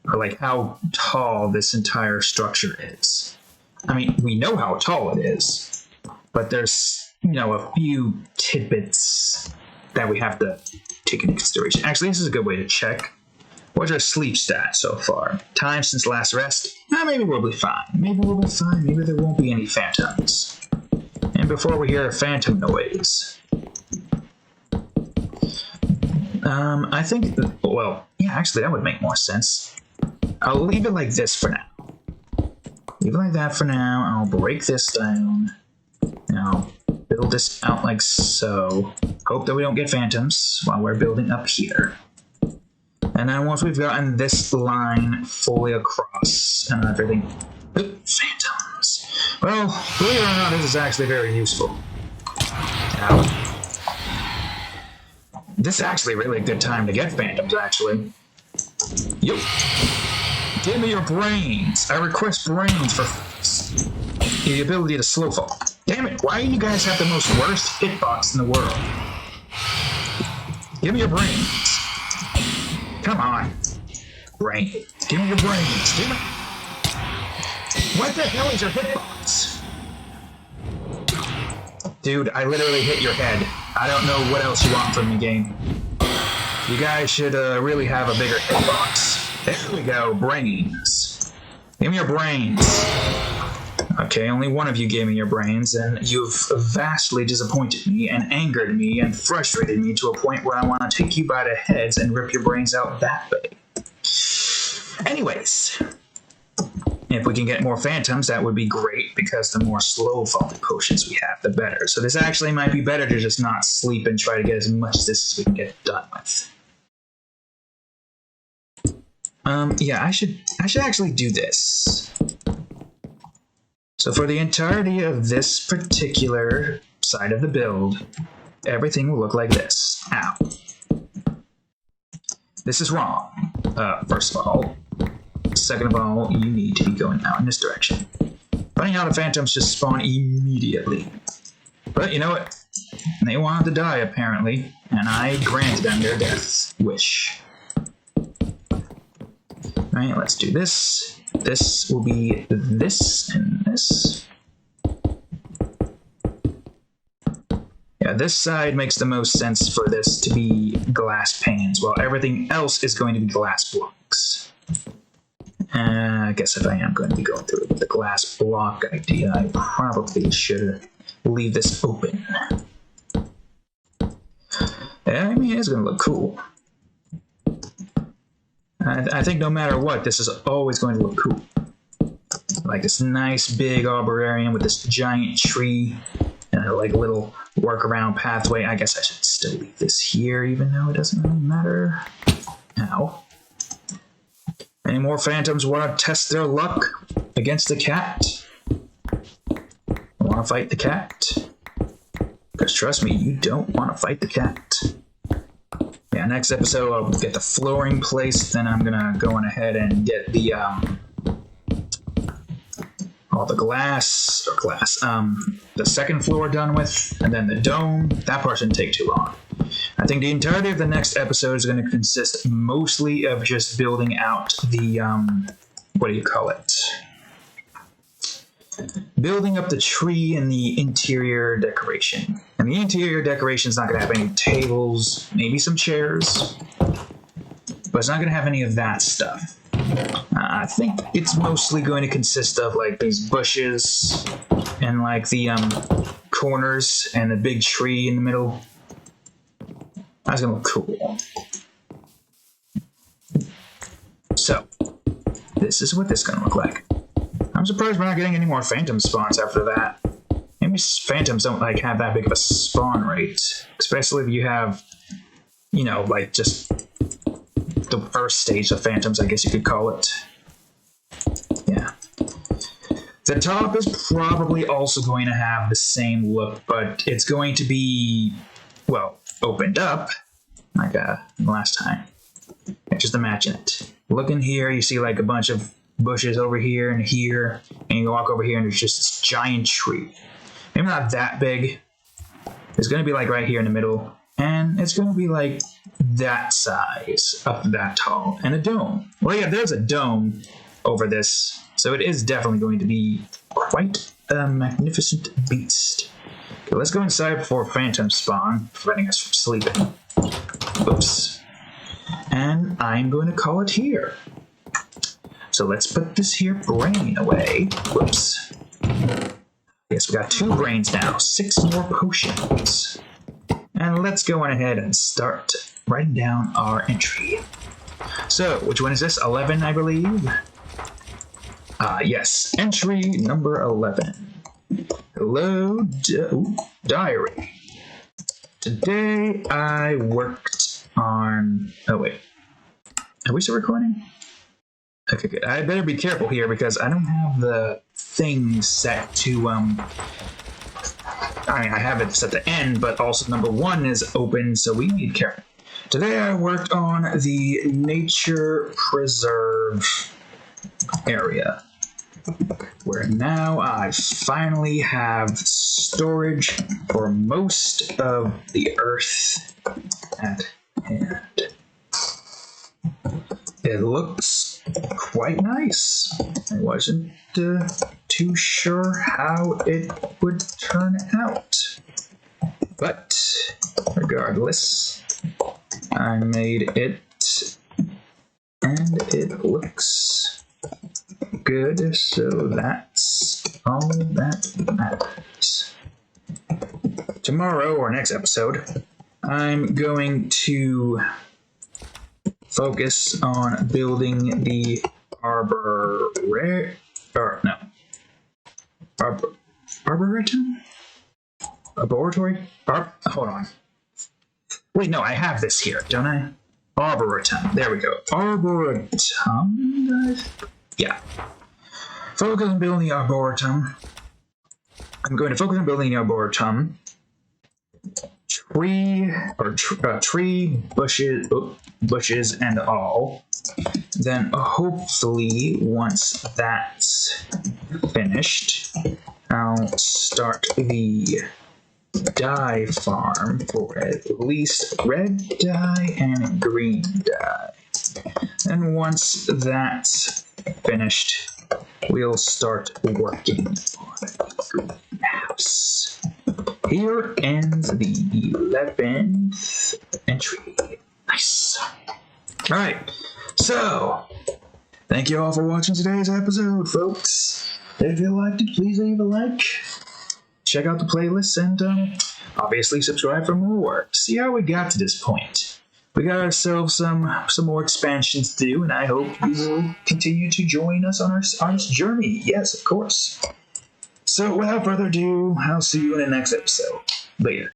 or, how tall this entire structure is. I mean, we know how tall it is, but there's, a few tidbits that we have to take into consideration. Actually, this is a good way to check. What's our sleep stat so far? Time since last rest? Maybe we'll be fine. Maybe we'll be fine. Maybe there won't be any phantoms. And before we hear a phantom noise, I think, actually that would make more sense. I'll leave it like this for now. Leave it like that for now. I'll break this down. Now, build this out like so. Hope that we don't get phantoms while we're building up here. And then once we've gotten this line fully across and everything... Phantoms. Well, believe it or not, this is actually very useful. Now, this is actually really a good time to get phantoms, actually. Yup. Give me your brains. I request brains for the ability to slow fall. Damn it, why do you guys have the most worst hitbox in the world? Give me your brains. Come on. Brain. Give me your brains. Give me... What the hell is your hitbox? Dude, I literally hit your head. I don't know what else you want from me, game. You guys should really have a bigger hitbox. There we go, brains. Give me your brains. Okay, only one of you gave me your brains, and you've vastly disappointed me and angered me and frustrated me to a point where I want to take you by the heads and rip your brains out that way. Anyways, if we can get more phantoms, that would be great, because the more slow-falling potions we have, the better. So this actually might be better to just not sleep and try to get as much of this as we can get done with. Yeah, I should actually do this. So for the entirety of this particular side of the build, everything will look like this. Ow. This is wrong. First of all. Second of all, you need to be going out in this direction. Funny how the phantoms just spawn immediately. But you know what? They wanted to die, apparently, and I granted them their death wish. Alright, let's do this. This will be this and this. Yeah, this side makes the most sense for this to be glass panes, while everything else is going to be glass blocks. I guess if I am going to be going through with the glass block idea, I probably should leave this open. Yeah, I mean, it's going to look cool. I think no matter what, this is always going to look cool. Like this nice big arboretum with this giant tree and a little workaround pathway. I guess I should still leave this here, even though it doesn't really matter. Ow. Any more phantoms want to test their luck against the cat? Want to fight the cat? Because trust me, you don't want to fight the cat. Yeah, next episode I'll get the flooring placed, then I'm gonna go on ahead and get the all the the second floor done with, and then the dome. That part shouldn't take too long. I think the entirety of the next episode is going to consist mostly of just building out the what do you call it? Building up the tree and the interior decoration. And the interior decoration is not going to have any tables, maybe some chairs. but it's not going to have any of that stuff. I think it's mostly going to consist of like these bushes and like the corners and the big tree in the middle. That's gonna look cool. So, this is what this is gonna look like. I'm surprised we're not getting any more phantom spawns after that. Maybe phantoms don't like have that big of a spawn rate, especially if you have, you know, like just the first stage of phantoms, I guess you could call it. Yeah. The top is probably also going to have the same look, but it's going to be, well, opened up like last time. Just imagine it. Look in here, you see like a bunch of bushes over here, and you walk over here and there's just this giant tree. Maybe not that big. It's going to be like right here in the middle, and it's going to be like that size, up that tall, and a dome. Well, yeah, there's a dome over this, so it is definitely going to be quite a magnificent beast. Okay, let's go inside before phantoms spawn, preventing us from sleeping. Oops. And I'm going to call it here. So let's put this here brain away. Whoops. Yes, we got 2 brains now, 6 more potions. And let's go on ahead and start writing down our entry. So, which one is this? 11, I believe? Yes. Entry number 11. Hello, diary. Today I worked on... Oh, wait. Are we still recording? Okay, good. I better be careful here because I don't have the thing set to, I mean, I have it set to end, but also number 1 is open, so we need careful. Today I worked on the nature preserve area, where now I finally have storage for most of the earth at hand. It looks quite nice. I wasn't too sure how it would turn out, but regardless, I made it, and it looks good, so that's all that matters. Tomorrow, or next episode, I'm going to focus on building the arboretum? Arboratory? Hold on. Wait, no, I have this here, don't I? Arboretum. There we go. Arboretum, guys? Yeah. Focus on building the arboretum. I'm going to focus on building the arboretum. Tree, bushes, and all. Then hopefully, once that's finished, I'll start the dye farm for at least red dye and green dye. And once that's finished, we'll start working on the greenhouse. Here ends the 11th entry. Nice. Alright, so thank you all for watching today's episode, folks. If you liked it, please leave a like. Check out the playlist and obviously subscribe for more. See how we got to this point. We got ourselves some more expansions to do, and I hope you will continue to join us on this journey. Yes, of course. So without further ado, I'll see you in the next episode. Later.